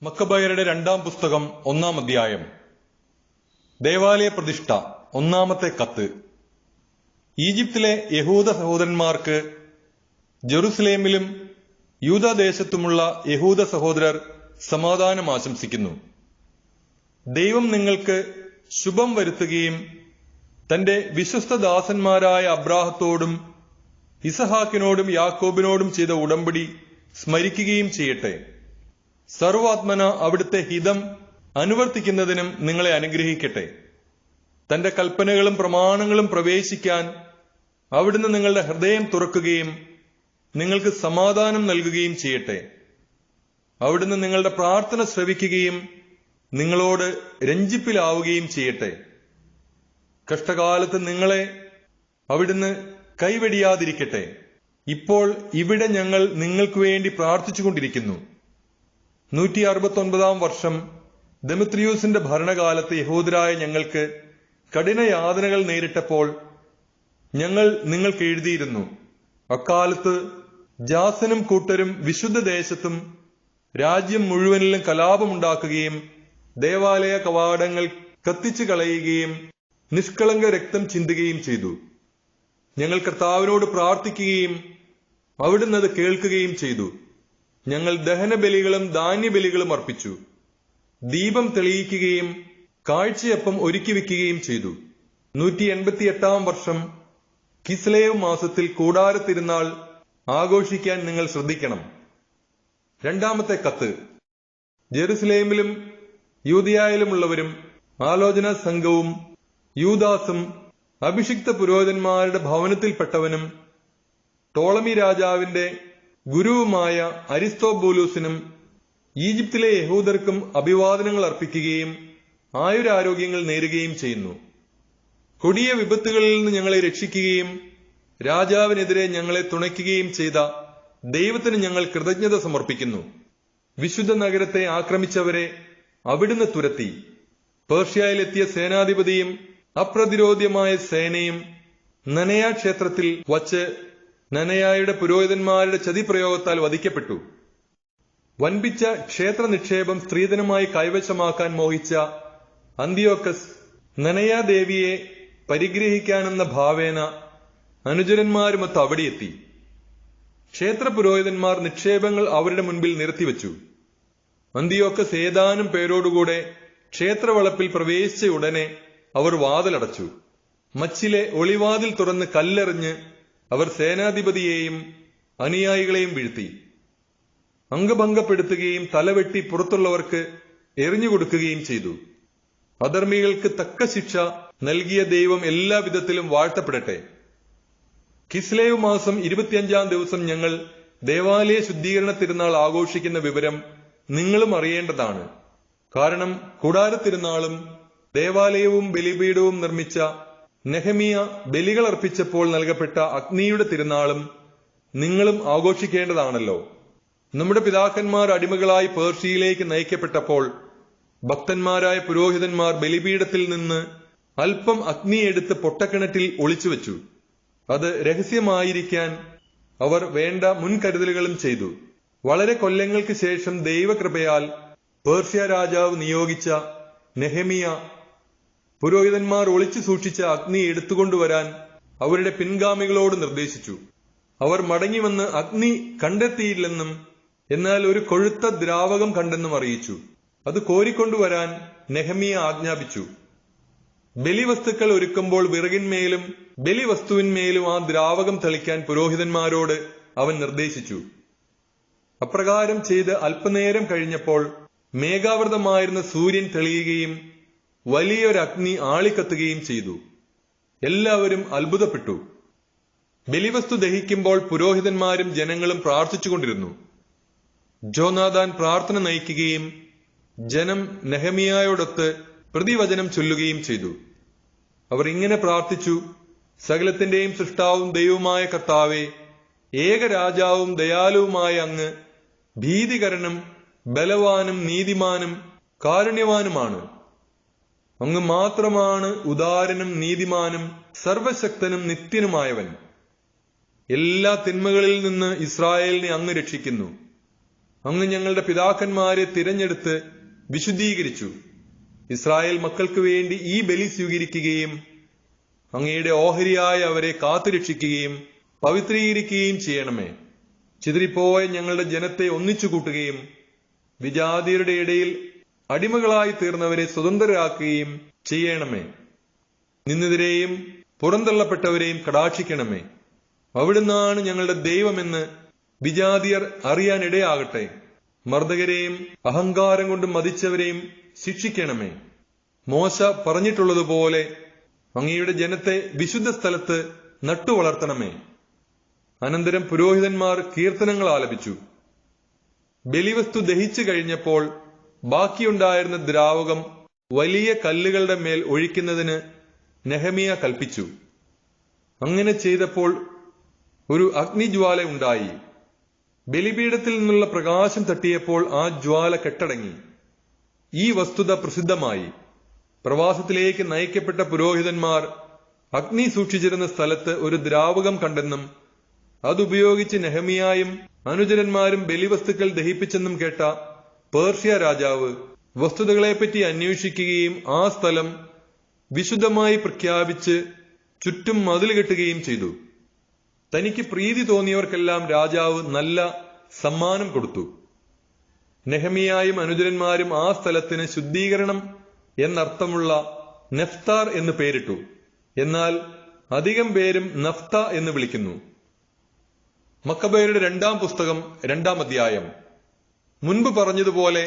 മക്കബയരുടെ രണ്ടാം പുസ്തകം 1-ാം അധ്യായം. ദേവാലയ പ്രതിഷ്ഠ. ഒന്നാമത്തെ കത്ത്. ഈജിപ്തിലെ യഹൂദ സഹോദരന്മാർക്ക് ജെറുസലേമിലും യൂദാദേശത്തുമുള്ള യഹൂദ സഹോദരർ സമാധാനം ആശംസിക്കുന്നു. ദൈവം നിങ്ങൾക്ക് ശുഭം വരുത്തുകയും തന്റെ വിശ്വസ്തദാസന്മാരായ അബ്രാഹത്തോടും ഇസഹാക്കിനോടും യാക്കോബിനോടും ചെയ്ത ഉടമ്പടി സ്മരിക്കുകയും ചെയ്യട്ടെ. സർവാത്മന അവിടുത്തെ ഹിതം അനുവർത്തിക്കുന്നതിനും നിങ്ങളെ അനുഗ്രഹിക്കട്ടെ. തന്റെ കൽപ്പനകളും പ്രമാണങ്ങളും പ്രവേശിക്കാൻ അവിടുന്ന് നിങ്ങളുടെ ഹൃദയം തുറക്കുകയും നിങ്ങൾക്ക് സമാധാനം നൽകുകയും ചെയ്യട്ടെ. അവിടുന്ന് നിങ്ങളുടെ പ്രാർത്ഥന ശ്രവിക്കുകയും നിങ്ങളോട് രഞ്ജിപ്പിലാവുകയും ചെയ്യട്ടെ. കഷ്ടകാലത്ത് നിങ്ങളെ അവിടുന്ന് കൈവെടിയാതിരിക്കട്ടെ. ഇപ്പോൾ ഇവിടെ ഞങ്ങൾ നിങ്ങൾക്ക് വേണ്ടി പ്രാർത്ഥിച്ചുകൊണ്ടിരിക്കുന്നു. 169-ാം വർഷം ദെമത്രിയൂസിന്റെ ഭരണകാലത്ത് യഹൂദരായ ഞങ്ങൾക്ക് കഠിന യാതനകൾ നേരിട്ടപ്പോൾ ഞങ്ങൾ നിങ്ങൾക്ക് എഴുതിയിരുന്നു. അക്കാലത്ത് ജാസനും കൂട്ടരും വിശുദ്ധ ദേശത്തും രാജ്യം മുഴുവനിലും കലാപമുണ്ടാക്കുകയും ദേവാലയ കവാടങ്ങൾ കത്തിച്ചു കളയുകയും നിഷ്കളങ്ക രക്തം ചിന്തുകയും ചെയ്തു. ഞങ്ങൾ കർത്താവിനോട് പ്രാർത്ഥിക്കുകയും അവിടുന്ന് അത് കേൾക്കുകയും ചെയ്തു. ഞങ്ങൾ ദഹനബലികളും ധാന്യബലികളും അർപ്പിച്ചു. ദീപം തെളിയിക്കുകയും കാഴ്ചയപ്പം ഒരുക്കി വെക്കുകയും ചെയ്തു. 188-ാം വർഷം കിസ്ലേവ് മാസത്തിൽ കൂടാരത്തിരുന്നാൾ ആഘോഷിക്കാൻ നിങ്ങൾ ശ്രദ്ധിക്കണം. രണ്ടാമത്തെ കത്ത്. ജെറുസലേമിലും യൂദയായിലുമുള്ളവരും ആലോചനാ സംഘവും യൂദാസും അഭിഷിക്ത പുരോഹിതന്മാരുടെ ഭവനത്തിൽപ്പെട്ടവനും ടോളമി രാജാവിന്റെ ഗുരുവുമായ അരിസ്തോബൂലൂസിനും ഈജിപ്തിലെ യഹൂദർക്കും അഭിവാദനങ്ങൾ അർപ്പിക്കുകയും ആയുരാരോഗ്യങ്ങൾ നേരുകയും ചെയ്യുന്നു. കൊടിയ വിപത്തുകളിൽ നിന്ന് ഞങ്ങളെ രക്ഷിക്കുകയും രാജാവിനെതിരെ ഞങ്ങളെ തുണയ്ക്കുകയും ചെയ്ത ദൈവത്തിന് ഞങ്ങൾ കൃതജ്ഞത സമർപ്പിക്കുന്നു. വിശുദ്ധ നഗരത്തെ ആക്രമിച്ചവരെ അവിടുന്ന് തുരത്തി. പേർഷ്യയിലെത്തിയ സേനാധിപതിയും അപ്രതിരോധ്യമായ സേനയും നനയാ ക്ഷേത്രത്തിൽ വച്ച് നനയായുടെ പുരോഹിതന്മാരുടെ ചതിപ്രയോഗത്താൽ വധിക്കപ്പെട്ടു. വൻപിച്ച ക്ഷേത്ര നിക്ഷേപം സ്ത്രീധനമായി കൈവശമാക്കാൻ മോഹിച്ച അന്തിയോക്കസ് നനയാദേവിയെ പരിഗ്രഹിക്കാനെന്ന ഭാവേന അനുചരന്മാരുമൊത്ത് അവിടെയെത്തി. ക്ഷേത്ര പുരോഹിതന്മാർ നിക്ഷേപങ്ങൾ അവരുടെ മുൻപിൽ നിരത്തിവെച്ചു. അന്തിയോക്കസ് ഏതാനും പേരോടുകൂടെ ക്ഷേത്രവളപ്പിൽ പ്രവേശിച്ച ഉടനെ അവർ വാതിലടച്ചു. മച്ചിലെ ഒളിവാതിൽ തുറന്ന് കല്ലെറിഞ്ഞ് അവർ സേനാധിപതിയെയും അനുയായികളെയും വീഴ്ത്തി. അംഗഭംഗപ്പെടുത്തുകയും തലവെട്ടി പുറത്തുള്ളവർക്ക് എറിഞ്ഞുകൊടുക്കുകയും ചെയ്തു. അധർമ്മികൾക്ക് തക്ക ശിക്ഷ നൽകിയ ദൈവം എല്ലാ വിധത്തിലും വാഴ്ത്തപ്പെടട്ടെ. കിസ്ലേവ് മാസം 25-ാം ദിവസം ഞങ്ങൾ ദേവാലയ ശുദ്ധീകരണ തിരുനാൾ ആഘോഷിക്കുന്ന വിവരം നിങ്ങളും അറിയേണ്ടതാണ്. കാരണം കൂടാരത്തിരുനാളും ദേവാലയവും ബലിപീഠവും നിർമ്മിച്ച നെഹമിയ ബലികൾ അർപ്പിച്ചപ്പോൾ നൽകപ്പെട്ട അഗ്നിയുടെ തിരുനാളും നിങ്ങളും ആഘോഷിക്കേണ്ടതാണല്ലോ. നമ്മുടെ പിതാക്കന്മാർ അടിമകളായി പേർഷ്യയിലേക്ക് നയിക്കപ്പെട്ടപ്പോൾ ഭക്തന്മാരായ പുരോഹിതന്മാർ ബലിപീഠത്തിൽ നിന്ന് അല്പം അഗ്നി എടുത്ത് പൊട്ടക്കിണറ്റിൽ ഒളിച്ചുവെച്ചു. അത് രഹസ്യമായിരിക്കാൻ അവർ വേണ്ട മുൻകരുതലുകളും ചെയ്തു. വളരെ കൊല്ലങ്ങൾക്ക് ശേഷം ദൈവകൃപയാൽ പേർഷ്യ രാജാവ് നിയോഗിച്ച നെഹമിയ പുരോഹിതന്മാർ ഒളിച്ചു സൂക്ഷിച്ച അഗ്നി എടുത്തുകൊണ്ടുവരാൻ അവരുടെ പിൻഗാമികളോട് നിർദ്ദേശിച്ചു. അവർ മടങ്ങിവന്ന് അഗ്നി കണ്ടെത്തിയില്ലെന്നും എന്നാൽ ഒരു കൊഴുത്ത ദ്രാവകം കണ്ടെന്നും അറിയിച്ചു. അത് കോരിക്കൊണ്ടുവരാൻ നെഹമിയ ആജ്ഞാപിച്ചു. ബലിവസ്തുക്കൾ ഒരുക്കുമ്പോൾ വിറകിന്മേലും ബലിവസ്തുവിന്മേലും ആ ദ്രാവകം തളിക്കാൻ പുരോഹിതന്മാരോട് അവൻ നിർദ്ദേശിച്ചു. അപ്രകാരം ചെയ്ത് അല്പനേരം കഴിഞ്ഞപ്പോൾ മേഘാവൃതമായിരുന്ന സൂര്യൻ തെളിയുകയും വലിയൊരഗ്നി ആളിക്കത്തുകയും ചെയ്തു. എല്ലാവരും അത്ഭുതപ്പെട്ടു. ബലിവസ്തു ദഹിക്കുമ്പോൾ പുരോഹിതന്മാരും ജനങ്ങളും പ്രാർത്ഥിച്ചുകൊണ്ടിരുന്നു. ജോനാഥാൻ പ്രാർത്ഥന നയിക്കുകയും ജനം നെഹമിയായോടൊത്ത് പ്രതിവചനം ചൊല്ലുകയും ചെയ്തു. അവർ ഇങ്ങനെ പ്രാർത്ഥിച്ചു: സകലത്തിന്റെയും സൃഷ്ടാവും ദൈവമായ കർത്താവേ, ഏകരാജാവും ദയാലുവുമായ അങ്ങ് ഭീതികരനും ബലവാനും നീതിമാനും കാരുണ്യവാനുമാണ്. അങ്ങ് മാത്രമാണ് ഉദാരനും നീതിമാനും സർവശക്തനും നിത്യനുമായവൻ. എല്ലാ തിന്മകളിൽ നിന്ന് ഇസ്രായേലിനെ അങ്ങ് രക്ഷിക്കുന്നു. അങ്ങ് ഞങ്ങളുടെ പിതാക്കന്മാരെ തിരഞ്ഞെടുത്ത് വിശുദ്ധീകരിച്ചു. ഇസ്രായേൽ മക്കൾക്ക് വേണ്ടി ഈ ബലി സ്വീകരിക്കുകയും അങ്ങയുടെ ഓഹരിയായ അവരെ കാത്തുരക്ഷിക്കുകയും പവിത്രീകരിക്കുകയും ചെയ്യണമേ. ചിതറിപ്പോയ ഞങ്ങളുടെ ജനത്തെ ഒന്നിച്ചു കൂട്ടുകയും വിജാതിയരുടെ ഇടയിൽ അടിമകളായി തീർന്നവരെ സ്വതന്ത്രരാക്കുകയും ചെയ്യണമേ. നിന്നെതിരെയും പുറന്തള്ളപ്പെട്ടവരെയും കടാക്ഷിക്കണമേ. അവിടുന്നാണ് ഞങ്ങളുടെ ദൈവമെന്ന് വിജാതിയർ അറിയാനിടയാകട്ടെ. മർദ്ദകരെയും അഹങ്കാരം കൊണ്ട് മതിച്ചവരെയും ശിക്ഷിക്കണമേ. മോശ പറഞ്ഞിട്ടുള്ളതുപോലെ അങ്ങയുടെ ജനത്തെ വിശുദ്ധ സ്ഥലത്ത് നട്ടുവളർത്തണമേ. അനന്തരം പുരോഹിതന്മാർ കീർത്തനങ്ങൾ ആലപിച്ചു. ബലിവസ്തു ദഹിച്ചു കഴിഞ്ഞപ്പോൾ ബാക്കിയുണ്ടായിരുന്ന ദ്രാവകം വലിയ കല്ലുകളുടെ മേൽ ഒഴിക്കുന്നതിന് നെഹമിയ കൽപ്പിച്ചു. അങ്ങനെ ചെയ്തപ്പോൾ ഒരു അഗ്നിജ്വാല ഉണ്ടായി. ബലിപീഠത്തിൽ നിന്നുള്ള പ്രകാശം തട്ടിയപ്പോൾ ആ ജ്വാല കെട്ടടങ്ങി. ഈ വസ്തുത പ്രസിദ്ധമായി. പ്രവാസത്തിലേക്ക് നയിക്കപ്പെട്ട പുരോഹിതന്മാർ അഗ്നി സൂക്ഷിച്ചിരുന്ന സ്ഥലത്ത് ഒരു ദ്രാവകം കണ്ടെന്നും അതുപയോഗിച്ച് നെഹമിയായും അനുചരന്മാരും ബലിവസ്തുക്കൾ ദഹിപ്പിച്ചെന്നും കേട്ട പേർഷ്യ രാജാവ് വസ്തുതകളെപ്പറ്റി അന്വേഷിക്കുകയും ആ സ്ഥലം വിശുദ്ധമായി പ്രഖ്യാപിച്ച് ചുറ്റും മതിൽ കെട്ടുകയും ചെയ്തു. തനിക്ക് പ്രീതി തോന്നിയവർക്കെല്ലാം രാജാവ് നല്ല സമ്മാനം കൊടുത്തു. നെഹമിയായും അനുചരന്മാരും ആ സ്ഥലത്തിന് ശുദ്ധീകരണം എന്നർത്ഥമുള്ള നെഫ്താർ എന്ന് പേരിട്ടു. എന്നാൽ അധികം പേരും നഫ്ത എന്ന് വിളിക്കുന്നു. മക്കബയരുടെ 2-ാം പുസ്തകം 2-ാം അധ്യായം. മുൻപ് പറഞ്ഞതുപോലെ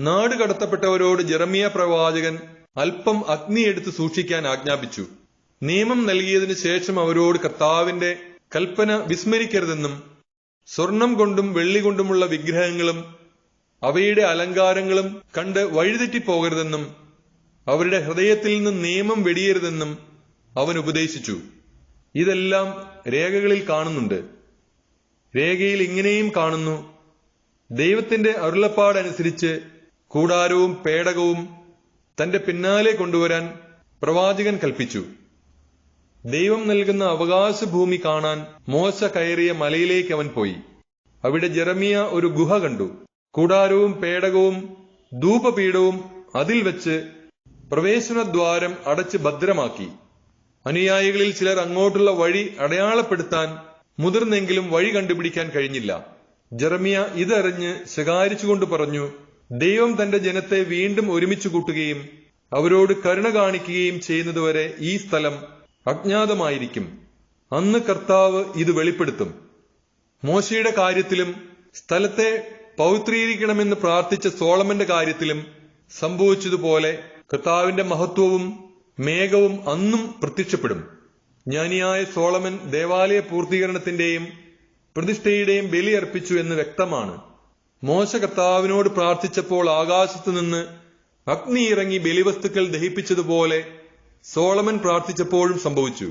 നാട് കടത്തപ്പെട്ടവരോട് ജെറമിയ പ്രവാചകൻ അല്പം അഗ്നി എടുത്ത് സൂക്ഷിക്കാൻ ആജ്ഞാപിച്ചു. നിയമം നൽകിയതിനു ശേഷം അവരോട് കർത്താവിന്റെ കൽപ്പന വിസ്മരിക്കരുതെന്നും സ്വർണം കൊണ്ടും വെള്ളി കൊണ്ടുമുള്ള വിഗ്രഹങ്ങളും അവയുടെ അലങ്കാരങ്ങളും കണ്ട് വഴിതെറ്റിപ്പോകരുതെന്നും അവരുടെ ഹൃദയത്തിൽ നിന്ന് നിയമം വെടിയരുതെന്നും അവൻ ഉപദേശിച്ചു. ഇതെല്ലാം രേഖകളിൽ കാണുന്നുണ്ട്. രേഖയിൽ ഇങ്ങനെയും കാണുന്നു: ദൈവത്തിന്റെ അരുളപ്പാടനുസരിച്ച് കൂടാരവും പേടകവും തന്റെ പിന്നാലെ കൊണ്ടുവരാൻ പ്രവാചകൻ കൽപ്പിച്ചു. ദൈവം നൽകുന്ന അവകാശഭൂമി കാണാൻ മോശ കയറിയ മലയിലേക്ക് അവൻ പോയി. അവിടെ ജെറമിയ ഒരു ഗുഹ കണ്ടു. കൂടാരവും പേടകവും ധൂപപീഠവും അതിൽ വെച്ച് പ്രവേശനദ്വാരം അടച്ച് ഭദ്രമാക്കി. അനുയായികളിൽ ചിലർ അങ്ങോട്ടുള്ള വഴി അടയാളപ്പെടുത്താൻ മുതിർന്നെങ്കിലും വഴി കണ്ടുപിടിക്കാൻ കഴിഞ്ഞില്ല. ജെറമിയ ഇതറിഞ്ഞ് ശകാരിച്ചുകൊണ്ട് പറഞ്ഞു: ദൈവം തന്റെ ജനത്തെ വീണ്ടും ഒരുമിച്ച് കൂട്ടുകയും അവരോട് കരുണ കാണിക്കുകയും ചെയ്യുന്നതുവരെ ഈ സ്ഥലം അജ്ഞാതമായിരിക്കും. അന്ന് കർത്താവ് ഇത് വെളിപ്പെടുത്തും. മോശയുടെ കാര്യത്തിലും സ്ഥലത്തെ പൗത്രീകരിക്കണമെന്ന് പ്രാർത്ഥിച്ച സോളമന്റെ കാര്യത്തിലും സംഭവിച്ചതുപോലെ കർത്താവിന്റെ മഹത്വവും മേഘവും അന്നും പ്രത്യക്ഷപ്പെടും. ജ്ഞാനിയായ സോളമൻ ദേവാലയ പൂർത്തീകരണത്തിന്റെയും പ്രതിഷ്ഠയുടെയും ബലി അർപ്പിച്ചു എന്ന് വ്യക്തമാണ്. മോശ കർത്താവിനോട് പ്രാർത്ഥിച്ചപ്പോൾ ആകാശത്തുനിന്ന് അഗ്നി ഇറങ്ങി ബലിവസ്തുക്കൾ ദഹിപ്പിച്ചതുപോലെ സോളമൻ പ്രാർത്ഥിച്ചപ്പോഴും സംഭവിച്ചു.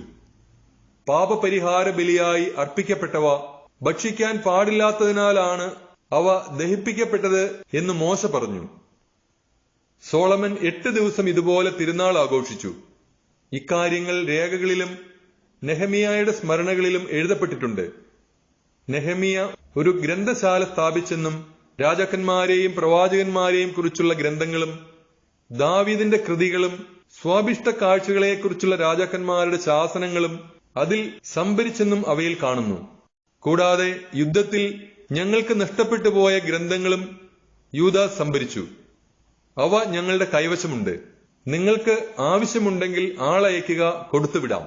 പാപപരിഹാര ബലിയായി അർപ്പിക്കപ്പെട്ടവ ഭക്ഷിക്കാൻ പാടില്ലാത്തതിനാലാണ് അവ ദഹിപ്പിക്കപ്പെട്ടത് എന്ന് മോശ പറഞ്ഞു. സോളമൻ 8 ദിവസം ഇതുപോലെ തിരുനാൾ ആഘോഷിച്ചു. ഇക്കാര്യങ്ങൾ രേഖകളിലും നെഹമിയായുടെ സ്മരണകളിലും എഴുതപ്പെട്ടിട്ടുണ്ട്. നെഹമിയ ഒരു ഗ്രന്ഥശാല സ്ഥാപിച്ചെന്നും രാജാക്കന്മാരെയും പ്രവാചകന്മാരെയും കുറിച്ചുള്ള ഗ്രന്ഥങ്ങളും ദാവീദിന്റെ കൃതികളും സ്വാഭിഷ്ട കാഴ്ചകളെക്കുറിച്ചുള്ള രാജാക്കന്മാരുടെ ശാസനങ്ങളും അതിൽ സംഭരിച്ചെന്നും അവയിൽ കാണുന്നു. കൂടാതെ യുദ്ധത്തിൽ ഞങ്ങൾക്ക് നഷ്ടപ്പെട്ടു പോയ ഗ്രന്ഥങ്ങളും യൂദാസ് സംഭരിച്ചു. അവ ഞങ്ങളുടെ കൈവശമുണ്ട്. നിങ്ങൾക്ക് ആവശ്യമുണ്ടെങ്കിൽ ആളയക്കുക, കൊടുത്തുവിടാം.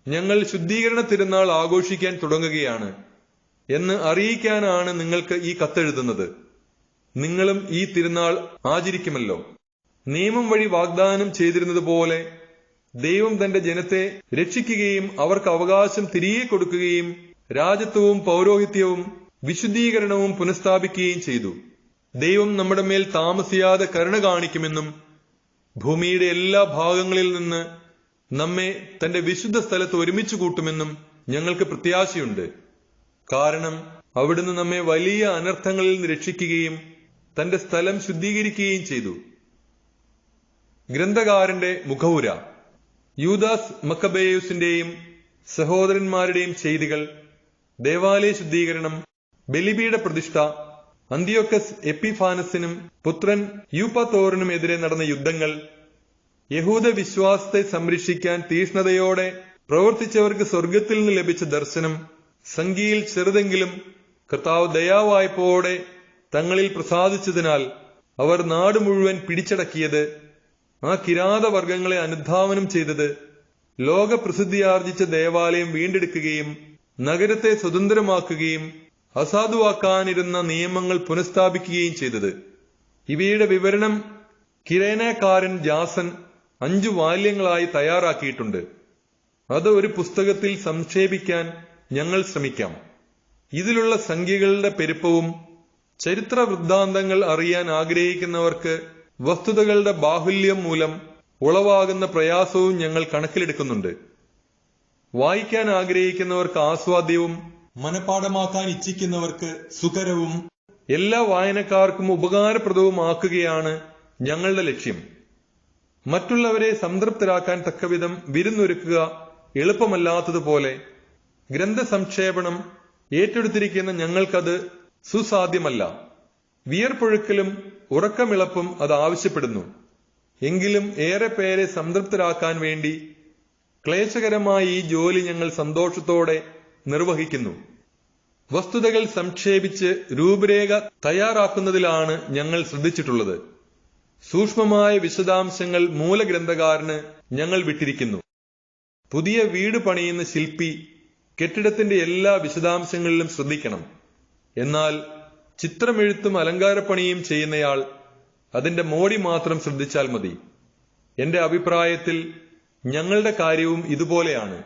ഞങ്ങൾ ശുദ്ധീകരണ തിരുനാൾ ആഘോഷിക്കാൻ തുടങ്ങുകയാണ് എന്ന് അറിയിക്കാനാണ് നിങ്ങൾക്ക് ഈ കത്തെഴുതുന്നത്. നിങ്ങളും ഈ തിരുനാൾ ആചരിക്കുമല്ലോ. നിയമം വഴി വാഗ്ദാനം ചെയ്തിരുന്നതുപോലെ ദൈവം തന്റെ ജനത്തെ രക്ഷിക്കുകയും അവർക്ക് അവകാശം തിരികെ കൊടുക്കുകയും രാജത്വവും പൗരോഹിത്യവും വിശുദ്ധീകരണവും പുനഃസ്ഥാപിക്കുകയും ചെയ്തു. ദൈവം നമ്മുടെ മേൽ താമസിയാതെ കരുണ കാണിക്കുമെന്നും ഭൂമിയുടെ എല്ലാ ഭാഗങ്ങളിൽ നിന്ന് നമ്മെ തന്റെ വിശുദ്ധ സ്ഥലത്ത് ഒരുമിച്ച് കൂട്ടുമെന്നും ഞങ്ങൾക്ക് പ്രത്യാശയുണ്ട്. കാരണം അവിടുന്ന് നമ്മെ വലിയ അനർത്ഥങ്ങളിൽ നിന്ന് രക്ഷിക്കുകയും തന്റെ സ്ഥലം ശുദ്ധീകരിക്കുകയും ചെയ്തു. ഗ്രന്ഥകാരന്റെ മുഖവുര. യൂദാസ് മക്കബേയുസിന്റെയും സഹോദരന്മാരുടെയും ചെയ്തികൾ, ദേവാലയ ശുദ്ധീകരണം, ബലിപീഠ പ്രതിഷ്ഠ, അന്തിയോക്കസ് എപ്പിഫാനസിനും പുത്രൻ യൂപ്പത്തോറിനും എതിരെ നടന്ന യുദ്ധങ്ങൾ, യഹൂദ വിശ്വാസത്തെ സംരക്ഷിക്കാൻ തീഷ്ണതയോടെ പ്രവർത്തിച്ചവർക്ക് സ്വർഗത്തിൽ നിന്ന് ലഭിച്ച ദർശനം, സംഖ്യയിൽ ചെറുതെങ്കിലും കർത്താവ് ദയാവായ്പോടെ തങ്ങളിൽ പ്രസാദിച്ചതിനാൽ അവർ നാട് മുഴുവൻ പിടിച്ചടക്കിയത്, ആ കിരാതവർഗങ്ങളെ അനുധാവനം ചെയ്തത്, ലോകപ്രസിദ്ധിയാർജിച്ച ദേവാലയം വീണ്ടെടുക്കുകയും നഗരത്തെ സ്വതന്ത്രമാക്കുകയും അസാധുവാക്കാനിരുന്ന നിയമങ്ങൾ പുനഃസ്ഥാപിക്കുകയും ചെയ്തത്. ഇവയുടെ വിവരണം കിരേനക്കാരൻ ജാസൻ 5 വാല്യങ്ങളായി തയ്യാറാക്കിയിട്ടുണ്ട്. അത് ഒരു പുസ്തകത്തിൽ സംക്ഷേപിക്കാൻ ഞങ്ങൾ ശ്രമിക്കാം. ഇതിലുള്ള സംഖ്യകളുടെ പെരുപ്പവും ചരിത്ര വൃത്താന്തങ്ങൾ അറിയാൻ ആഗ്രഹിക്കുന്നവർക്ക് വസ്തുതകളുടെ ബാഹുല്യം മൂലം ഉളവാകുന്ന പ്രയാസവും ഞങ്ങൾ കണക്കിലെടുക്കുന്നുണ്ട്. വായിക്കാൻ ആഗ്രഹിക്കുന്നവർക്ക് ആസ്വാദ്യവും മനഃപ്പാഠമാക്കാൻ ഇച്ഛിക്കുന്നവർക്ക് സുഖകരവും എല്ലാ വായനക്കാർക്കും ഉപകാരപ്രദവുമാക്കുകയാണ് ഞങ്ങളുടെ ലക്ഷ്യം. മറ്റുള്ളവരെ സംതൃപ്തരാക്കാൻ തക്കവിധം വിരുന്നൊരുക്കുക എളുപ്പമല്ലാത്തതുപോലെ ഗ്രന്ഥസംക്ഷേപണം ഏറ്റെടുത്തിരിക്കുന്ന ഞങ്ങൾക്കത് സുസാധ്യമല്ല. വിയർപ്പൊഴുക്കലും ഉറക്കമിളപ്പും അത് ആവശ്യപ്പെടുന്നു. എങ്കിലും ഏറെ പേരെ സംതൃപ്തരാക്കാൻ വേണ്ടി ക്ലേശകരമായ ഈ ജോലി ഞങ്ങൾ സന്തോഷത്തോടെ നിർവഹിക്കുന്നു. വസ്തുതകൾ സംക്ഷേപിച്ച് രൂപരേഖ തയ്യാറാക്കുന്നതിലാണ് ഞങ്ങൾ ശ്രദ്ധിച്ചിട്ടുള്ളത്. സൂക്ഷ്മമായ വിശദാംശങ്ങൾ മൂലഗ്രന്ഥകാരന് ഞങ്ങൾ വിട്ടിരിക്കുന്നു. പുതിയ വീട് പണിയുന്ന ശില്പി കെട്ടിടത്തിന്റെ എല്ലാ വിശദാംശങ്ങളിലും ശ്രദ്ധിക്കണം. എന്നാൽ ചിത്രമെഴുത്തും അലങ്കാരപ്പണിയും ചെയ്യുന്നയാൾ അതിന്റെ മോടി മാത്രം ശ്രദ്ധിച്ചാൽ മതി. എന്റെ അഭിപ്രായത്തിൽ ഞങ്ങളുടെ കാര്യവും ഇതുപോലെയാണ്.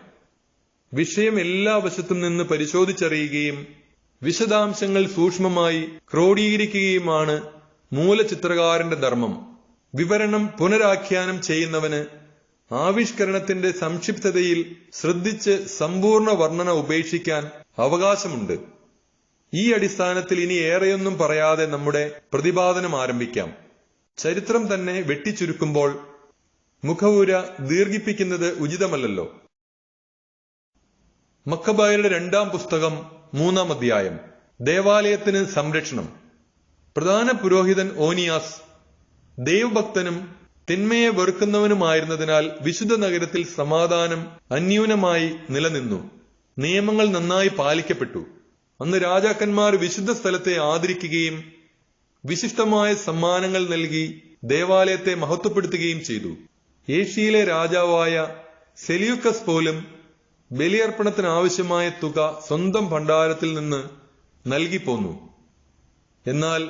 വിഷയം എല്ലാ വശത്തും നിന്ന് പരിശോധിച്ചറിയുകയും വിശദാംശങ്ങൾ സൂക്ഷ്മമായി ക്രോഡീകരിക്കുകയുമാണ് മൂലചിത്രകാരന്റെ ധർമ്മം. വിവരണം പുനരാഖ്യാനം ചെയ്യുന്നവന് ആവിഷ്കരണത്തിന്റെ സംക്ഷിപ്തതയിൽ ശ്രദ്ധിച്ച് സമ്പൂർണ്ണ വർണ്ണന ഉപേക്ഷിക്കാൻ അവകാശമുണ്ട്. ഈ അടിസ്ഥാനത്തിൽ ഇനി ഏറെയൊന്നും പറയാതെ നമ്മുടെ പ്രതിപാദനം ആരംഭിക്കാം. ചരിത്രം തന്നെ വെട്ടിച്ചുരുക്കുമ്പോൾ മുഖവുര ദീർഘിപ്പിക്കുന്നത് ഉചിതമല്ലല്ലോ. മക്കബായരുടെ 2-ാം പുസ്തകം 3-ാം അധ്യായം. ദേവാലയത്തിന് സംരക്ഷണം. പ്രധാന പുരോഹിതൻ ഓനിയാസ് ദൈവഭക്തനും തിന്മയെ വെറുക്കുന്നവനുമായിരുന്നതിനാൽ വിശുദ്ധ നഗരത്തിൽ സമാധാനം അന്യൂനമായി നിലനിന്നു. നിയമങ്ങൾ നന്നായി പാലിക്കപ്പെട്ടു. അന്ന് രാജാക്കന്മാർ വിശുദ്ധ സ്ഥലത്തെ ആദരിക്കുകയും വിശിഷ്ടമായ സമ്മാനങ്ങൾ നൽകി ദേവാലയത്തെ മഹത്വപ്പെടുത്തുകയും ചെയ്തു. ഏഷ്യയിലെ രാജാവായ സെലിയൂക്കസ് പോലും ബലിയർപ്പണത്തിനാവശ്യമായ തുക സ്വന്തം ഭണ്ഡാരത്തിൽ നിന്ന് നൽകിപ്പോന്നു. എന്നാൽ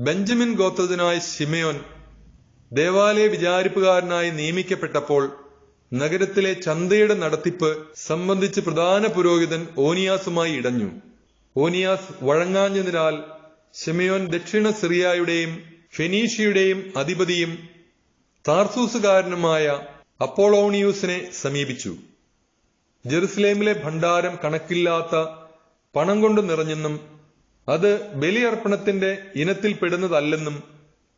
ബെഞ്ചമിൻ ഗോത്രജനായ ശിമയോൻ ദേവാലയ വിചാരിപ്പുകാരനായി നിയമിക്കപ്പെട്ടപ്പോൾ നഗരത്തിലെ ചന്തയുടെ നടത്തിപ്പ് സംബന്ധിച്ച് പ്രധാന പുരോഹിതൻ ഓനിയാസുമായി ഇടഞ്ഞു. ഓനിയാസ് വഴങ്ങാഞ്ഞതിനാൽ ശിമയോൻ ദക്ഷിണ സിറിയയുടെയും ഫെനീഷ്യയുടെയും അധിപതിയും താർസൂസുകാരനുമായ അപ്പോളോണിയൂസിനെ സമീപിച്ചു. ജെറുസലേമിലെ ഭണ്ഡാരം കണക്കില്ലാത്ത പണം കൊണ്ട് നിറഞ്ഞെന്നും അത് ബലിയർപ്പണത്തിന്റെ ഇനത്തിൽപ്പെടുന്നതല്ലെന്നും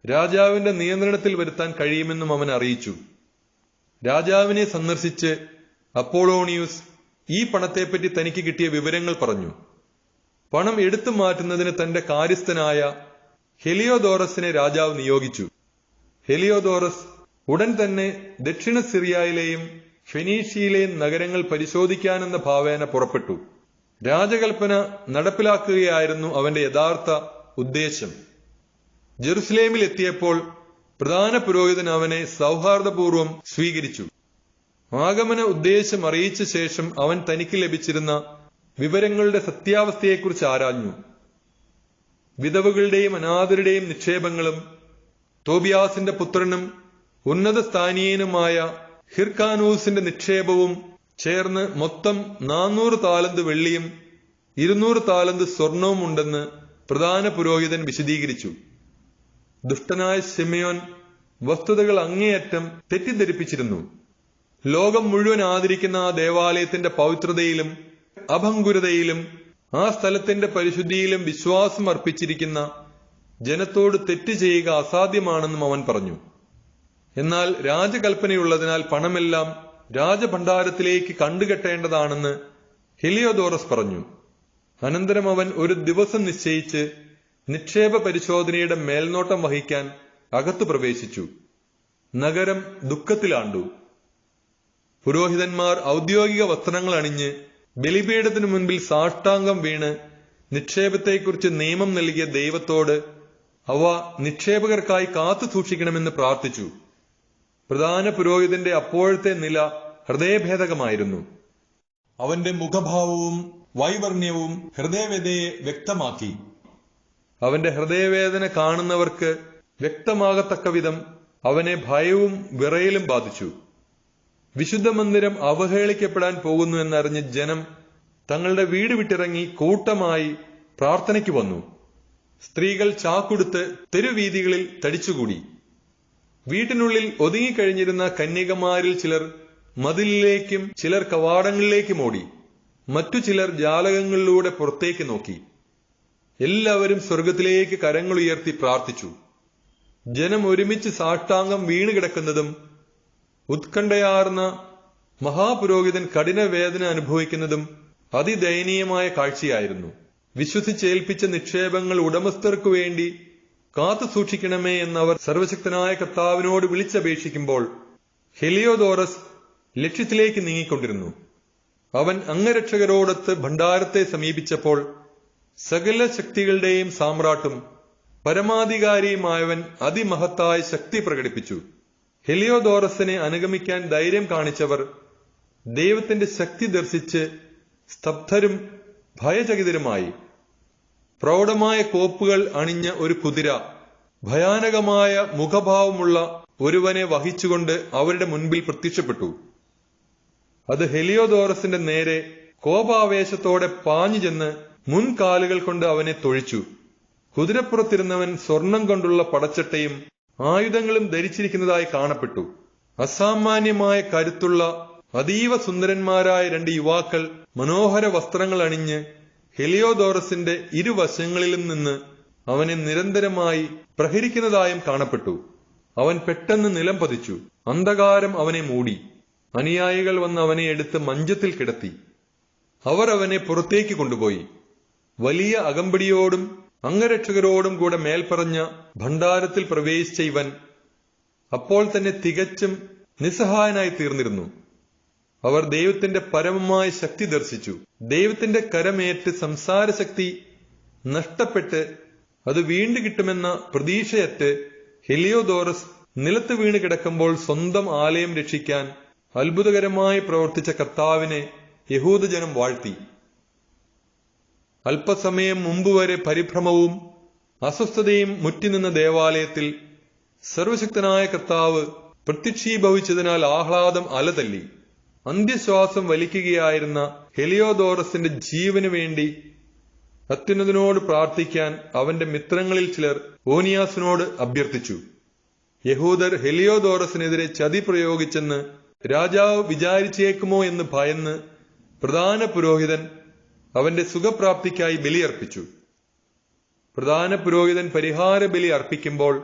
രാജാവിന്റെ നിയന്ത്രണത്തിൽ വരുത്താൻ കഴിയുമെന്നും അവൻ അറിയിച്ചു. രാജാവിനെ സന്ദർശിച്ച് അപ്പോളോണിയൂസ് ഈ പണത്തെപ്പറ്റി തനിക്ക് കിട്ടിയ വിവരങ്ങൾ പറഞ്ഞു. പണം എടുത്തു മാറ്റുന്നതിന് തന്റെ കാര്യസ്ഥനായ ഹെലിയോദോറസിനെ രാജാവ് നിയോഗിച്ചു. ഹെലിയോദോറസ് ഉടൻ തന്നെ ദക്ഷിണ സിറിയയിലെയും ഫെനീഷ്യയിലെയും നഗരങ്ങൾ പരിശോധിക്കാനെന്ന ഭാവേന പുറപ്പെട്ടു. രാജകൽപ്പന നടപ്പിലാക്കുകയായിരുന്നു അവന്റെ യഥാർത്ഥ ഉദ്ദേശം. ജെറുസലേമിൽ എത്തിയപ്പോൾ പ്രധാന പുരോഹിതൻ അവനെ സൗഹാർദ്ദപൂർവ്വം സ്വീകരിച്ചു. ആഗമന ഉദ്ദേശം അറിയിച്ച ശേഷം അവൻ തനിക്ക് ലഭിച്ചിരുന്ന വിവരങ്ങളുടെ സത്യാവസ്ഥയെക്കുറിച്ച് ആരാഞ്ഞു. വിധവകളുടെയും അനാഥരുടെയും നിക്ഷേപങ്ങളും തോബിയാസിന്റെ പുത്രനും ഉന്നത സ്ഥാനീയനുമായ ഹിർക്കാനൂസിന്റെ നിക്ഷേപവും ചേർന്ന് മൊത്തം 400 താലന്ത് വെള്ളിയും 200 താലന്ത് സ്വർണവും ഉണ്ടെന്ന് പ്രധാന പുരോഹിതൻ വിശദീകരിച്ചു. ദുഷ്ടനായ ശിമയോൻ വസ്തുതകൾ അങ്ങേയറ്റം തെറ്റിദ്ധരിപ്പിച്ചിരുന്നു. ലോകം മുഴുവൻ ആദരിക്കുന്ന ആ ദേവാലയത്തിന്റെ പവിത്രതയിലും അഭംഗുരതയിലും ആ സ്ഥലത്തിന്റെ പരിശുദ്ധിയിലും വിശ്വാസം അർപ്പിച്ചിരിക്കുന്ന ജനത്തോട് തെറ്റ് ചെയ്യുക അസാധ്യമാണെന്നും അവൻ പറഞ്ഞു. എന്നാൽ രാജകൽപ്പനയുള്ളതിനാൽ പണമെല്ലാം രാജഭണ്ഡാരത്തിലേക്ക് കണ്ടുകെട്ടേണ്ടതാണെന്ന് ഹെലിയോദോറസ് പറഞ്ഞു. അനന്തരം അവൻ ഒരു ദിവസം നിശ്ചയിച്ച് നിക്ഷേപ പരിശോധനയുടെ മേൽനോട്ടം വഹിക്കാൻ അകത്തു പ്രവേശിച്ചു. നഗരം ദുഃഖത്തിലാണ്ടു. പുരോഹിതന്മാർ ഔദ്യോഗിക വസ്ത്രങ്ങൾ അണിഞ്ഞ് ബലിപീഠത്തിനു മുൻപിൽ സാഷ്ടാംഗം വീണ് നിക്ഷേപത്തെക്കുറിച്ച് നിയമം നൽകിയ ദൈവത്തോട് അവ നിക്ഷേപകർക്കായി കാത്തു സൂക്ഷിക്കണമെന്ന് പ്രാർത്ഥിച്ചു. പ്രധാന പുരോഹിതന്റെ അപ്പോഴത്തെ നില ഹൃദയഭേദകമായിരുന്നു. അവന്റെ മുഖഭാവവും വൈവർണ്യവും ഹൃദയവേദനയെ വ്യക്തമാക്കി. അവന്റെ ഹൃദയവേദന കാണുന്നവർക്ക് വ്യക്തമാകത്തക്ക വിധം അവനെ ഭയവും വിറയലും ബാധിച്ചു. വിശുദ്ധ മന്ദിരം അവഹേളിക്കപ്പെടാൻ പോകുന്നു എന്നറിഞ്ഞ് ജനം തങ്ങളുടെ വീട് വിട്ടിറങ്ങി കൂട്ടമായി പ്രാർത്ഥനയ്ക്ക് വന്നു. സ്ത്രീകൾ ചാക്കുടുത്ത് തെരുവീഥികളിൽ തടിച്ചുകൂടി. വീട്ടിനുള്ളിൽ ഒതുങ്ങിക്കഴിഞ്ഞിരുന്ന കന്യകമാരിൽ ചിലർ മതിലിലേക്കും ചിലർ കവാടങ്ങളിലേക്കും ഓടി. മറ്റു ചിലർ ജാലകങ്ങളിലൂടെ പുറത്തേക്ക് നോക്കി. എല്ലാവരും സ്വർഗത്തിലേക്ക് കരങ്ങളുയർത്തി പ്രാർത്ഥിച്ചു. ജനം ഒരുമിച്ച് സാഷ്ടാംഗം വീണുകിടക്കുന്നതും ഉത്കണ്ഠയാർന്ന മഹാപുരോഹിതൻ കഠിനവേദന അനുഭവിക്കുന്നതും അതിദയനീയമായ കാഴ്ചയായിരുന്നു. വിശ്വസിച്ചേൽപ്പിച്ച നിക്ഷേപങ്ങൾ ഉടമസ്ഥർക്കു വേണ്ടി കാത്തു സൂക്ഷിക്കണമേ എന്നവർ സർവശക്തനായ കർത്താവിനോട് വിളിച്ചപേക്ഷിക്കുമ്പോൾ ഹെലിയോദോറസ് ലക്ഷ്യത്തിലേക്ക് നീങ്ങിക്കൊണ്ടിരുന്നു. അവൻ അംഗരക്ഷകരോടൊത്ത് ഭണ്ഡാരത്തെ സമീപിച്ചപ്പോൾ സകല ശക്തികളുടെയും സാമ്രാട്ടും പരമാധികാരിയുമായവൻ അതിമഹത്തായ ശക്തി പ്രകടിപ്പിച്ചു. ഹെലിയോദോറസിനെ അനുഗമിക്കാൻ ധൈര്യം കാണിച്ചവർ ദൈവത്തിന്റെ ശക്തി ദർശിച്ച് സ്തബ്ധരും ഭയചകിതരുമായി. പ്രൗഢമായ കോപ്പുകൾ അണിഞ്ഞ ഒരു കുതിര ഭയാനകമായ മുഖഭാവമുള്ള ഒരുവനെ വഹിച്ചുകൊണ്ട് അവരുടെ മുൻപിൽ പ്രത്യക്ഷപ്പെട്ടു. അത് ഹെലിയോദോറസിന്റെ നേരെ കോപാവേശത്തോടെ പാഞ്ഞു ചെന്ന് മുൻകാലുകൾ കൊണ്ട് അവനെ തൊഴിച്ചു. കുതിരപ്പുറത്തിരുന്നവൻ സ്വർണം കൊണ്ടുള്ള പടച്ചട്ടയും ആയുധങ്ങളും ധരിച്ചിരിക്കുന്നതായി കാണപ്പെട്ടു. അസാമാന്യമായ കരുത്തുള്ള അതീവ സുന്ദരന്മാരായ 2 യുവാക്കൾ മനോഹര വസ്ത്രങ്ങൾ അണിഞ്ഞ് ഹെലിയോദോറസിന്റെ ഇരുവശങ്ങളിലും നിന്ന് അവനെ നിരന്തരമായി പ്രഹരിക്കുന്നതായും കാണപ്പെട്ടു. അവൻ പെട്ടെന്ന് നിലം പതിച്ചു. അന്ധകാരം അവനെ മൂടി. അനുയായികൾ വന്ന് അവനെ എടുത്ത് മഞ്ചത്തിൽ കിടത്തി. അവർ അവനെ പുറത്തേക്ക് കൊണ്ടുപോയി. വലിയ അകമ്പടിയോടും അംഗരക്ഷകരോടും കൂടെ മേൽപ്പറഞ്ഞ ഭണ്ഡാരത്തിൽ പ്രവേശിച്ച ഇവൻ അപ്പോൾ തന്നെ തികച്ചും നിസ്സഹായനായി തീർന്നിരുന്നു. അവർ ദൈവത്തിന്റെ പരമമായ ശക്തി ദർശിച്ചു. ദൈവത്തിന്റെ കരമേറ്റ് സംസാരശക്തി നഷ്ടപ്പെട്ട് അത് വീണ്ടു കിട്ടുമെന്ന പ്രതീക്ഷയറ്റ് ഹെലിയോദോറസ് നിലത്ത് വീണ് കിടക്കുമ്പോൾ സ്വന്തം ആലയം രക്ഷിക്കാൻ അത്ഭുതകരമായി പ്രവർത്തിച്ച കർത്താവിനെ യഹൂദജനം വാഴ്ത്തി. അല്പസമയം മുമ്പ് വരെ പരിഭ്രമവും അസ്വസ്ഥതയും മുറ്റിനിന്ന ദേവാലയത്തിൽ സർവശക്തനായ കർത്താവ് പ്രത്യക്ഷീഭവിച്ചതിനാൽ ആഹ്ലാദം അലതല്ലി. അന്ത്യശ്വാസം വലിക്കുകയായിരുന്ന ഹെലിയോദോറസിന്റെ ജീവന് വേണ്ടി അത്യുന്നതനോട് പ്രാർത്ഥിക്കാൻ അവന്റെ മിത്രങ്ങളിൽ ചിലർ ഓനിയാസിനോട് അഭ്യർത്ഥിച്ചു. യഹൂദർ ഹെലിയോദോറസിനെതിരെ ചതി പ്രയോഗിച്ചെന്ന് രാജാവ് വിചാരിച്ചേക്കുമോ എന്ന് ഭയന്ന് പ്രധാന പുരോഹിതൻ അവന്റെ സുഖപ്രാപ്തിക്കായി ബലിയർപ്പിച്ചു. പ്രധാന പുരോഹിതൻ പരിഹാര ബലി അർപ്പിക്കുമ്പോൾ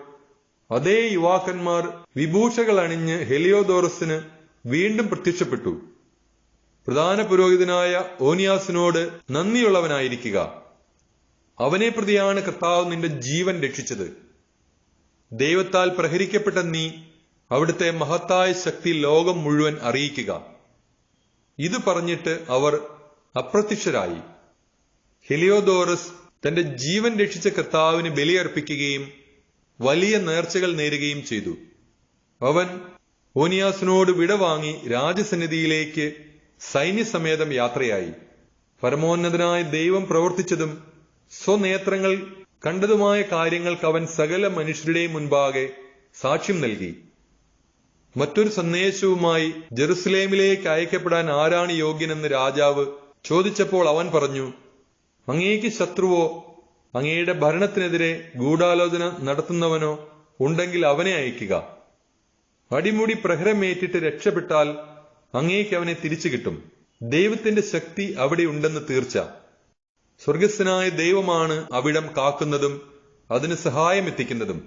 അതേ യുവാക്കന്മാർ വിഭൂഷകൾ അണിഞ്ഞ് ഹെലിയോദോറസിന് വീണ്ടും പ്രത്യക്ഷപ്പെട്ടു. പ്രധാന പുരോഹിതനായ ഓനിയാസിനോട് നന്ദിയുള്ളവനായിരിക്കുക. അവനെ പ്രതിയാണ് കർത്താവ് നിന്റെ ജീവൻ രക്ഷിച്ചത്. ദൈവത്താൽ പ്രഹരിക്കപ്പെട്ട നീ അവിടുത്തെ മഹത്തായ ശക്തി ലോകം മുഴുവൻ അറിയിക്കുക. ഇത് പറഞ്ഞിട്ട് അവർ അപ്രത്യക്ഷരായി. ഹെലിയോദോറസ് തന്റെ ജീവൻ രക്ഷിച്ച കർത്താവിന് ബലിയർപ്പിക്കുകയും വലിയ നേർച്ചകൾ നേരുകയും ചെയ്തു. അവൻ ഓനിയാസിനോട് വിടവാങ്ങി രാജസന്നിധിയിലേക്ക് സൈന്യസമേതം യാത്രയായി. പരമോന്നതനായ ദൈവം പ്രവർത്തിച്ചതും സ്വനേത്രങ്ങൾ കണ്ടതുമായ കാര്യങ്ങൾക്ക് അവൻ സകല മനുഷ്യരുടെയും മുൻപാകെ സാക്ഷ്യം നൽകി. മറ്റൊരു സന്ദേശവുമായി ജെറുസലേമിലേക്ക് അയക്കപ്പെടാൻ ആരാണ് യോഗ്യനെന്ന് രാജാവ് ചോദിച്ചപ്പോൾ അവൻ പറഞ്ഞു, അങ്ങേക്ക് ശത്രുവോ അങ്ങയുടെ ഭരണത്തിനെതിരെ ഗൂഢാലോചന നടത്തുന്നവനോ ഉണ്ടെങ്കിൽ അവനെ അയക്കുക. അടിമുടി പ്രഹരമേറ്റിട്ട് രക്ഷപ്പെട്ടാൽ അങ്ങേക്ക് അവനെ തിരിച്ചു കിട്ടും. ദൈവത്തിന്റെ ശക്തി അവിടെ ഉണ്ടെന്ന് തീർച്ച. സ്വർഗസ്ഥനായ ദൈവമാണ് അവിടം കാക്കുന്നതും അതിന് സഹായമെത്തിക്കുന്നതും.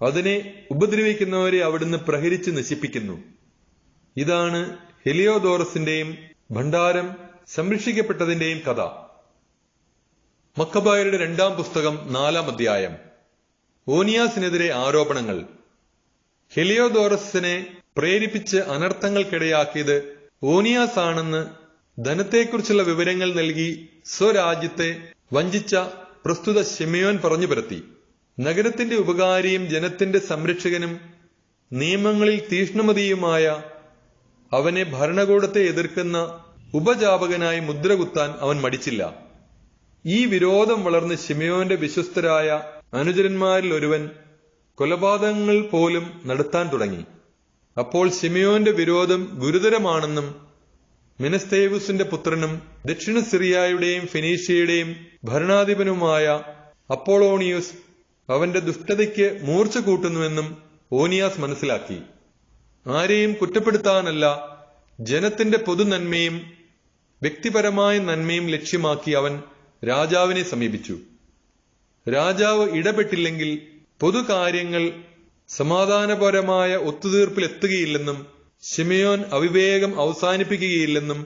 അതിനെ ഉപദ്രവിക്കുന്നവരെ അവിടുന്ന് പ്രഹരിച്ച് നശിപ്പിക്കുന്നു. ഇതാണ് ഹെലിയോദോറസിന്റെയും ഭണ്ഡാരം സംരക്ഷിക്കപ്പെട്ടതിന്റെയും കഥ. മക്കബായരുടെ 2-ാം പുസ്തകം 4-ാം അധ്യായം. ഓനിയാസിനെതിരെ ആരോപണങ്ങൾ. ഹെലിയോദോറസിനെ പ്രേരിപ്പിച്ച് അനർത്ഥങ്ങൾക്കിടയാക്കിയത് ഓനിയാസ് ആണെന്ന് ധനത്തെക്കുറിച്ചുള്ള വിവരങ്ങൾ നൽകി സ്വരാജ്യത്തെ വഞ്ചിച്ച പ്രസ്തുത ശിമയോൻ പറഞ്ഞു പരത്തി. നഗരത്തിന്റെ ഉപകാരിയും ജനത്തിന്റെ സംരക്ഷകനും നിയമങ്ങളിൽ തീഷ്ണമതിയുമായ അവനെ ഭരണകൂടത്തെ എതിർക്കുന്ന ഉപജാപകനായി മുദ്രകുത്താൻ അവൻ മടിച്ചില്ല. ഈ വിരോധം വളർന്ന് ശിമയോന്റെ വിശ്വസ്തരായ അനുചരന്മാരിൽ ഒരുവൻ കൊലപാതകങ്ങൾ പോലും നടത്താൻ തുടങ്ങി. അപ്പോൾ ശിമയോന്റെ വിരോധം ഗുരുതരമാണെന്നും മെനസ്തേവുസിന്റെ പുത്രനും ദക്ഷിണ സിറിയയുടെയും ഫെനീഷ്യയുടെയും ഭരണാധിപനുമായ അപ്പോളോണിയൂസ് അവന്റെ ദുഷ്ടതയ്ക്ക് മൂർച്ച കൂട്ടുന്നുവെന്നും ഓനിയാസ് മനസ്സിലാക്കി. ആരെയും കുറ്റപ്പെടുത്താനല്ല, ജനത്തിന്റെ പൊതുനന്മയും വ്യക്തിപരമായ നന്മയും ലക്ഷ്യമാക്കി അവൻ രാജാവിനെ സമീപിച്ചു. രാജാവ് ഇടപെട്ടില്ലെങ്കിൽ പൊതുകാര്യങ്ങൾ സമാധാനപരമായ ഒത്തുതീർപ്പിലെത്തുകയില്ലെന്നും ശിമയോൻ അവിവേകം അവസാനിപ്പിക്കുകയില്ലെന്നും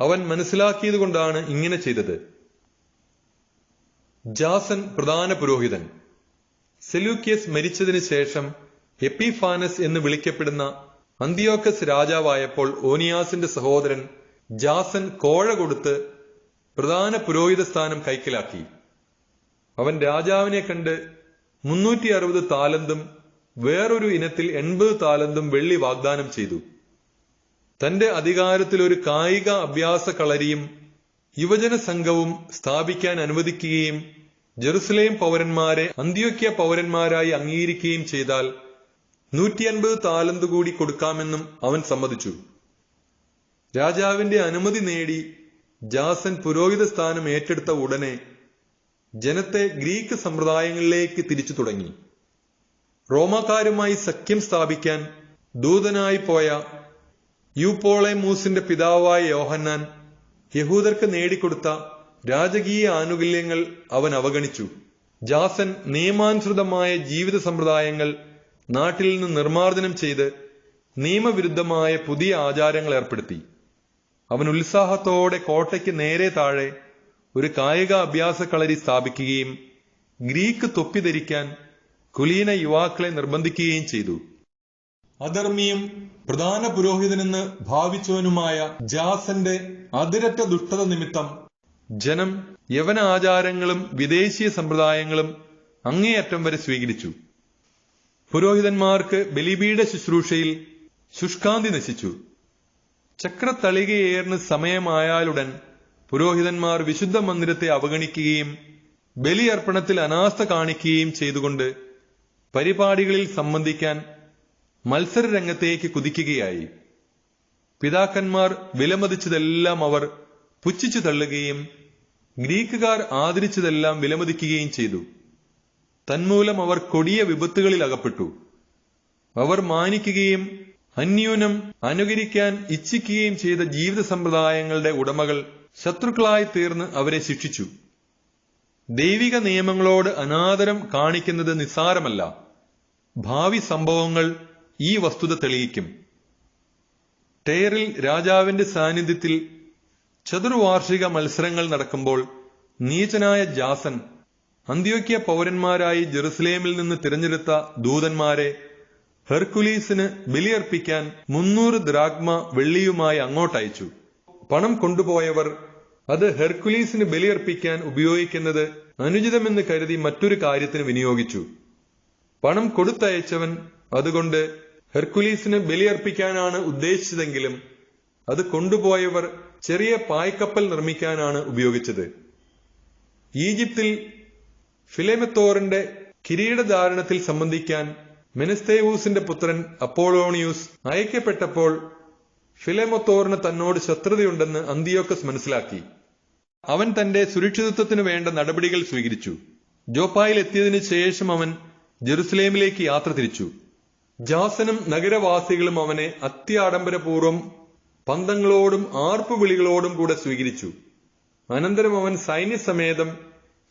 അവൻ മനസ്സിലാക്കിയതുകൊണ്ടാണ് ഇങ്ങനെ ചെയ്തത്. ജാസൻ പ്രധാന പുരോഹിതൻ. സെലൂക്യസ് മരിച്ചതിനു ശേഷം എപ്പിഫാനസ് എന്ന് വിളിക്കപ്പെടുന്ന അന്തിയോക്കസ് രാജാവായപ്പോൾ ഓനിയാസിന്റെ സഹോദരൻ ജാസൻ കോഴ കൊടുത്ത് പ്രധാന പുരോഹിത സ്ഥാനം കൈക്കലാക്കി. അവൻ രാജാവിനെ കണ്ട് 360 താലന്തും വേറൊരു ഇനത്തിൽ 80 താലന്തും വെള്ളി വാഗ്ദാനം ചെയ്തു. തന്റെ അധികാരത്തിൽ ഒരു കായിക അഭ്യാസ കളരിയും യുവജന സംഘവും സ്ഥാപിക്കാൻ അനുവദിക്കുകയും ജെറുസലേം പൗരന്മാരെ അന്ത്യോക്യ പൗരന്മാരായി അംഗീകരിക്കുകയും ചെയ്താൽ 150 താലന്ത് കൂടി കൊടുക്കാമെന്നും അവൻ സമ്മതിച്ചു. രാജാവിന്റെ അനുമതി നേടി ജാസൻ പുരോഹിത സ്ഥാനം ഏറ്റെടുത്ത ഉടനെ ജനത്തെ ഗ്രീക്ക് സമ്പ്രദായങ്ങളിലേക്ക് തിരിച്ചു തുടങ്ങി. റോമാക്കാരുമായി സഖ്യം സ്ഥാപിക്കാൻ ദൂതനായി പോയ യൂപ്പോളേമൂസിന്റെ പിതാവായ യോഹന്നാൻ യഹൂദർക്ക് നേടിക്കൊടുത്ത രാജകീയ ആനുകൂല്യങ്ങൾ അവൻ അവഗണിച്ചു. ജാസൻ നിയമാനുസൃതമായ ജീവിത സമ്പ്രദായങ്ങൾ നാട്ടിൽ നിന്ന് നിർമ്മാർജ്ജനം ചെയ്ത് നിയമവിരുദ്ധമായ പുതിയ ആചാരങ്ങൾ ഏർപ്പെടുത്തി. അവൻ ഉത്സാഹത്തോടെ കോട്ടയ്ക്ക് നേരെ താഴെ ഒരു കായിക അഭ്യാസ കളരി സ്ഥാപിക്കുകയും ഗ്രീക്ക് തൊപ്പി ധരിക്കാൻ കുലീന യുവാക്കളെ നിർബന്ധിക്കുകയും ചെയ്തു. അധർമ്മിയും പ്രധാന പുരോഹിതനെന്ന് ഭാവിച്ചവനുമായ ജാസന്റെ അതിരറ്റ ദുഷ്ടത നിമിത്തം ജനം യവന ആചാരങ്ങളും വിദേശീയ സമ്പ്രദായങ്ങളും അങ്ങേയറ്റം വരെ സ്വീകരിച്ചു. പുരോഹിതന്മാർക്ക് ബലിപീഠ ശുശ്രൂഷയിൽ ശുഷ്കാന്തി നശിച്ചു. ചക്രത്തളികയേറിന് സമയമായാലുടൻ പുരോഹിതന്മാർ വിശുദ്ധ മന്ദിരത്തെ അവഗണിക്കുകയും ബലിയർപ്പണത്തിൽ അനാസ്ഥ കാണിക്കുകയും ചെയ്തുകൊണ്ട് പരിപാടികളിൽ സംബന്ധിക്കാൻ മത്സരരംഗത്തേക്ക് കുതിക്കുകയായി. പിതാക്കന്മാർ വിലമതിച്ചതെല്ലാം അവർ പുച്ഛിച്ചു തള്ളുകയും ഗ്രീക്കുകാർ ആദരിച്ചതെല്ലാം വിലമതിക്കുകയും ചെയ്തു. തന്മൂലം അവർ കൊടിയ വിപത്തുകളിൽ അകപ്പെട്ടു. അവർ മാനിക്കുകയും അന്യൂനം അനുകരിക്കാൻ ഇച്ഛിക്കുകയും ചെയ്ത ജീവിത സമ്പ്രദായങ്ങളുടെ ഉടമകൾ ശത്രുക്കളായി തീർന്ന് അവരെ ശിക്ഷിച്ചു. ദൈവിക നിയമങ്ങളോട് അനാദരം കാണിക്കുന്നത് നിസ്സാരമല്ല. ഭാവി സംഭവങ്ങൾ ഈ വസ്തുത തെളിയിക്കും. ടേറിൽ രാജാവിന്റെ സാന്നിധ്യത്തിൽ ചതുർവാർഷിക മത്സരങ്ങൾ നടക്കുമ്പോൾ നീചനായ ജാസൻ അന്ത്യോക്യ പൗരന്മാരായി ജെറുസലേമിൽ നിന്ന് തിരഞ്ഞെടുത്ത ദൂതന്മാരെ ഹെർക്കുലീസിന് ബലിയർപ്പിക്കാൻ 300 ദ്രാഗ്മ വെള്ളിയുമായി അങ്ങോട്ടയച്ചു. പണം കൊണ്ടുപോയവർ അത് ഹെർക്കുലീസിന് ബലിയർപ്പിക്കാൻ ഉപയോഗിക്കുന്നത് അനുചിതമെന്ന് കരുതി മറ്റൊരു കാര്യത്തിന് വിനിയോഗിച്ചു. പണം കൊടുത്തയച്ചവൻ അതുകൊണ്ട് ഹെർക്കുലീസിന് ബലിയർപ്പിക്കാനാണ് ഉദ്ദേശിച്ചതെങ്കിലും അത് കൊണ്ടുപോയവർ ചെറിയ പായ്ക്കപ്പൽ നിർമ്മിക്കാനാണ് ഉപയോഗിച്ചത്. ഈജിപ്തിൽ ഫിലെമെത്തോറിന്റെ കിരീടധാരണത്തിൽ സംബന്ധിക്കാൻ മെനസ്തേവൂസിന്റെ പുത്രൻ അപ്പോളോണിയൂസ് അയക്കപ്പെട്ടപ്പോൾ ഫിലെമൊത്തോറിന് തന്നോട് ശത്രുതയുണ്ടെന്ന് അന്തിയോക്കസ് മനസ്സിലാക്കി. അവൻ തന്റെ സുരക്ഷിതത്വത്തിനു വേണ്ട നടപടികൾ സ്വീകരിച്ചു. ജോപ്പായിൽ എത്തിയതിനു ശേഷം അവൻ ജെറുസലേമിലേക്ക് യാത്ര തിരിച്ചു. ജാസനും നഗരവാസികളും അവനെ അത്യാഡംബരപൂർവ്വം പന്തങ്ങളോടും ആർപ്പുവിളികളോടും കൂടെ സ്വീകരിച്ചു. അനന്തരം അവൻ സൈന്യസമേതം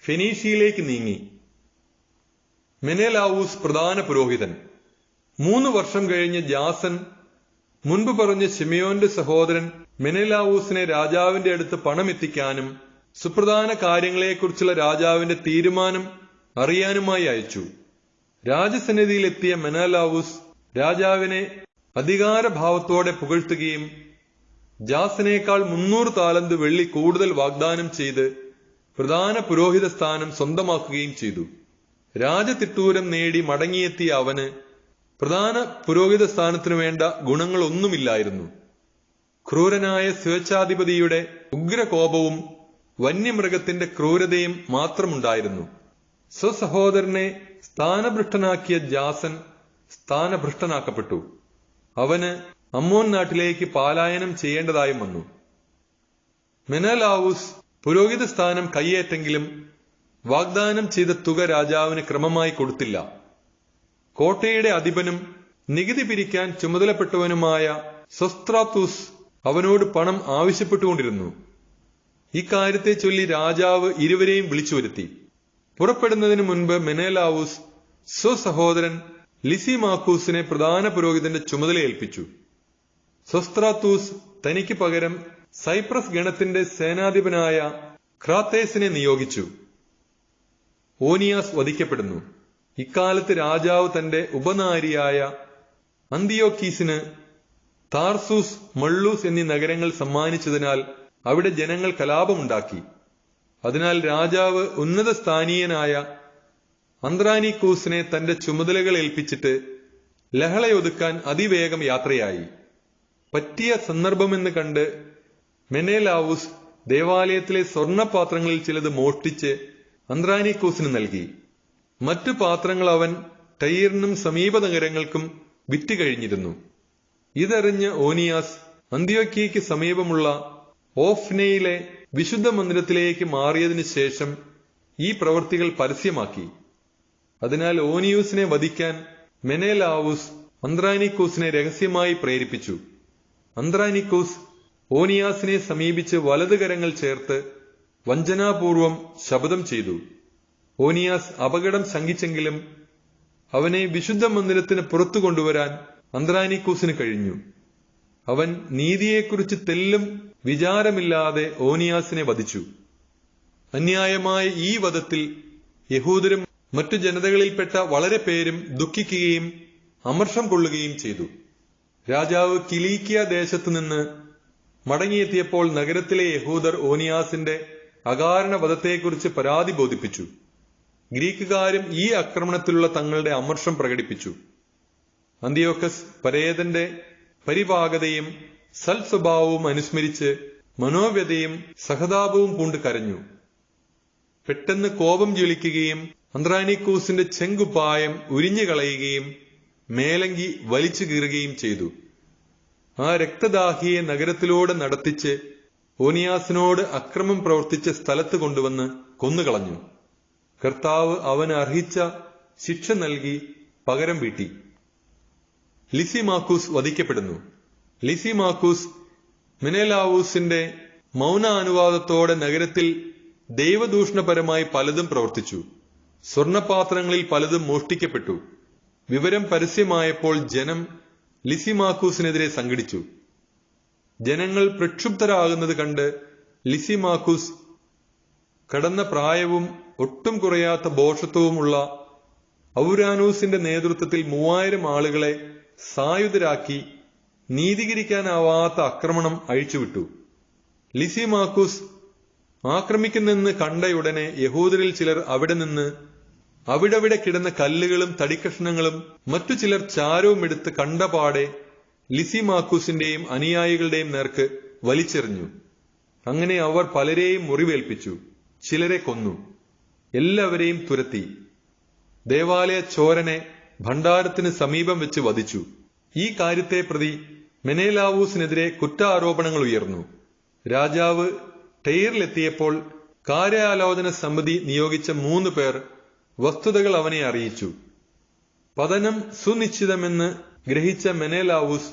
ഫെനീഷ്യയിലേക്ക് നീങ്ങി. മെനേലാവൂസ് പ്രധാന പുരോഹിതൻ. 3 വർഷം കഴിഞ്ഞ് ജാസൻ മുൻപ് പറഞ്ഞ ശിമയോന്റെ സഹോദരൻ മെനേലാവൂസിനെ രാജാവിന്റെ അടുത്ത് പണമെത്തിക്കാനും സുപ്രധാന കാര്യങ്ങളെക്കുറിച്ചുള്ള രാജാവിന്റെ തീരുമാനം അറിയാനുമായി അയച്ചു. രാജസന്നിധിയിലെത്തിയ മെനലാവൂസ് രാജാവിനെ അധികാരഭാവത്തോടെ പുകഴ്ത്തുകയും ജാസനേക്കാൾ 300 താലന്ത് വെള്ളി കൂടുതൽ വാഗ്ദാനം ചെയ്ത് പ്രധാന പുരോഹിത സ്ഥാനം സ്വന്തമാക്കുകയും ചെയ്തു. രാജതിട്ടൂരം നേടി മടങ്ങിയെത്തിയ അവന് പ്രധാന പുരോഹിത സ്ഥാനത്തിനു വേണ്ട ഗുണങ്ങളൊന്നുമില്ലായിരുന്നു. ക്രൂരനായ സ്വേച്ഛാധിപതിയുടെ ഉഗ്രകോപവും വന്യമൃഗത്തിന്റെ ക്രൂരതയും മാത്രമുണ്ടായിരുന്നു. സ്വസഹോദരനെ സ്ഥാനഭ്രഷ്ടനാക്കിയ ജാസൻ സ്ഥാനഭ്രഷ്ടനാക്കപ്പെട്ടു. അവന് അമ്മോൻ നാട്ടിലേക്ക് പലായനം ചെയ്യേണ്ടതായും വന്നു. മെനലാവൂസ് പുരോഹിത സ്ഥാനം കൈയേറ്റെങ്കിലും വാഗ്ദാനം ചെയ്ത തുക രാജാവിന് ക്രമമായി കൊടുത്തില്ല. കോട്ടയുടെ അധിപനും നികുതി പിരിക്കാൻ ചുമതലപ്പെട്ടവനുമായ സൊസ്ത്രാത്തൂസ് അവനോട് പണം ആവശ്യപ്പെട്ടുകൊണ്ടിരുന്നു. ഇക്കാര്യത്തെ ചൊല്ലി രാജാവ് ഇരുവരെയും വിളിച്ചു വരുത്തി. പുറപ്പെടുന്നതിന് മുൻപ് മെനലാവൂസ് സ്വസഹോദരൻ ലിസിമാക്കൂസിനെ പ്രധാന പുരോഹിതന്റെ ചുമതല ഏൽപ്പിച്ചു. സൊസ്ത്രാത്തൂസ് തനിക്ക് പകരം സൈപ്രസ് ഗണത്തിന്റെ സേനാധിപനായ ക്രാത്തേസിനെ നിയോഗിച്ചു. ഓനിയാസ് വധിക്കപ്പെടുന്നു. ഇക്കാലത്ത് രാജാവ് തന്റെ ഉപനാരിയായ അന്തിയോക്കീസിന് താർസൂസ്, മള്ളൂസ് എന്നീ നഗരങ്ങൾ സമ്മാനിച്ചതിനാൽ അവിടെ ജനങ്ങൾ കലാപമുണ്ടാക്കി. അതിനാൽ രാജാവ് ഉന്നത സ്ഥാനീയനായ അന്ത്രാനിക്കൂസിനെ തന്റെ ചുമതലകൾ ഏൽപ്പിച്ചിട്ട് ലഹളയൊതുക്കാൻ അതിവേഗം യാത്രയായി. പറ്റിയ സന്ദർഭമെന്ന് കണ്ട് മെനലാവൂസ് ദേവാലയത്തിലെ സ്വർണപാത്രങ്ങളിൽ ചിലത് മോഷ്ടിച്ച് അന്ത്രാനിക്കൂസിന് നൽകി. മറ്റു പാത്രങ്ങൾ അവൻ ടൈറിനും സമീപ നഗരങ്ങൾക്കും വിറ്റുകഴിഞ്ഞിരുന്നു. ഇതറിഞ്ഞ ഓനിയാസ് അന്ത്യോക്യയ്ക്ക് സമീപമുള്ള ഓഫ്നയിലെ വിശുദ്ധ മന്ദിരത്തിലേക്ക് മാറിയതിനു ശേഷം ഈ പ്രവൃത്തികൾ പരസ്യമാക്കി. അതിനാൽ ഓനിയൂസിനെ വധിക്കാൻ മെനലാവൂസ് അന്ത്രാനിക്കൂസിനെ രഹസ്യമായി പ്രേരിപ്പിച്ചു. അന്ത്രാനിക്കൂസ് ഓനിയാസിനെ സമീപിച്ച് വലതുകരങ്ങൾ ചേർത്ത് വഞ്ചനാപൂർവം ശപഥം ചെയ്തു. ഓനിയാസ് അപകടം ശങ്കിച്ചെങ്കിലും അവനെ വിശുദ്ധ മന്ദിരത്തിന് പുറത്തു കൊണ്ടുവരാൻ അന്ത്രാനിക്കൂസിന് കഴിഞ്ഞു. അവൻ നീതിയെക്കുറിച്ച് തെല്ലും വിചാരമില്ലാതെ ഓനിയാസിനെ വധിച്ചു. അന്യായമായ ഈ വധത്തിൽ യഹൂദരും മറ്റു ജനതകളിൽപ്പെട്ട വളരെ പേരും ദുഃഖിക്കുകയും അമർഷം കൊള്ളുകയും ചെയ്തു. രാജാവ് കിലീക്കിയ ദേശത്തുനിന്ന് മടങ്ങിയെത്തിയപ്പോൾ നഗരത്തിലെ യഹൂദർ ഓനിയാസിന്റെ അകാരണ വധത്തെക്കുറിച്ച് പരാതി ബോധിപ്പിച്ചു. ഗ്രീക്കുകാരും ഈ ആക്രമണത്തിലുള്ള തങ്ങളുടെ അമർഷം പ്രകടിപ്പിച്ചു. അന്തിയോക്കസ് പരേതന്റെ പരിപാകതയും സൽസ്വഭാവവും അനുസ്മരിച്ച് മനോവ്യതയും സഹതാപവും പൂണ്ട് കരഞ്ഞു. പെട്ടെന്ന് കോപം ജ്വലിക്കുകയും അന്ത്രാനിക്കൂസിന്റെ ചെങ്കുപ്പായം ഉരിഞ്ഞുകളയുകയും മേലങ്കി വലിച്ചു കീറുകയും ചെയ്തു. ആ രക്തദാഹിയെ നഗരത്തിലൂടെ നടത്തിച്ച് ഓനിയാസിനോട് അക്രമം പ്രവർത്തിച്ച സ്ഥലത്ത് കൊണ്ടുവന്ന് കൊന്നുകളഞ്ഞു. കർത്താവ് അവന് അർഹിച്ച ശിക്ഷ നൽകി പകരം വീട്ടി. ലിസിമാക്കൂസ് വധിക്കപ്പെടുന്നു. ലിസിമാക്കൂസ് മെനലാവൂസിന്റെ മൗനാനുവാദത്തോടെ നഗരത്തിൽ ദൈവദൂഷണപരമായി പലതും പ്രവർത്തിച്ചു. സ്വർണപാത്രങ്ങളിൽ പലതും മോഷ്ടിക്കപ്പെട്ടു. വിവരം പരസ്യമായപ്പോൾ ജനം ലിസിമാക്കൂസിനെതിരെ സംഘടിച്ചു. ജനങ്ങൾ പ്രക്ഷുബ്ധരാകുന്നത് കണ്ട് ലിസിമാക്കൂസ് കടന്ന പ്രായവും ഒട്ടും കുറയാത്ത ഭോഷത്വവുമുള്ള ഔരാനൂസിന്റെ നേതൃത്വത്തിൽ 3000 ആളുകളെ സായുധരാക്കി നീതീകരിക്കാനാവാത്ത ആക്രമണം അഴിച്ചുവിട്ടു. ലിസിമാക്കൂസ് ആക്രമിക്കുന്നെന്ന് കണ്ടയുടനെ യഹൂദരിൽ ചിലർ അവിടെ നിന്ന് അവിടവിടെ കിടന്ന കല്ലുകളും തടിക്കഷ്ണങ്ങളും മറ്റു ചിലർ ചാരവും എടുത്ത് കണ്ടപാടെ ലിസിമാക്കൂസിന്റെയും അനുയായികളുടെയും നേർക്ക് വലിച്ചെറിഞ്ഞു. അങ്ങനെ അവർ പലരെയും മുറിവേൽപ്പിച്ചു, ചിലരെ കൊന്നു, എല്ലാവരെയും തുരത്തി. ദേവാലയ ചോരനെ ഭണ്ഡാരത്തിന് സമീപം വെച്ച് വധിച്ചു. ഈ കാര്യത്തെ പ്രതി മെനലാവൂസിനെതിരെ കുറ്റാരോപണങ്ങൾ ഉയർന്നു. രാജാവ് ടൈറിലെത്തിയപ്പോൾ കാര്യാലോചന സമിതി നിയോഗിച്ച 3 പേർ വസ്തുതകൾ അവനെ അറിയിച്ചു. പതനം സുനിശ്ചിതമെന്ന് ഗ്രഹിച്ച മെനലാവൂസ്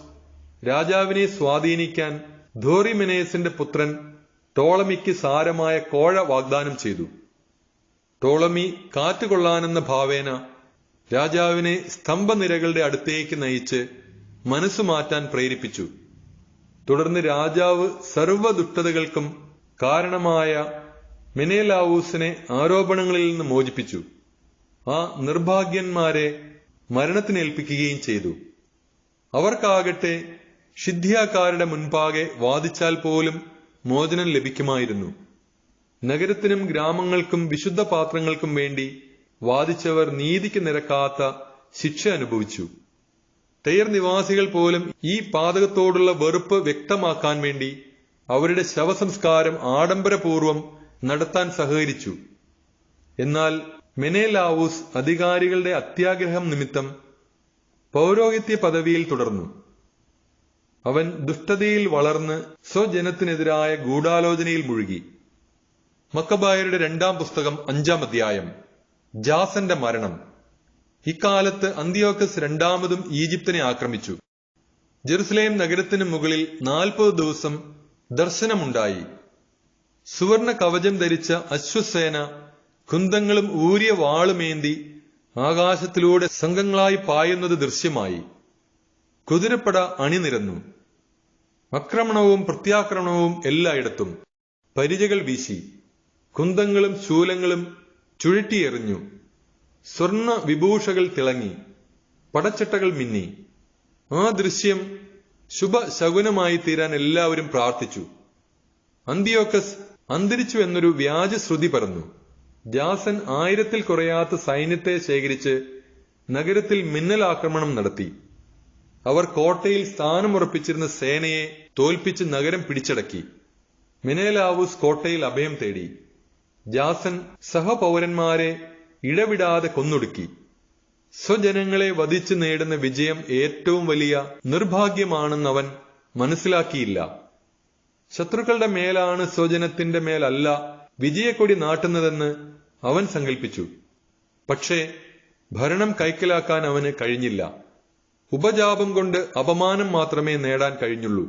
രാജാവിനെ സ്വാധീനിക്കാൻ ധോറിമെനേസിന്റെ പുത്രൻ ടോളമിക്ക് സാരമായ കോഴ വാഗ്ദാനം ചെയ്തു. ടോളമി കാറ്റുകൊള്ളാനെന്ന ഭാവേന രാജാവിനെ സ്തംഭനിരകളുടെ അടുത്തേക്ക് നയിച്ച് മനസ്സുമാറ്റാൻ പ്രേരിപ്പിച്ചു. തുടർന്ന് രാജാവ് സർവ്വദുഷ്ടതകൾക്കും കാരണമായ മെനേലാവൂസിനെ ആരോപണങ്ങളിൽ നിന്ന് മോചിപ്പിച്ചു. ആ നിർഭാഗ്യന്മാരെ മരണത്തിനേൽപ്പിക്കുകയും ചെയ്തു. അവർക്കാകട്ടെ ഷിദ്ധ്യാക്കാരുടെ മുൻപാകെ വാദിച്ചാൽ പോലും മോചനം ലഭിക്കുമായിരുന്നു. നഗരത്തിനും ഗ്രാമങ്ങൾക്കും വിശുദ്ധ പാത്രങ്ങൾക്കും വേണ്ടി വാദിച്ചവർ നീതിക്ക് നിരക്കാത്ത ശിക്ഷ അനുഭവിച്ചു. ടയർ നിവാസികൾ പോലും ഈ പാതകത്തോടുള്ള വെറുപ്പ് വ്യക്തമാക്കാൻ വേണ്ടി അവരുടെ ശവസംസ്കാരം ആഡംബരപൂർവം നടത്താൻ സഹകരിച്ചു. എന്നാൽ മെനേലാവൂസ് അധികാരികളുടെ അത്യാഗ്രഹം നിമിത്തം പൗരോഹിത്യ പദവിയിൽ തുടർന്നു. അവൻ ദുഷ്ടതയിൽ വളർന്ന് സ്വജനത്തിനെതിരായ ഗൂഢാലോചനയിൽ മുഴുകി. മക്കബായരുടെ 2-ാം പുസ്തകം 5-ാം അധ്യായം. ജാസന്റെ മരണം. ഇക്കാലത്ത് അന്തിയോക്കസ് രണ്ടാമതും ഈജിപ്തിനെ ആക്രമിച്ചു. ജെറുസലേം നഗരത്തിന് മുകളിൽ 40 ദിവസം ദർശനമുണ്ടായി. സുവർണ കവചം ധരിച്ച അശ്വസേന കുന്തങ്ങളും ഊരിയ വാളുമേന്തി ആകാശത്തിലൂടെ സംഘങ്ങളായി പായുന്നത് ദൃശ്യമായി. കുതിരപ്പട അണിനിരന്നു. ആക്രമണവും പ്രത്യാക്രമണവും എല്ലായിടത്തും. പരിചകൾ വീശി. കുന്തങ്ങളും ശൂലങ്ങളും ചുഴറ്റിയെറിഞ്ഞു. സ്വർണ വിഭൂഷകൾ തിളങ്ങി. പടച്ചട്ടകൾ മിന്നി. ആ ദൃശ്യം ശുഭശകുനമായി തീരാൻ എല്ലാവരും പ്രാർത്ഥിച്ചു. അന്തിയോക്കസ് അന്തരിച്ചു എന്നൊരു വ്യാജശ്രുതി പരന്നു. ജാസൻ 1000-ൽ കുറയാത്ത സൈന്യത്തെ ശേഖരിച്ച് നഗരത്തിൽ മിന്നലാക്രമണം നടത്തി. അവർ കോട്ടയിൽ സ്ഥാനമുറപ്പിച്ചിരുന്ന സേനയെ തോൽപ്പിച്ച് നഗരം പിടിച്ചടക്കി. മെനേലാവൂസ് കോട്ടയിൽ അഭയം തേടി. ജാസൻ സഹപൗരന്മാരെ ഇടവിടാതെ കൊന്നൊടുക്കി. സ്വജനങ്ങളെ വധിച്ചു നേടുന്ന വിജയം ഏറ്റവും വലിയ നിർഭാഗ്യമാണെന്നവൻ മനസ്സിലാക്കിയില്ല. ശത്രുക്കളുടെ മേലാണ് സ്വജനത്തിന്റെ മേലല്ല വിജയക്കൊടി നാട്ടുന്നതെന്ന് അവൻ സങ്കൽപ്പിച്ചു. പക്ഷേ ഭരണം കൈക്കലാക്കാൻ അവന് കഴിഞ്ഞില്ല. ഉപജാപം കൊണ്ട് അപമാനം മാത്രമേ നേടാൻ കഴിഞ്ഞുള്ളൂ.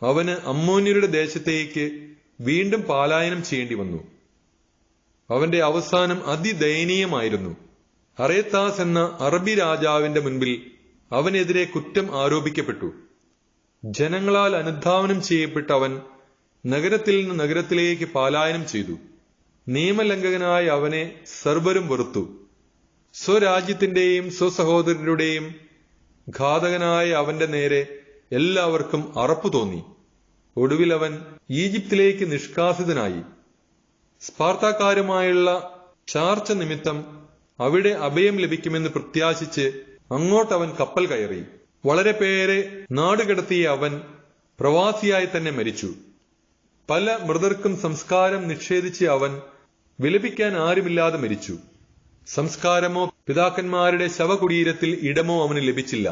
അവന് അമ്മോന്യരുടെ ദേശത്തേക്ക് വീണ്ടും പലായനം ചെയ്യേണ്ടി വന്നു. അവന്റെ അവസാനം അതിദയനീയമായിരുന്നു. അറേത്താസ് എന്ന അറബി രാജാവിന്റെ മുൻപിൽ അവനെതിരെ കുറ്റം ആരോപിക്കപ്പെട്ടു. ജനങ്ങളാൽ അനുധാവനം ചെയ്യപ്പെട്ട അവൻ നഗരത്തിൽ നിന്ന് നഗരത്തിലേക്ക് പലായനം ചെയ്തു. നിയമലംഘകനായ അവനെ സർവരും വെറുത്തു. സ്വരാജ്യത്തിന്റെയും സ്വസഹോദരരുടെയും ഘാതകനായ അവന്റെ നേരെ എല്ലാവർക്കും അറപ്പു തോന്നി. ഒടുവിൽ അവൻ ഈജിപ്തിലേക്ക് നിഷ്കാസിതനായി. സ്പാർത്താക്കാരുമായുള്ള ചാർച്ച നിമിത്തം അവിടെ അഭയം ലഭിക്കുമെന്ന് പ്രത്യാശിച്ച് അങ്ങോട്ടവൻ കപ്പൽ കയറി. വളരെ പേരെ നാടുകടത്തിയ അവൻ പ്രവാസിയായി തന്നെ മരിച്ചു. പല മൃതർക്കും സംസ്കാരം നിഷേധിച്ച് അവൻ വിലപിക്കാൻ ആരുമില്ലാതെ മരിച്ചു. സംസ്കാരമോ പിതാക്കന്മാരുടെ ശവകുടീരത്തിൽ ഇടമോ അവന് ലഭിച്ചില്ല.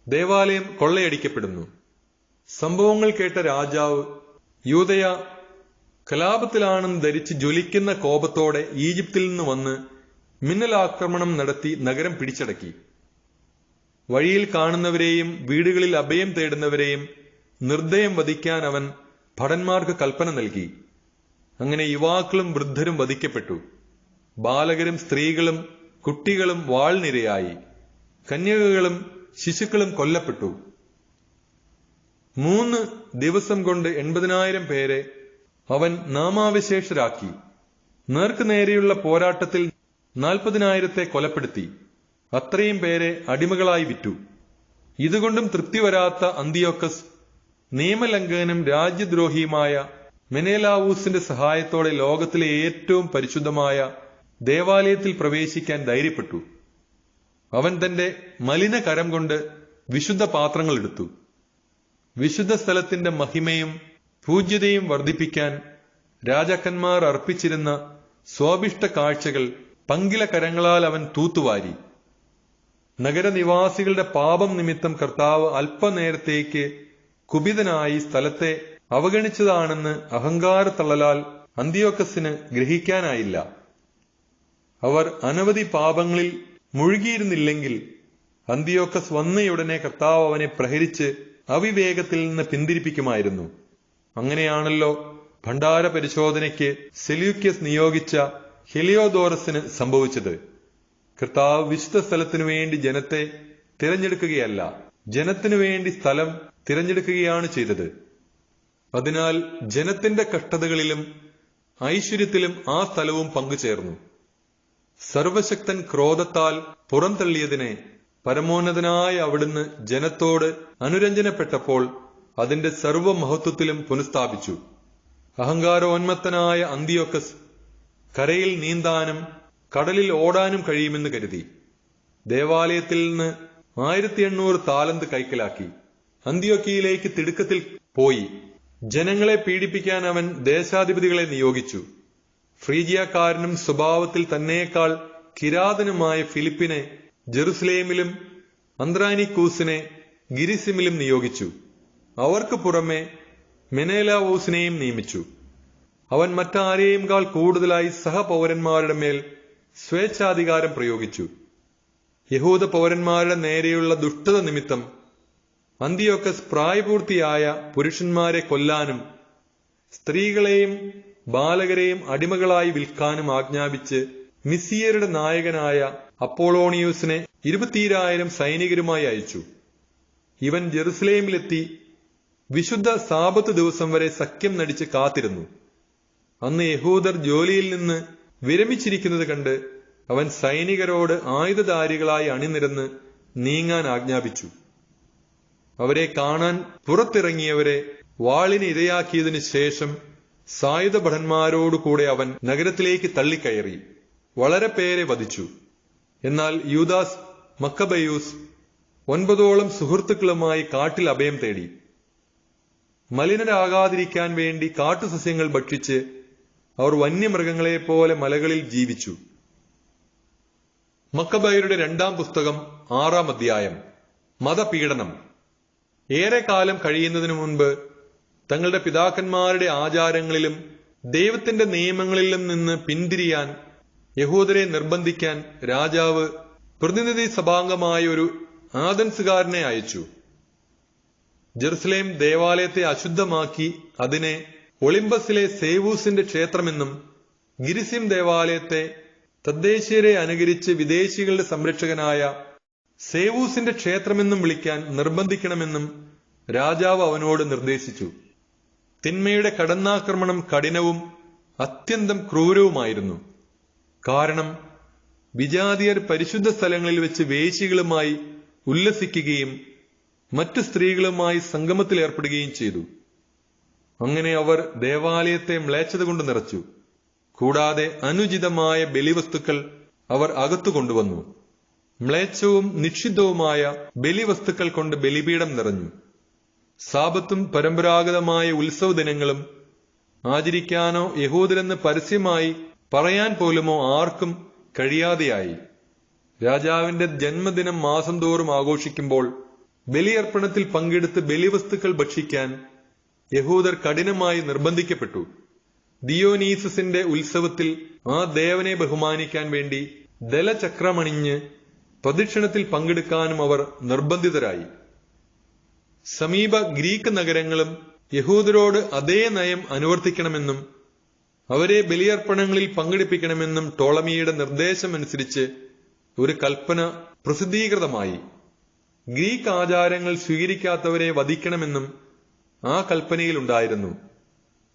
ദേവാലയം കൊള്ളയടിക്കപ്പെടുന്നു. സംഭവങ്ങൾ കേട്ട രാജാവ് യൂദയ കലാപത്തിലാണെന്ന് ധരിച്ച് ജ്വലിക്കുന്ന കോപത്തോടെ ഈജിപ്തിൽ നിന്ന് വന്ന് മിന്നലാക്രമണം നടത്തി നഗരം പിടിച്ചടക്കി. വഴിയിൽ കാണുന്നവരെയും വീടുകളിൽ അഭയം തേടുന്നവരെയും നിർദ്ദയം വധിക്കാൻ അവൻ ഭടന്മാർക്ക് കൽപ്പന നൽകി. അങ്ങനെ യുവാക്കളും വൃദ്ധരും വധിക്കപ്പെട്ടു. ബാലകരും സ്ത്രീകളും കുട്ടികളും വാൾനിരയായി. കന്യകകളും ശിശുക്കളും കൊല്ലപ്പെട്ടു. 3 ദിവസം കൊണ്ട് 80,000 പേരെ അവൻ നാമാവിശേഷരാക്കി. നേർക്കുനേരെയുള്ള പോരാട്ടത്തിൽ 40,000 കൊലപ്പെടുത്തി. അത്രയും പേരെ അടിമകളായി വിറ്റു. ഇതുകൊണ്ടും തൃപ്തി വരാത്ത അന്തിയോക്കസ് നിയമലംഘകനും രാജ്യദ്രോഹിയുമായ മെനേലാവൂസിന്റെ സഹായത്തോടെ ലോകത്തിലെ ഏറ്റവും പരിശുദ്ധമായ ദേവാലയത്തിൽ പ്രവേശിക്കാൻ ധൈര്യപ്പെട്ടു. അവൻ തന്റെ മലിന കരം കൊണ്ട് വിശുദ്ധ പാത്രങ്ങൾ എടുത്തു. വിശുദ്ധ സ്ഥലത്തിന്റെ മഹിമയും പൂജ്യതയും വർദ്ധിപ്പിക്കാൻ രാജാക്കന്മാർ അർപ്പിച്ചിരുന്ന സ്വാഭിഷ്ട കാഴ്ചകൾ പങ്കില കരങ്ങളാൽ അവൻ തൂത്തുവാരി. നഗരനിവാസികളുടെ പാപം നിമിത്തം കർത്താവ് അല്പനേരത്തേക്ക് കുപിതനായി സ്ഥലത്തെ അവഗണിച്ചതാണെന്ന് അഹങ്കാരത്തള്ളലാൽ അന്തിയോക്കസിന് ഗ്രഹിക്കാനായില്ല. അവർ അനവധി പാപങ്ങളിൽ മുഴുകിയിരുന്നില്ലെങ്കിൽ അന്തിയോക്കസ് വന്നയുടനെ കർത്താവ് അവനെ പ്രഹരിച്ച് അവിവേകത്തിൽ നിന്ന് പിന്തിരിപ്പിക്കുമായിരുന്നു. അങ്ങനെയാണല്ലോ ഭണ്ഡാര പരിശോധനയ്ക്ക് സെല്യൂക്യസ് നിയോഗിച്ച ഹെലിയോദോറസിന് സംഭവിച്ചത്. കർത്താവ് വിശുദ്ധ സ്ഥലത്തിനു വേണ്ടി ജനത്തെ തിരഞ്ഞെടുക്കുകയല്ല, ജനത്തിനു വേണ്ടി സ്ഥലം തിരഞ്ഞെടുക്കുകയാണ് ചെയ്തത്. അതിനാൽ ജനത്തിന്റെ കഷ്ടതകളിലും ഐശ്വര്യത്തിലും ആ സ്ഥലവും പങ്കുചേർന്നു. സർവശക്തൻ ക്രോധത്താൽ പുറന്തള്ളിയതിനെ പരമോന്നതനായ അവിടുന്ന് ജനത്തോട് അനുരഞ്ജനപ്പെട്ടപ്പോൾ അതിന്റെ സർവമഹത്വത്തിലും പുനഃസ്ഥാപിച്ചു. അഹങ്കാരോന്മത്തനായ അന്തിയോക്കസ് കരയിൽ നീന്താനും കടലിൽ ഓടാനും കഴിയുമെന്ന് കരുതി ദേവാലയത്തിൽ നിന്ന് 1800 താലന്ത് കൈക്കലാക്കി. അന്ത്യോക്യയിലേക്ക് തിടുക്കത്തിൽ പോയി. ജനങ്ങളെ പീഡിപ്പിക്കാൻ അവൻ ദേശാധിപതികളെ നിയോഗിച്ചു. ഫ്രീജിയക്കാരനും സ്വഭാവത്തിൽ തന്നേക്കാൾ കിരാതനുമായ ഫിലിപ്പിനെ ജെറുസലേമിലും അന്ത്രാനിക്കൂസിനെ ഗിരിസിമിലും നിയോഗിച്ചു. അവർക്ക് പുറമെ മെനേലാവോസിനെയും നിയമിച്ചു. അവൻ മറ്റാരെയുംകാൾ കൂടുതലായി സഹപൗരന്മാരുടെ മേൽ സ്വേച്ഛാധികാരം പ്രയോഗിച്ചു. യഹൂദ പൗരന്മാരുടെ നേരെയുള്ള ദുഷ്ടത നിമിത്തം അന്തിയോക്കസ് പ്രായപൂർത്തിയായ പുരുഷന്മാരെ കൊല്ലാനും സ്ത്രീകളെയും ബാലകരെയും അടിമകളായി വിൽക്കാനും ആജ്ഞാപിച്ച് മിസിയരുടെ നായകനായ അപ്പോളോണിയൂസിനെ 20,000 സൈനികരുമായി അയച്ചു. ഇവൻ ജെറുസലേമിലെത്തി വിശുദ്ധ സാബത്ത് ദിവസം വരെ സഖ്യം നടിച്ച് കാത്തിരുന്നു. അന്ന് യഹൂദർ ജോലിയിൽ നിന്ന് വിരമിച്ചിരിക്കുന്നത് കണ്ട് അവൻ സൈനികരോട് ആയുധധാരികളായി അണിനിരന്ന് നീങ്ങാൻ ആജ്ഞാപിച്ചു. അവരെ കാണാൻ പുറത്തിറങ്ങിയവരെ വാളിന് ഇരയാക്കിയതിനു ശേഷം സായുധ ഭടന്മാരോടുകൂടെ അവൻ നഗരത്തിലേക്ക് തള്ളിക്കയറി വളരെ പേരെ വധിച്ചു. എന്നാൽ യൂദാസ് മക്കബയൂസ് 9 സുഹൃത്തുക്കളുമായി കാട്ടിൽ അഭയം തേടി. മലിനരാകാതിരിക്കാൻ വേണ്ടി കാട്ടുസസ്യങ്ങൾ ഭക്ഷിച്ച് അവർ വന്യമൃഗങ്ങളെപ്പോലെ മലകളിൽ ജീവിച്ചു. മക്കബയരുടെ 2-ാം പുസ്തകം 6-ാം അധ്യായം. മതപീഡനം. ഏറെക്കാലം കഴിയുന്നതിനു മുൻപ് തങ്ങളുടെ പിതാക്കന്മാരുടെ ആചാരങ്ങളിലും ദൈവത്തിന്റെ നിയമങ്ങളിലും നിന്ന് പിന്തിരിയാൻ യഹൂദരെ നിർബന്ധിക്കാൻ രാജാവ് പ്രതിനിധി സഭാംഗമായ ഒരു ആദൻസുകാരനെ അയച്ചു. ജെറുസലേം ദേവാലയത്തെ അശുദ്ധമാക്കി അതിനെ ഒളിമ്പസിലെ സേവൂസിന്റെ ക്ഷേത്രമെന്നും ഗിരിസിം ദേവാലയത്തെ തദ്ദേശീയരെ അനുകരിച്ച് വിദേശികളുടെ സംരക്ഷകനായ സേവൂസിന്റെ ക്ഷേത്രമെന്നും വിളിക്കാൻ നിർബന്ധിക്കണമെന്നും രാജാവ് അവനോട് നിർദ്ദേശിച്ചു. തിന്മയുടെ കടന്നാക്രമണം കഠിനവും അത്യന്തം ക്രൂരവുമായിരുന്നു. കാരണം വിജാതിയർ പരിശുദ്ധ സ്ഥലങ്ങളിൽ വെച്ച് വേശ്യകളുമായി ഉല്ലസിക്കുകയും മറ്റു സ്ത്രീകളുമായി സംഗമത്തിലേർപ്പെടുകയും ചെയ്തു. അങ്ങനെ അവർ ദേവാലയത്തെ മ്ലേച്ഛത കൊണ്ട് നിറച്ചു. കൂടാതെ അനുചിതമായ ബലിവസ്തുക്കൾ അവർ അകത്തു കൊണ്ടുവന്നു. മ്ലേച്ഛവും നിഷിദ്ധവുമായ ബലിവസ്തുക്കൾ കൊണ്ട് ബലിപീഠം നിറഞ്ഞു. സാബത്തും പരമ്പരാഗതമായ ഉത്സവ ദിനങ്ങളും ആചരിക്കാനോ യഹൂദരെന്ന് പരസ്യമായി പറയാൻ പോലുമോ ആർക്കും കഴിയാതെയായി. രാജാവിന്റെ ജന്മദിനം മാസം തോറും ആഘോഷിക്കുമ്പോൾ ബലിയർപ്പണത്തിൽ പങ്കെടുത്ത് ബലിവസ്തുക്കൾ ഭക്ഷിക്കാൻ യഹൂദർ കഠിനമായി നിർബന്ധിക്കപ്പെട്ടു. ദിയോനീസസിന്റെ ഉത്സവത്തിൽ ആ ദേവനെ ബഹുമാനിക്കാൻ വേണ്ടി ദലചക്രമണിഞ്ഞ് പ്രദക്ഷിണത്തിൽ പങ്കെടുക്കാനും അവർ നിർബന്ധിതരായി. സമീപ ഗ്രീക്ക് നഗരങ്ങളും യഹൂദരോട് അതേ നയം അനുവർത്തിക്കണമെന്നും അവരെ ബലിയർപ്പണങ്ങളിൽ പങ്കെടുപ്പിക്കണമെന്നും ടോളമിയുടെ നിർദ്ദേശമനുസരിച്ച് ഒരു കൽപ്പന പ്രസിദ്ധീകൃതമായി. ഗ്രീക്ക് ആചാരങ്ങൾ സ്വീകരിക്കാത്തവരെ വധിക്കണമെന്നും ആ കൽപ്പനയിലുണ്ടായിരുന്നു.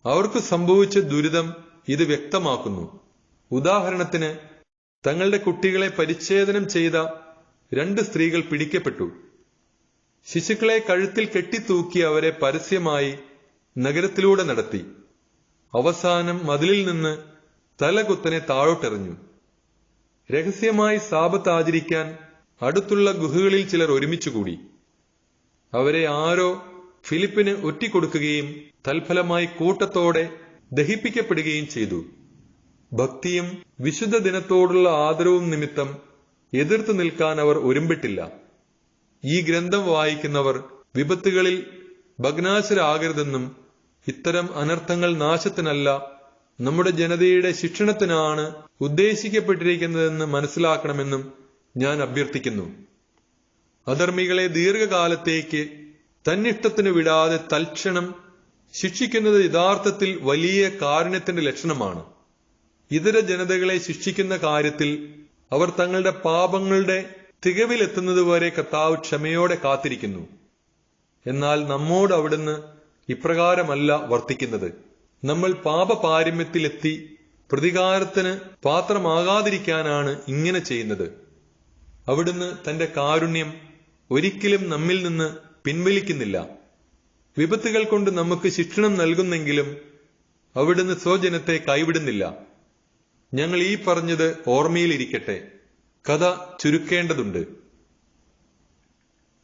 അവർക്ക് സംഭവിച്ച ദുരിതം ഇത് വ്യക്തമാക്കുന്നു. ഉദാഹരണത്തിന്, തങ്ങളുടെ കുട്ടികളെ പരിച്ഛേദനം ചെയ്ത 2 സ്ത്രീകൾ പിടിക്കപ്പെട്ടു. ശിശുക്കളെ കഴുത്തിൽ കെട്ടിത്തൂക്കി അവരെ പരസ്യമായി നഗരത്തിലൂടെ നടത്തി. അവസാനം മതിലിൽ നിന്ന് തലകുത്തനെ താഴോട്ടെറിഞ്ഞു. രഹസ്യമായി സാബത്ത് ആചരിക്കാൻ അടുത്തുള്ള ഗുഹകളിൽ ചിലർ ഒരുമിച്ചുകൂടി. അവരെ ആരോ ഫിലിപ്പിന് ഒറ്റിക്കൊടുക്കുകയും തൽഫലമായി കൂട്ടത്തോടെ ദഹിപ്പിക്കപ്പെടുകയും ചെയ്തു. ഭക്തിയും വിശുദ്ധ ദിനത്തോടുള്ള ആദരവും നിമിത്തം എതിർത്തു നിൽക്കാൻ അവർ ഒരുമ്പിട്ടില്ല. ഈ ഗ്രന്ഥം വായിക്കുന്നവർ വിപത്തുകളിൽ ഭഗ്നാശരാകരുതെന്നും ഇത്തരം അനർത്ഥങ്ങൾ നാശത്തിനല്ല, നമ്മുടെ ജനതയുടെ ശിക്ഷണത്തിനാണ് ഉദ്ദേശിക്കപ്പെട്ടിരിക്കുന്നതെന്ന് മനസ്സിലാക്കണമെന്നും ഞാൻ അഭ്യർത്ഥിക്കുന്നു. അധർമ്മികളെ ദീർഘകാലത്തേക്ക് തന്നിഷ്ടത്തിനു വിടാതെ തൽക്ഷണം ശിക്ഷിക്കുന്നത് യഥാർത്ഥത്തിൽ വലിയ കാരുണ്യത്തിന്റെ ലക്ഷണമാണ്. ഇതര ജനതകളെ ശിക്ഷിക്കുന്ന കാര്യത്തിൽ അവർ തങ്ങളുടെ പാപങ്ങളുടെ തികവിലെത്തുന്നതുവരെ കർത്താവ് ക്ഷമയോടെ കാത്തിരിക്കുന്നു. എന്നാൽ നമ്മോട് അവിടുന്ന് ഇപ്രകാരമല്ല വർത്തിക്കുന്നത്. നമ്മൾ പാപപാരമ്യത്തിലെത്തി പ്രതികാരത്തിന് പാത്രമാകാതിരിക്കാനാണ് ഇങ്ങനെ ചെയ്യുന്നത്. അവിടുന്ന് തന്റെ കാരുണ്യം ഒരിക്കലും നമ്മിൽ നിന്ന് പിൻവലിക്കുന്നില്ല. വിപത്തുകൾ കൊണ്ട് നമുക്ക് ശിക്ഷണം നൽകുന്നെങ്കിലും അവിടുന്ന് സ്വജനത്തെ കൈവിടുന്നില്ല. ഞങ്ങൾ ഈ പറഞ്ഞത് ഓർമ്മയിലിരിക്കട്ടെ. കഥ ചുരുക്കേണ്ടതുണ്ട്.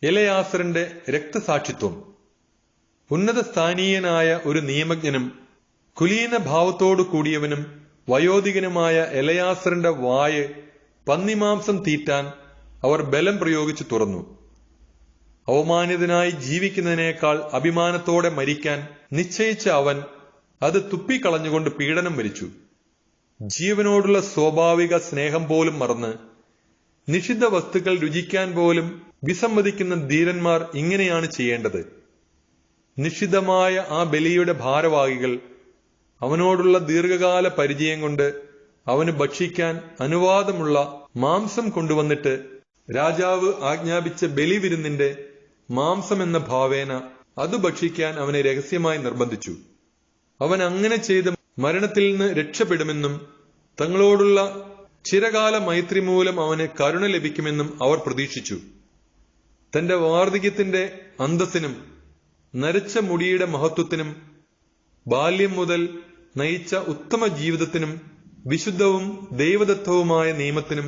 എലയാസറിന്റെ രക്തസാക്ഷിത്വം. ഉന്നത സ്ഥാനീയനായ ഒരു നിയമജ്ഞനും കുലീന ഭാവത്തോടു കൂടിയവനും വയോധികനുമായ എലയാസറിന്റെ വായ് പന്നിമാംസം തീറ്റാൻ അവർ ബലം പ്രയോഗിച്ചു തുറന്നു. അവമാനിതനായി ജീവിക്കുന്നതിനേക്കാൾ അഭിമാനത്തോടെ മരിക്കാൻ നിശ്ചയിച്ച അവൻ അത് തുപ്പിക്കളഞ്ഞുകൊണ്ട് പീഡനം വരിച്ചു. ജീവനോടുള്ള സ്വാഭാവിക സ്നേഹം പോലും മറന്ന് നിഷിദ്ധ വസ്തുക്കൾ രുചിക്കാൻ പോലും വിസമ്മതിക്കുന്ന ധീരന്മാർ ഇങ്ങനെയാണ് ചെയ്യേണ്ടത്. നിഷിദ്ധമായ ആ ബലിയുടെ ഭാരവാഹികൾ അവനോടുള്ള ദീർഘകാല പരിചയം കൊണ്ട് അവന് ഭക്ഷിക്കാൻ അനുവാദമുള്ള മാംസം കൊണ്ടുവന്നിട്ട് രാജാവ് ആജ്ഞാപിച്ച ബലിവിരുന്നിന്റെ മാംസമെന്ന ഭാവേന അത് ഭക്ഷിക്കാൻ അവനെ രഹസ്യമായി നിർബന്ധിച്ചു. അവൻ അങ്ങനെ ചെയ്ത് മരണത്തിൽ നിന്ന് രക്ഷപ്പെടുമെന്നും തങ്ങളോടുള്ള ചിരകാല മൈത്രി മൂലം അവന് കരുണ ലഭിക്കുമെന്നും അവർ പ്രതീക്ഷിച്ചു. തന്റെ വാർദ്ധക്യത്തിന്റെ അന്തസ്സിനും നരച്ച മുടിയുടെ മഹത്വത്തിനും ബാല്യം മുതൽ നയിച്ച ഉത്തമ ജീവിതത്തിനും വിശുദ്ധവും ദൈവദത്തവുമായ നിയമത്തിനും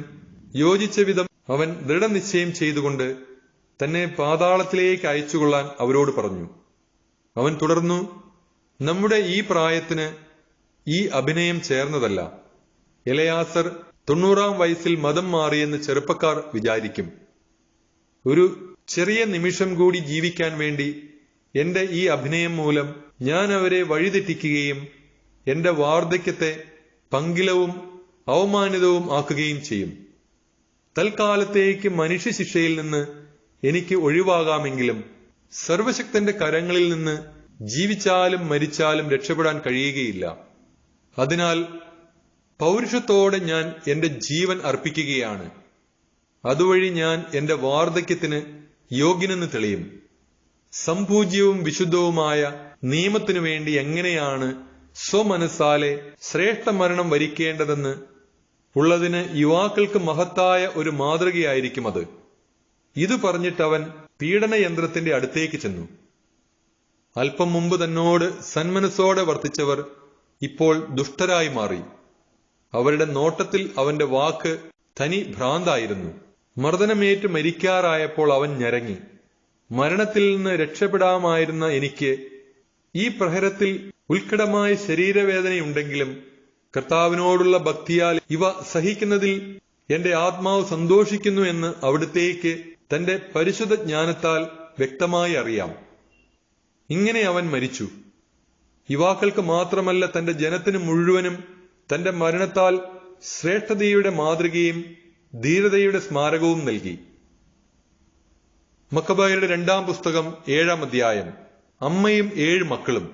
യോജിച്ച വിധം അവൻ ദൃഢനിശ്ചയം ചെയ്തുകൊണ്ട് തന്നെ പാതാളത്തിലേക്ക് അയച്ചുകൊള്ളാൻ അവരോട് പറഞ്ഞു. അവൻ തുടർന്നു, നമ്മുടെ ഈ പ്രായത്തിന് ഈ അഭിനയം ചേർന്നതല്ല. എലയാസർ 90-ാം വയസ്സിൽ മതം മാറിയെന്ന് ചെറുപ്പക്കാർ വിചാരിക്കും. ഒരു ചെറിയ നിമിഷം കൂടി ജീവിക്കാൻ വേണ്ടി എന്റെ ഈ അഭിനയം മൂലം ഞാൻ അവരെ വഴിതെറ്റിക്കുകയും എന്റെ വാർദ്ധക്യത്തെ പങ്കിലവും അവമാനിതവും ആക്കുകയും ചെയ്യും. തൽക്കാലത്തേക്ക് മനുഷ്യശിക്ഷയിൽ നിന്ന് എനിക്ക് ഒഴിവാകാമെങ്കിലും സർവശക്തന്റെ കരങ്ങളിൽ നിന്ന് ജീവിച്ചാലും മരിച്ചാലും രക്ഷപ്പെടാൻ കഴിയുകയില്ല. അതിനാൽ പൗരുഷത്തോടെ ഞാൻ എന്റെ ജീവൻ അർപ്പിക്കുകയാണ്. അതുവഴി ഞാൻ എന്റെ വാർദ്ധക്യത്തിന് യോഗ്യനെന്ന് തെളിയും. സംപൂജ്യവും വിശുദ്ധവുമായ നിയമത്തിനു വേണ്ടി എങ്ങനെയാണ് സ്വമനസ്സാലെ ശ്രേഷ്ഠ മരണം വരിക്കേണ്ടതെന്ന് ഉള്ളതിന് യുവാക്കൾക്ക് മഹത്തായ ഒരു മാതൃകയായിരിക്കും അത്. ഇത് പറഞ്ഞിട്ടവൻ പീഡനയന്ത്രത്തിന്റെ അടുത്തേക്ക് ചെന്നു. അല്പം മുമ്പ് തന്നോട് സന്മനസ്സോടെ വർത്തിച്ചവർ ഇപ്പോൾ ദുഷ്ടരായി മാറി. അവരുടെ നോട്ടത്തിൽ അവന്റെ വാക്ക് തനി ഭ്രാന്തായിരുന്നു. മർദ്ദനമേറ്റ് മരിക്കാറായപ്പോൾ അവൻ ഞരങ്ങി, മരണത്തിൽ നിന്ന് രക്ഷപ്പെടാമായിരുന്ന എനിക്ക് ഈ പ്രഹരത്തിൽ ഉത്കടമായ ശരീരവേദനയുണ്ടെങ്കിലും കർത്താവിനോടുള്ള ഭക്തിയാൽ ഇവ സഹിക്കുന്നതിൽ എന്റെ ആത്മാവ് സന്തോഷിക്കുന്നു എന്ന് അവിടുത്തേക്ക് തന്റെ പരിശുദ്ധ ജ്ഞാനത്താൽ വ്യക്തമായി അറിയാം. ഇങ്ങനെ അവൻ മരിച്ചു. യുവാക്കൾക്ക് മാത്രമല്ല, തന്റെ ജനത്തിന് മുഴുവനും തന്റെ മരണത്താൽ ശ്രേഷ്ഠതയുടെ മാതൃകയും ധീരതയുടെ സ്മാരകവും നൽകി. മക്കബയരുടെ 2-ാം പുസ്തകം 7-ാം അധ്യായം. അമ്മയും 7 മക്കളും.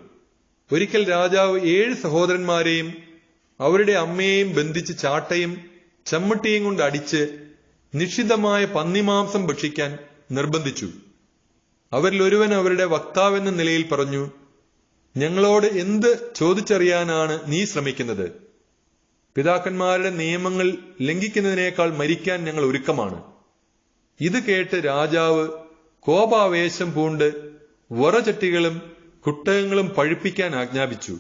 ഒരിക്കൽ രാജാവ് 7 സഹോദരന്മാരെയും അവരുടെ അമ്മയെയും ബന്ധിച്ച് ചാട്ടയും ചമ്മട്ടിയും കൊണ്ട് അടിച്ച് നിഷിദ്ധമായ പന്നിമാംസം ഭക്ഷിക്കാൻ നിർബന്ധിച്ചു. അവരിലൊരുവൻ അവരുടെ വക്താവെന്ന നിലയിൽ പറഞ്ഞു, ഞങ്ങളോട് എന്ത് ചോദിച്ചറിയാനാണ് നീ ശ്രമിക്കുന്നത്? പിതാക്കന്മാരുടെ നിയമങ്ങൾ ലംഘിക്കുന്നതിനേക്കാൾ മരിക്കാൻ ഞങ്ങൾ ഒരുക്കമാണ്. ഇത് കേട്ട് രാജാവ് കോപാവേശം പൂണ്ട് വറചട്ടികളും കുട്ടകങ്ങളും പഴുപ്പിക്കാൻ ആജ്ഞാപിച്ചു.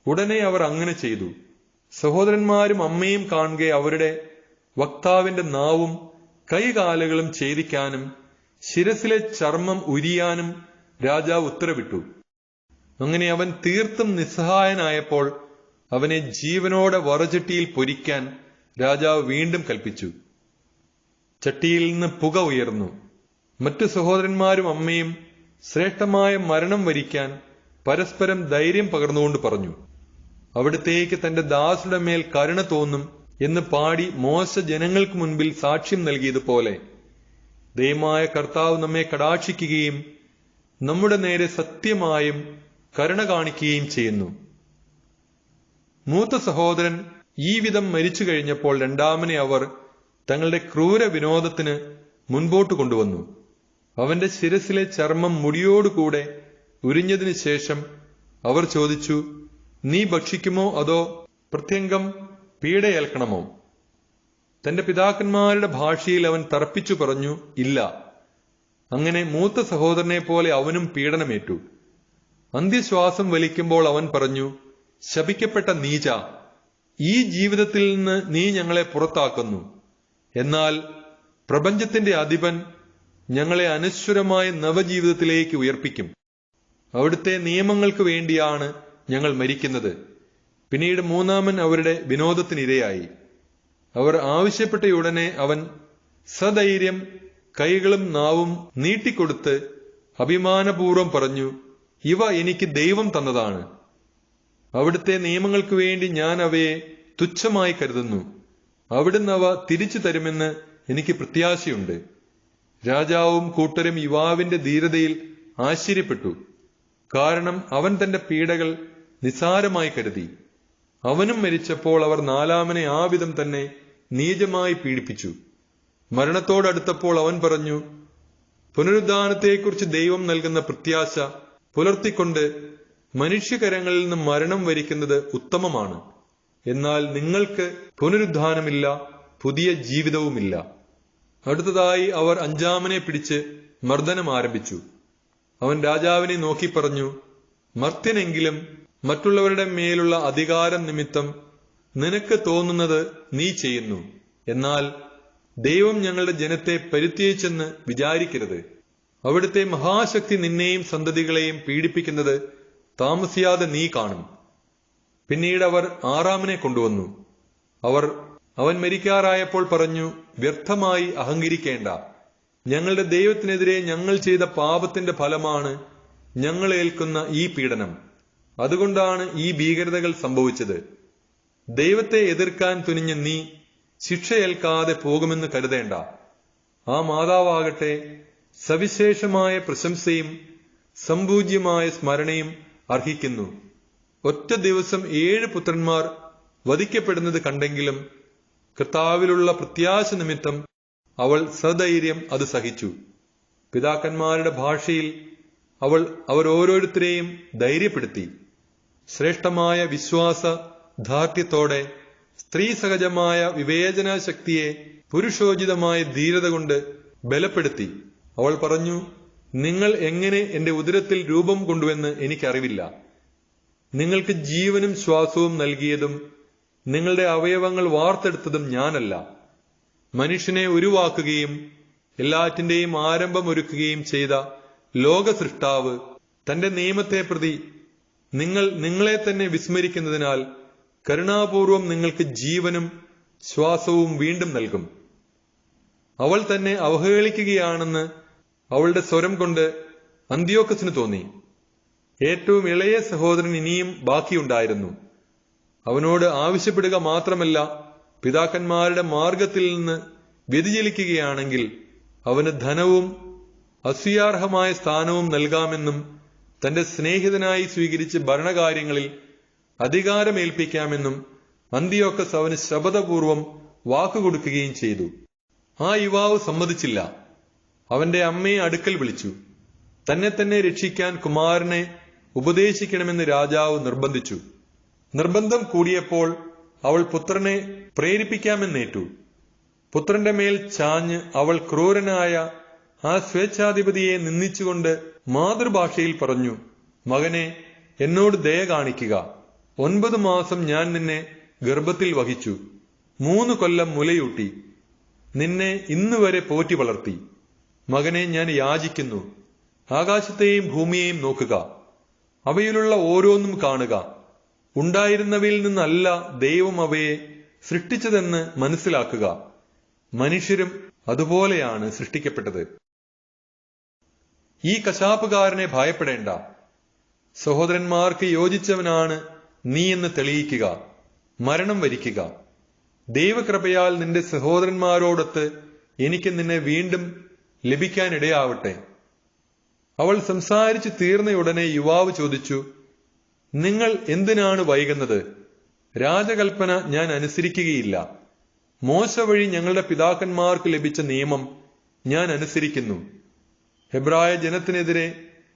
ഉടനെ അവർ അങ്ങനെ ചെയ്തു. സഹോദരന്മാരും അമ്മയും കാണുക അവരുടെ വക്താവിന്റെ നാവും കൈകാലുകളും ഛേദിക്കാനും ശിരസിലെ ചർമ്മം ഉരിയാനും രാജാവ് ഉത്തരവിട്ടു. അങ്ങനെ അവൻ തീർത്തും നിസ്സഹായനായപ്പോൾ അവനെ ജീവനോടെ വറചട്ടിയിൽ പൊരിക്കാൻ രാജാവ് വീണ്ടും കൽപ്പിച്ചു. ചട്ടിയിൽ നിന്ന് പുക ഉയർന്നു. മറ്റു സഹോദരന്മാരും അമ്മയും ശ്രേഷ്ഠമായ മരണം വരിക്കാൻ പരസ്പരം ധൈര്യം പകർന്നുകൊണ്ട് പറഞ്ഞു, അവിടത്തേക്ക് തന്റെ ദാസരുടെ മേൽ കരുണ തോന്നും എന്ന് പാടി മോശ ജനങ്ങൾക്ക് മുൻപിൽ സാക്ഷ്യം നൽകിയതുപോലെ ദൈവമായ കർത്താവ് നമ്മെ കടാക്ഷിക്കുകയും നമ്മുടെ നേരെ സത്യമായും കരുണ കാണിക്കുകയും ചെയ്യുന്നു. മൂത്ത സഹോദരൻ ഈ വിധം മരിച്ചു കഴിഞ്ഞപ്പോൾ രണ്ടാമനെ അവർ തങ്ങളുടെ ക്രൂര വിനോദത്തിന് മുൻപോട്ട് കൊണ്ടുവന്നു. അവന്റെ ശിരസിലെ ചർമ്മം മുടിയോടുകൂടെ ഉരിഞ്ഞതിനു ശേഷം അവർ ചോദിച്ചു, നീ ഭക്ഷിക്കുമോ അതോ പ്രത്യംഗം പീഡയേൽക്കണമോ? തന്റെ പിതാക്കന്മാരുടെ ഭാഷയിൽ അവൻ തർപ്പിച്ചു പറഞ്ഞു, ഇല്ല. അങ്ങനെ മൂത്ത സഹോദരനെ പോലെ അവനും പീഡനമേറ്റു. അന്ത്യശ്വാസം വലിക്കുമ്പോൾ അവൻ പറഞ്ഞു, ശപിക്കപ്പെട്ട നീച, ഈ ജീവിതത്തിൽ നിന്ന് നീ ഞങ്ങളെ പുറത്താക്കുന്നു. എന്നാൽ പ്രപഞ്ചത്തിന്റെ അധിപൻ ഞങ്ങളെ അനശ്വരമായ നവജീവിതത്തിലേക്ക് ഉയർപ്പിക്കും. അവിടുത്തെ നിയമങ്ങൾക്ക് വേണ്ടിയാണ് ഞങ്ങൾ മരിക്കുന്നത്. പിന്നീട് മൂന്നാമൻ അവരുടെ വിനോദത്തിനിരയായി. അവർ ആവശ്യപ്പെട്ടയുടനെ അവൻ സധൈര്യം കൈകളും നാവും നീട്ടിക്കൊടുത്ത് അഭിമാനപൂർവ്വം പറഞ്ഞു, ഇവ എനിക്ക് ദൈവം തന്നതാണ്. അവിടുത്തെ നിയമങ്ങൾക്ക് വേണ്ടി ഞാൻ അവയെ തുച്ഛമായി കരുതുന്നു. അവിടുന്ന് അവ തിരിച്ചു തരുമെന്ന് എനിക്ക് പ്രത്യാശയുണ്ട്. രാജാവും കൂട്ടരും യുവാവിന്റെ ധീരതയിൽ ആശ്ചര്യപ്പെട്ടു. കാരണം അവൻ തന്റെ പീഡകൾ നിസാരമായി കരുതി. അവനും മരിച്ചപ്പോൾ അവർ നാലാമനെ ആ വിധം തന്നെ നീചമായി പീഡിപ്പിച്ചു. മരണത്തോടടുത്തപ്പോൾ അവൻ പറഞ്ഞു, പുനരുദ്ധാനത്തെക്കുറിച്ച് ദൈവം നൽകുന്ന പ്രത്യാശ പുലർത്തിക്കൊണ്ട് മനുഷ്യകരങ്ങളിൽ നിന്ന് മരണം വരിക്കുന്നത് ഉത്തമമാണ്. എന്നാൽ നിങ്ങൾക്ക് പുനരുദ്ധാനമില്ല, പുതിയ ജീവിതവുമില്ല. അടുത്തതായി അവർ അഞ്ചാമനെ പിടിച്ച് മർദ്ദനം ആരംഭിച്ചു. അവൻ രാജാവിനെ നോക്കി പറഞ്ഞു, മർത്യനെങ്കിലും മറ്റുള്ളവരുടെ മേലുള്ള അധികാരം നിമിത്തം നിനക്ക് തോന്നുന്നത് നീ ചെയ്യുന്നു. എന്നാൽ ദൈവം ഞങ്ങളുടെ ജനത്തെ പരിത്യജിച്ചെന്ന് വിചാരിക്കരുത്. അവിടുത്തെ മഹാശക്തി നിന്നെയും സന്തതികളെയും പീഡിപ്പിക്കുന്നത് താമസിയാതെ നീ കാണും. പിന്നീട് അവർ ആറാമനെ കൊണ്ടുവന്നു. അവൻ മരിക്കാറായപ്പോൾ പറഞ്ഞു, വ്യർത്ഥമായി അഹങ്കരിക്കേണ്ട. ഞങ്ങളുടെ ദൈവത്തിനെതിരെ ഞങ്ങൾ ചെയ്ത പാപത്തിന്റെ ഫലമാണ് ഞങ്ങൾ ഏൽക്കുന്ന ഈ പീഡനം. അതുകൊണ്ടാണ് ഈ ഭീകരതകൾ സംഭവിച്ചത്. ദൈവത്തെ എതിർക്കാൻ തുനിഞ്ഞ നീ ശിക്ഷയേൽക്കാതെ പോകുമെന്ന് കരുതേണ്ട. ആ മാതാവാകട്ടെ സവിശേഷമായ പ്രശംസയും സംപൂജ്യമായ സ്മരണയും അർഹിക്കുന്നു. ഒറ്റ ദിവസം 7 പുത്രന്മാർ വധിക്കപ്പെടുന്നത് കണ്ടെങ്കിലും കർത്താവിലുള്ള പ്രത്യാശ നിമിത്തം അവൾ സധൈര്യം അത് സഹിച്ചു. പിതാക്കന്മാരുടെ ഭാഷയിൽ അവർ ഓരോരുത്തരെയും ധൈര്യപ്പെടുത്തി. ശ്രേഷ്ഠമായ വിശ്വാസ ധാർഢ്യത്തോടെ സ്ത്രീ സഹജമായ വിവേചന ശക്തിയെ പുരുഷോചിതമായ ധീരത കൊണ്ട് ബലപ്പെടുത്തി. അവൾ പറഞ്ഞു, നിങ്ങൾ എങ്ങനെ എന്റെ ഉദരത്തിൽ രൂപം കൊണ്ടുവെന്ന് എനിക്കറിവില്ല. നിങ്ങൾക്ക് ജീവനും ശ്വാസവും നൽകിയതും നിങ്ങളുടെ അവയവങ്ങൾ വാർത്തെടുത്തതും ഞാനല്ല. മനുഷ്യനെ ഉരുവാക്കുകയും എല്ലാറ്റിന്റെയും ആരംഭം ഒരുക്കുകയും ചെയ്ത ലോകസൃഷ്ടാവ് തന്റെ നിയമത്തെ പ്രതി നിങ്ങൾ നിങ്ങളെ തന്നെ വിസ്മരിക്കുന്നതിനാൽ കരുണാപൂർവം നിങ്ങൾക്ക് ജീവനും ശ്വാസവും വീണ്ടും നൽകും. അവൾ തന്നെ അവഹേളിക്കുകയാണെന്ന് അവളുടെ സ്വരം കൊണ്ട് അന്ത്യോക്കസിന് തോന്നി. ഏറ്റവും ഇളയ സഹോദരൻ ഇനിയും ബാക്കിയുണ്ടായിരുന്നു. അവനോട് ആവശ്യപ്പെടുക മാത്രമല്ല, പിതാക്കന്മാരുടെ മാർഗത്തിൽ നിന്ന് വ്യതിചലിക്കുകയാണെങ്കിൽ അവന് ധനവും അസൂയാർഹമായ സ്ഥാനവും നൽകാമെന്നും തന്റെ സ്നേഹിതനായി സ്വീകരിച്ച് ഭരണകാര്യങ്ങളിൽ അധികാരമേൽപ്പിക്കാമെന്നും അന്ത്യോക്കസ് അവന് ശപഥപൂർവം വാക്കുകൊടുക്കുകയും ചെയ്തു. ആ യുവാവ് സമ്മതിച്ചില്ല. അവന്റെ അമ്മയെ അടുക്കൽ വിളിച്ചു. തന്നെ രക്ഷിക്കാൻ കുമാരനെ ഉപദേശിക്കണമെന്ന് രാജാവ് നിർബന്ധിച്ചു. നിർബന്ധം കൂടിയപ്പോൾ അവൾ പുത്രനെ പ്രേരിപ്പിക്കാമെന്നേറ്റു. പുത്രന്റെ മേൽ ചാഞ്ഞ് അവൾ ക്രൂരനായ ആ സ്വേച്ഛാധിപതിയെ നിന്ദിച്ചുകൊണ്ട് മാതൃഭാഷയിൽ പറഞ്ഞു, മകനെ, എന്നോട് ദയ കാണിക്കുക. 9 മാസം ഞാൻ നിന്നെ ഗർഭത്തിൽ വഹിച്ചു. 3 കൊല്ലം മുലയൂട്ടി. നിന്നെ ഇന്നുവരെ പോറ്റി വളർത്തി. മകനെ, ഞാൻ യാചിക്കുന്നു. ആകാശത്തെയും ഭൂമിയെയും നോക്കുക. അവയിലുള്ള ഓരോന്നും കാണുക. ഉണ്ടായിരുന്നവയിൽ നിന്നല്ല ദൈവം അവയെ സൃഷ്ടിച്ചതെന്ന് മനസ്സിലാക്കുക. മനുഷ്യരും അതുപോലെയാണ് സൃഷ്ടിക്കപ്പെട്ടത്. ഈ കശാപ്പുകാരനെ ഭയപ്പെടേണ്ട. സഹോദരന്മാർക്ക് യോജിച്ചവനാണ് നീ എന്ന് തെളിയിക്കുക. മരണം വരിക്കുക. ദൈവകൃപയാൽ നിന്റെ സഹോദരന്മാരോടൊത്ത് എനിക്ക് നിന്നെ വീണ്ടും ലഭിക്കാനിടയാവട്ടെ. അവൾ സംസാരിച്ചു തീർന്നയുടനെ യുവാവ് ചോദിച്ചു, നിങ്ങൾ എന്തിനാണ് വൈകുന്നത്? രാജകൽപ്പന ഞാൻ അനുസരിക്കുകയില്ല. മോശ വഴി ഞങ്ങളുടെ പിതാക്കന്മാർക്ക് ലഭിച്ച നിയമം ഞാൻ അനുസരിക്കുന്നു. ഹെബ്രായ ജനത്തിനെതിരെ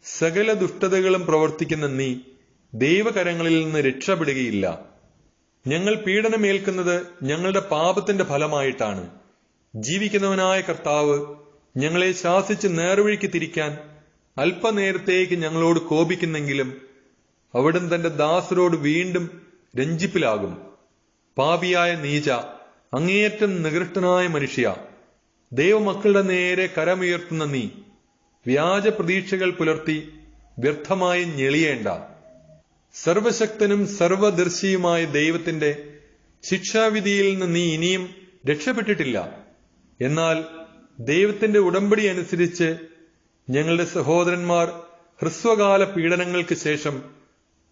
സകല ദുഷ്ടതകളും പ്രവർത്തിക്കുന്ന നീ ദൈവകരങ്ങളിൽ നിന്ന് രക്ഷപ്പെടുകയില്ല. ഞങ്ങൾ പീഡനമേൽക്കുന്നത് ഞങ്ങളുടെ പാപത്തിന്റെ ഫലമായിട്ടാണ്. ജീവിക്കുന്നവനായ കർത്താവ് ഞങ്ങളെ ശാസിച്ച് നേർവഴിക്ക് തിരിക്കാൻ അല്പനേരത്തേക്ക് ഞങ്ങളോട് കോപിക്കുന്നെങ്കിലും അവിടുന്ന് തന്റെ ദാസരോട് വീണ്ടും രഞ്ജിപ്പിലാകും. പാപിയായ നീച, അങ്ങേയറ്റം നികൃഷ്ടനായ മനുഷ്യ, ദൈവമക്കളുടെ നേരെ കരമുയർത്തുന്ന നീ വ്യാജ പ്രതീക്ഷകൾ പുലർത്തി വ്യർത്ഥമായി ഞെളിയേണ്ട. സർവശക്തനും സർവദർശിയുമായ ദൈവത്തിന്റെ ശിക്ഷാവിധിയിൽ നിന്ന് നീ ഇനിയും രക്ഷപ്പെട്ടിട്ടില്ല. എന്നാൽ ദൈവത്തിന്റെ ഉടമ്പടി അനുസരിച്ച് ഞങ്ങളുടെ സഹോദരന്മാർ ഹ്രസ്വകാല പീഡനങ്ങൾക്ക് ശേഷം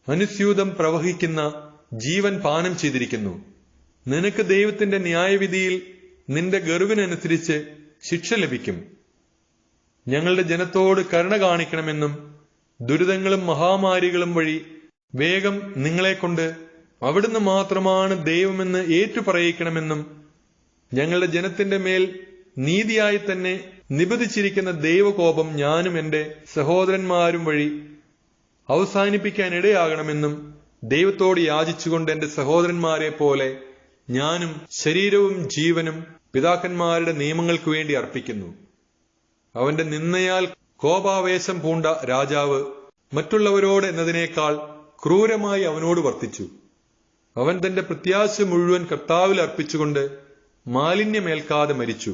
അനുസ്യൂതം പ്രവഹിക്കുന്ന ജീവൻ പാനം ചെയ്തിരിക്കുന്നു. നിനക്ക് ദൈവത്തിന്റെ ന്യായവിധിയിൽ നിന്റെ ഗർവിനനുസരിച്ച് ശിക്ഷ ലഭിക്കും. ഞങ്ങളുടെ ജനത്തോട് കരുണ കാണിക്കണമെന്നും ദുരിതങ്ങളും മഹാമാരികളും വഴി വേഗം നിങ്ങളെക്കൊണ്ട് അവിടുന്ന് മാത്രമാണ് ദൈവമെന്ന് ഏറ്റുപറയിക്കണമെന്നും ഞങ്ങളുടെ ജനത്തിന്റെ മേൽ നീതിയായി തന്നെ നിബന്ധിച്ചിരിക്കുന്ന ദൈവകോപം ഞാനും എന്റെ സഹോദരന്മാരും വഴി അവസാനിപ്പിക്കാനിടയാകണമെന്നും ദൈവത്തോട് യാചിച്ചുകൊണ്ട് എന്റെ സഹോദരന്മാരെ പോലെ ഞാനും ശരീരവും ജീവനും പിതാക്കന്മാരുടെ നിയമങ്ങൾക്ക് വേണ്ടി അർപ്പിക്കുന്നു. അവന്റെ നിന്ദയാൽ കോപാവേശം പൂണ്ട രാജാവ് മറ്റുള്ളവരോട് എന്നതിനേക്കാൾ ക്രൂരമായി അവനോട് വർത്തിച്ചു. അവൻ തന്റെ പ്രത്യാശ മുഴുവൻ കർത്താവിൽ അർപ്പിച്ചുകൊണ്ട് മാലിന്യമേൽക്കാതെ മരിച്ചു.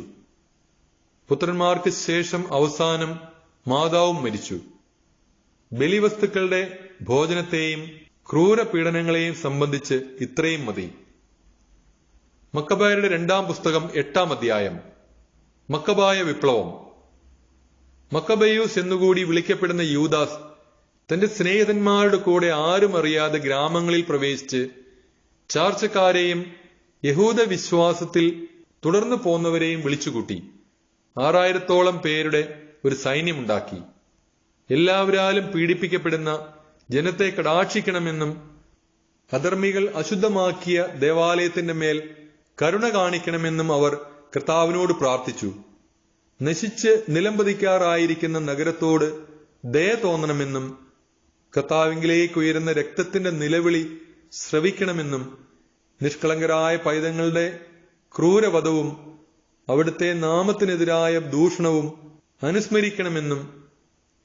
പുത്രന്മാർക്ക് ശേഷം അവസാനം മാതാവും മരിച്ചു. ബലിവസ്തുക്കളുടെ ഭോജനത്തെയും ക്രൂര പീഡനങ്ങളെയും സംബന്ധിച്ച് ഇത്രയും മതി. മക്കബായരുടെ 2-ാം പുസ്തകം 8-ാം അധ്യായം. മക്കബായ വിപ്ലവം. മക്കബയൂസ് എന്നുകൂടി വിളിക്കപ്പെടുന്ന യൂദാസ് തന്റെ സ്നേഹിതന്മാരുടെ കൂടെ ആരും അറിയാതെ ഗ്രാമങ്ങളിൽ പ്രവേശിച്ച് ചാർച്ചക്കാരെയും യഹൂദ വിശ്വാസത്തിൽ തുടർന്നു പോന്നവരെയും വിളിച്ചുകൂട്ടി 6000-ഓളം പേരുടെ ഒരു സൈന്യമുണ്ടാക്കി. എല്ലാവരാലും പീഡിപ്പിക്കപ്പെടുന്ന ജനത്തെ കടാക്ഷിക്കണമെന്നും അധർമ്മികൾ അശുദ്ധമാക്കിയ ദേവാലയത്തിന്റെ മേൽ കരുണ കാണിക്കണമെന്നും അവർ കർത്താവിനോട് പ്രാർത്ഥിച്ചു. നശിച്ച് നിലംപതിക്കാറായിരിക്കുന്ന നഗരത്തോട് ദയ തോന്നണമെന്നും കർത്താവിങ്കിലേക്ക് ഉയരുന്ന രക്തത്തിന്റെ നിലവിളി ശ്രവിക്കണമെന്നും നിഷ്കളങ്കരായ പൈതങ്ങളുടെ ക്രൂരവധവും അവിടുത്തെ നാമത്തിനെതിരായ ദൂഷണവും അനുസ്മരിക്കണമെന്നും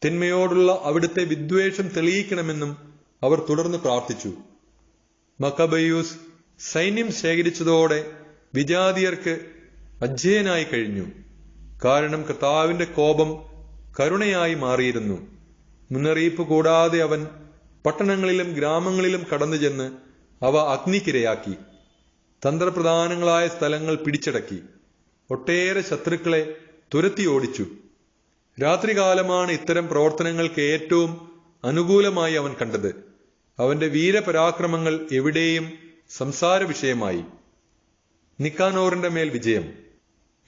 തിന്മയോടുള്ള അവിടുത്തെ വിദ്വേഷം തെളിയിക്കണമെന്നും അവർ തുടർന്ന് പ്രാർത്ഥിച്ചു. മക്കബയൂസ് സൈന്യം ശേഖരിച്ചതോടെ വിജാതിയർക്ക് അജേയനായി കഴിഞ്ഞു. കാരണം കർത്താവിന്റെ കോപം കരുണയായി മാറിയിരുന്നു. മുന്നറിയിപ്പ് കൂടാതെ അവൻ പട്ടണങ്ങളിലും ഗ്രാമങ്ങളിലും കടന്നു ചെന്ന് അവ അഗ്നിക്കിരയാക്കി. തന്ത്രപ്രധാനങ്ങളായ സ്ഥലങ്ങൾ പിടിച്ചടക്കി. ഒട്ടേറെ ശത്രുക്കളെ തുരത്തി ഓടിച്ചു. രാത്രികാലമാണ് ഇത്തരം പ്രവർത്തനങ്ങൾക്ക് ഏറ്റവും അനുകൂലമായി അവൻ കണ്ടത്. അവന്റെ വീരപരാക്രമങ്ങൾ എവിടെയും സംസാര വിഷയമായി. നിക്കാനോറിന്റെ മേൽ വിജയം.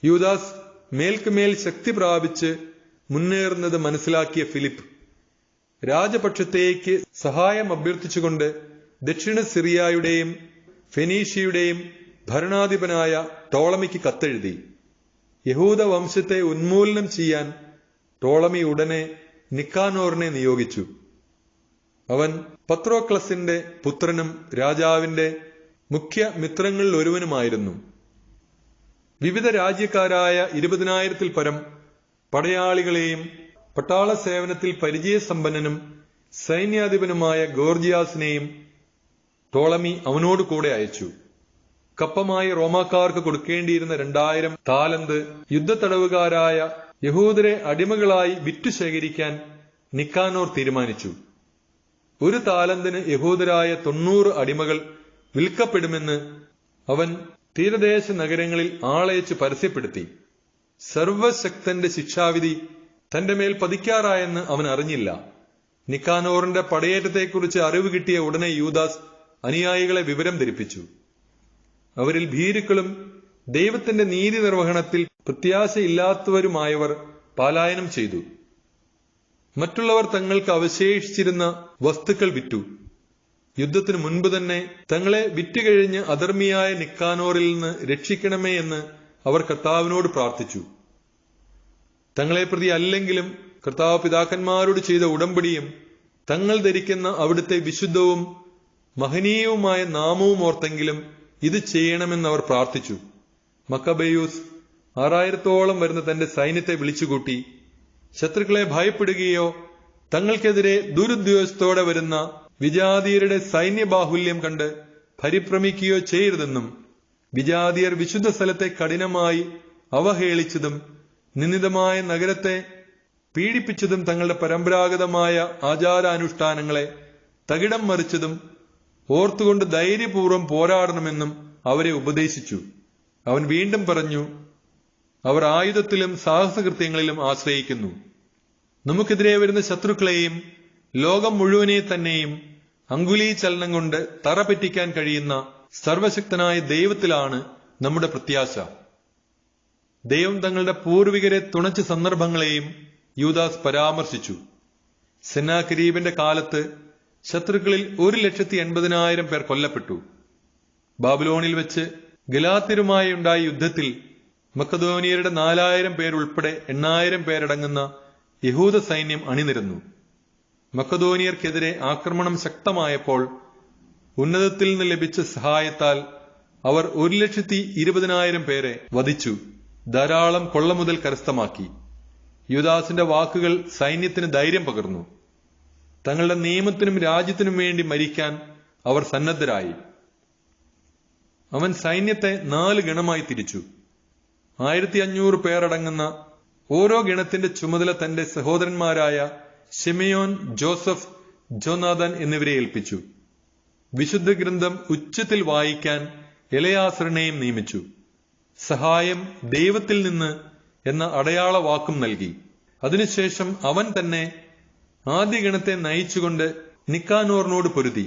യൂദാസ് മേൽക്കുമേൽ ശക്തി പ്രാപിച്ച് മുന്നേറുന്നത് മനസ്സിലാക്കിയ ഫിലിപ്പ് രാജപക്ഷത്തേക്ക് സഹായം അഭ്യർത്ഥിച്ചുകൊണ്ട് ദക്ഷിണ സിറിയയുടെയും ഫെനീഷ്യയുടെയും ഭരണാധിപനായ ടോളമിക്ക് കത്തെഴുതി. യഹൂദ വംശത്തെ ഉന്മൂലനം ചെയ്യാൻ ടോളമി ഉടനെ നിക്കാനോറിനെ നിയോഗിച്ചു. അവൻ പത്രോക്ലസിന്റെ പുത്രനും രാജാവിന്റെ മുഖ്യ മിത്രങ്ങളിൽ ഒരുവനുമായിരുന്നു. വിവിധ രാജ്യക്കാരായ 20,000-ൽ പരം പടയാളികളെയും പട്ടാള സേവനത്തിൽ പരിചയസമ്പന്നനും സൈന്യാധിപനുമായ ഗോർജിയാസിനെയും ടോളമി അവനോട് കൂടെ അയച്ചു. കപ്പമായി റോമാക്കാർക്ക് കൊടുക്കേണ്ടിയിരുന്ന 2000 താലന്ത് യുദ്ധത്തടവുകാരായ യഹൂദരെ അടിമകളായി വിറ്റു ശേഖരിക്കാൻ നിക്കാനോർ തീരുമാനിച്ചു. 1 താലന്തിന് യഹൂദരായ 90 അടിമകൾ വിൽക്കപ്പെടുമെന്ന് അവൻ തീരദേശ നഗരങ്ങളിൽ ആളയച്ച് പരസ്യപ്പെടുത്തി. സർവശക്തന്റെ ശിക്ഷാവിധി തന്റെ മേൽ പതിക്കാറായെന്ന് അവൻ അറിഞ്ഞില്ല. നിക്കാനോറിന്റെ പടയേറ്റത്തെക്കുറിച്ച് അറിവ് കിട്ടിയ ഉടനെ യൂദാസ് അനുയായികളെ വിവരം ധരിപ്പിച്ചു. അവരിൽ ഭീരുക്കളും ദൈവത്തിന്റെ നീതി നിർവഹണത്തിൽ പ്രത്യാശയില്ലാത്തവരുമായവർ പലായനം ചെയ്തു. മറ്റുള്ളവർ തങ്ങൾക്ക് അവശേഷിച്ചിരുന്ന വസ്തുക്കൾ വിറ്റു. യുദ്ധത്തിനു മുൻപ് തന്നെ തങ്ങളെ വിറ്റുകഴിഞ്ഞ് അധർമ്മിയായ നിക്കാനോറിൽ നിന്ന് രക്ഷിക്കണമേ എന്ന് അവർ കർത്താവിനോട് പ്രാർത്ഥിച്ചു. തങ്ങളെ പ്രതി അല്ലെങ്കിലും കർത്താവ് പിതാക്കന്മാരോട് ചെയ്ത ഉടമ്പടിയും തങ്ങൾ ധരിക്കുന്ന അവിടുത്തെ വിശുദ്ധവും മഹനീയവുമായ നാമവും ഓർത്തെങ്കിലും ഇത് ചെയ്യണമെന്നവർ പ്രാർത്ഥിച്ചു. മക്കബെയൂസ് 6000-ഓളം വരുന്ന തന്റെ സൈന്യത്തെ വിളിച്ചുകൂട്ടി ശത്രുക്കളെ ഭയപ്പെടുകയോ തങ്ങൾക്കെതിരെ ദുരുദ്ദേശത്തോടെ വരുന്ന വിജാതീയരുടെ സൈന്യബാഹുല്യം കണ്ട് പരിഭ്രമിക്കുകയോ ചെയ്യരുതെന്നും വിജാതീയർ വിശുദ്ധ സ്ഥലത്തെ കഠിനമായി അവഹേളിച്ചതും നിന്ദിതമായ നഗരത്തെ പീഡിപ്പിച്ചതും തങ്ങളുടെ പരമ്പരാഗതമായ ആചാരാനുഷ്ഠാനങ്ങളെ തകിടം മറിച്ചതും ഓർത്തുകൊണ്ട് ധൈര്യപൂർവ്വം പോരാടണമെന്നും അവരെ ഉപദേശിച്ചു. അവൻ വീണ്ടും പറഞ്ഞു, അവർ ആയുധത്തിലും സാഹസകൃത്യങ്ങളിലും ആശ്രയിക്കുന്നു. നമുക്കെതിരെ വരുന്ന ശത്രുക്കളെയും ലോകം മുഴുവനെ തന്നെയും അങ്കുലീ ചലനം കൊണ്ട് തറ പറ്റിക്കാൻ കഴിയുന്ന സർവശക്തനായ ദൈവത്തിലാണ് നമ്മുടെ പ്രത്യാശ. ദൈവം തങ്ങളുടെ പൂർവികരെ തുണച്ച സന്ദർഭങ്ങളെയും യൂദാസ് പരാമർശിച്ചു. സെന്നാകരീബിന്റെ കാലത്ത് ശത്രുക്കളിൽ 1,80,000 പേർ കൊല്ലപ്പെട്ടു. ബാബിലോണിൽ വെച്ച് ഗലാത്യരുമായി ഉണ്ടായ യുദ്ധത്തിൽ മക്കദോനിയരുടെ 4,000 പേരുൾപ്പെടെ 8,000 പേരടങ്ങുന്ന യഹൂദ സൈന്യം അണിനിരന്നു. മക്കദോനിയർക്കെതിരെ ആക്രമണം ശക്തമായപ്പോൾ ഉന്നതത്തിൽ നിന്ന് ലഭിച്ച സഹായത്താൽ അവർ 1,20,000 പേരെ വധിച്ചു. ധാരാളം കൊള്ളമുതൽ കരസ്ഥമാക്കി. യൂദാസിന്റെ വാക്കുകൾ സൈന്യത്തിന് ധൈര്യം പകർന്നു. തങ്ങളുടെ നിയമത്തിനും രാജ്യത്തിനും വേണ്ടി മരിക്കാൻ അവർ സന്നദ്ധരായി. അവൻ സൈന്യത്തെ 4 ഗണമായി തിരിച്ചു. 1,500 പേരടങ്ങുന്ന ഓരോ ഗണത്തിന്റെ ചുമതല തന്റെ സഹോദരന്മാരായ ശിമയോൻ, ജോസഫ്, ജോനാഥൻ എന്നിവരെ ഏൽപ്പിച്ചു. വിശുദ്ധ ഗ്രന്ഥം ഉച്ചത്തിൽ വായിക്കാൻ എലയാസറിനെയും നിയമിച്ചു. സഹായം ദൈവത്തിൽ നിന്ന് എന്ന അടയാള വാക്കും നൽകി. അതിനുശേഷം അവൻ തന്നെ ആദ്യ ഗണത്തെ നയിച്ചുകൊണ്ട് നിക്കാനോറിനോട് പൊരുതി.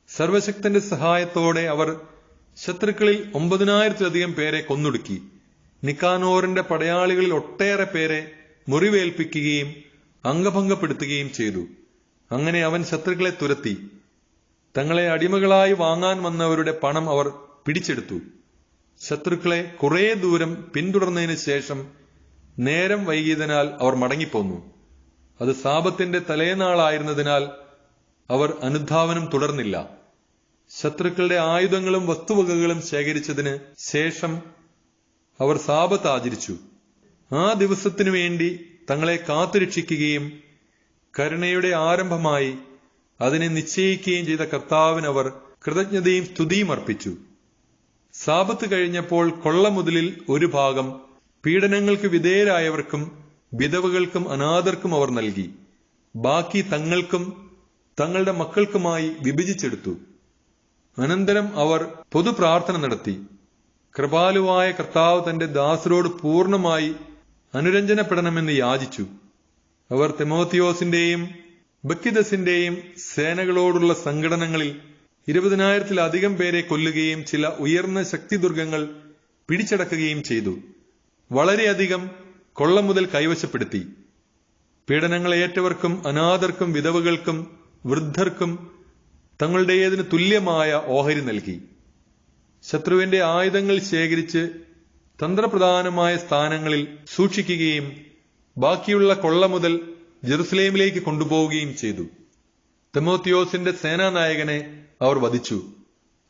സർവശക്തന്റെ സഹായത്തോടെ അവർ ശത്രുക്കളിൽ 9,000-ലധികം പേരെ കൊന്നൊടുക്കി. നിക്കാനോറിന്റെ പടയാളികളിൽ ഒട്ടേറെ പേരെ മുറിവേൽപ്പിക്കുകയും അംഗഭംഗപ്പെടുത്തുകയും ചെയ്തു. അങ്ങനെ അവൻ ശത്രുക്കളെ തുരത്തി. തങ്ങളെ അടിമകളായി വാങ്ങാൻ വന്നവരുടെ പണം അവർ പിടിച്ചെടുത്തു. ശത്രുക്കളെ കുറെ ദൂരം പിന്തുടർന്നതിന് ശേഷം നേരം വൈകിയതിനാൽ അവർ മടങ്ങിപ്പോന്നു. അത് സാബത്തിന്റെ തലേനാളായിരുന്നതിനാൽ അവർ അനുധാവനം തുടർന്നില്ല. ശത്രുക്കളുടെ ആയുധങ്ങളും വസ്തുവകകളും ശേഖരിച്ചതിന് ശേഷം അവർ സാബത്ത് ആചരിച്ചു. ആ ദിവസത്തിനു വേണ്ടി തങ്ങളെ കാത്തുരക്ഷിക്കുകയും കരുണയുടെ ആരംഭമായി അതിനെ നിശ്ചയിക്കുകയും ചെയ്ത കർത്താവിന് അവർ കൃതജ്ഞതയും സ്തുതിയും അർപ്പിച്ചു. സാബത്ത് കഴിഞ്ഞപ്പോൾ കൊള്ളമുതലിൽ ഒരു ഭാഗം പീഡനങ്ങൾക്ക് വിധേയരായവർക്കും വിധവകൾക്കും അനാഥർക്കും അവർ നൽകി. ബാക്കി തങ്ങൾക്കും തങ്ങളുടെ മക്കൾക്കുമായി വിഭജിച്ചെടുത്തു. അനന്തരം അവർ പൊതുപ്രാർത്ഥന നടത്തി. കൃപാലുവായ കർത്താവ് തന്റെ ദാസരോട് പൂർണ്ണമായി അനുരഞ്ജനപ്പെടണമെന്ന് യാചിച്ചു. അവർ തിമോത്തിയോസിന്റെയും ബക്കിദസിന്റെയും സേനകളോടുള്ള സംഘടനകളിൽ 20,000-ലധികം പേരെ കൊല്ലുകയും ചില ഉയർന്ന ശക്തിദുർഗങ്ങൾ പിടിച്ചടക്കുകയും ചെയ്തു. വളരെയധികം കൊള്ളമുതൽ കൈവശപ്പെടുത്തി. പീഡനങ്ങൾ ഏറ്റവർക്കും അനാഥർക്കും വിധവകൾക്കും വൃദ്ധർക്കും തങ്ങളുടേതിന് തുല്യമായ ഓഹരി നൽകി. ശത്രുവിന്റെ ആയുധങ്ങൾ ശേഖരിച്ച് തന്ത്രപ്രധാനമായ സ്ഥാനങ്ങളിൽ സൂക്ഷിക്കുകയും ബാക്കിയുള്ള കൊള്ളമുതൽ ജെറുസലേമിലേക്ക് കൊണ്ടുപോവുകയും ചെയ്തു. തിമോത്തിയോസിന്റെ സേനാനായകനെ അവർ വധിച്ചു.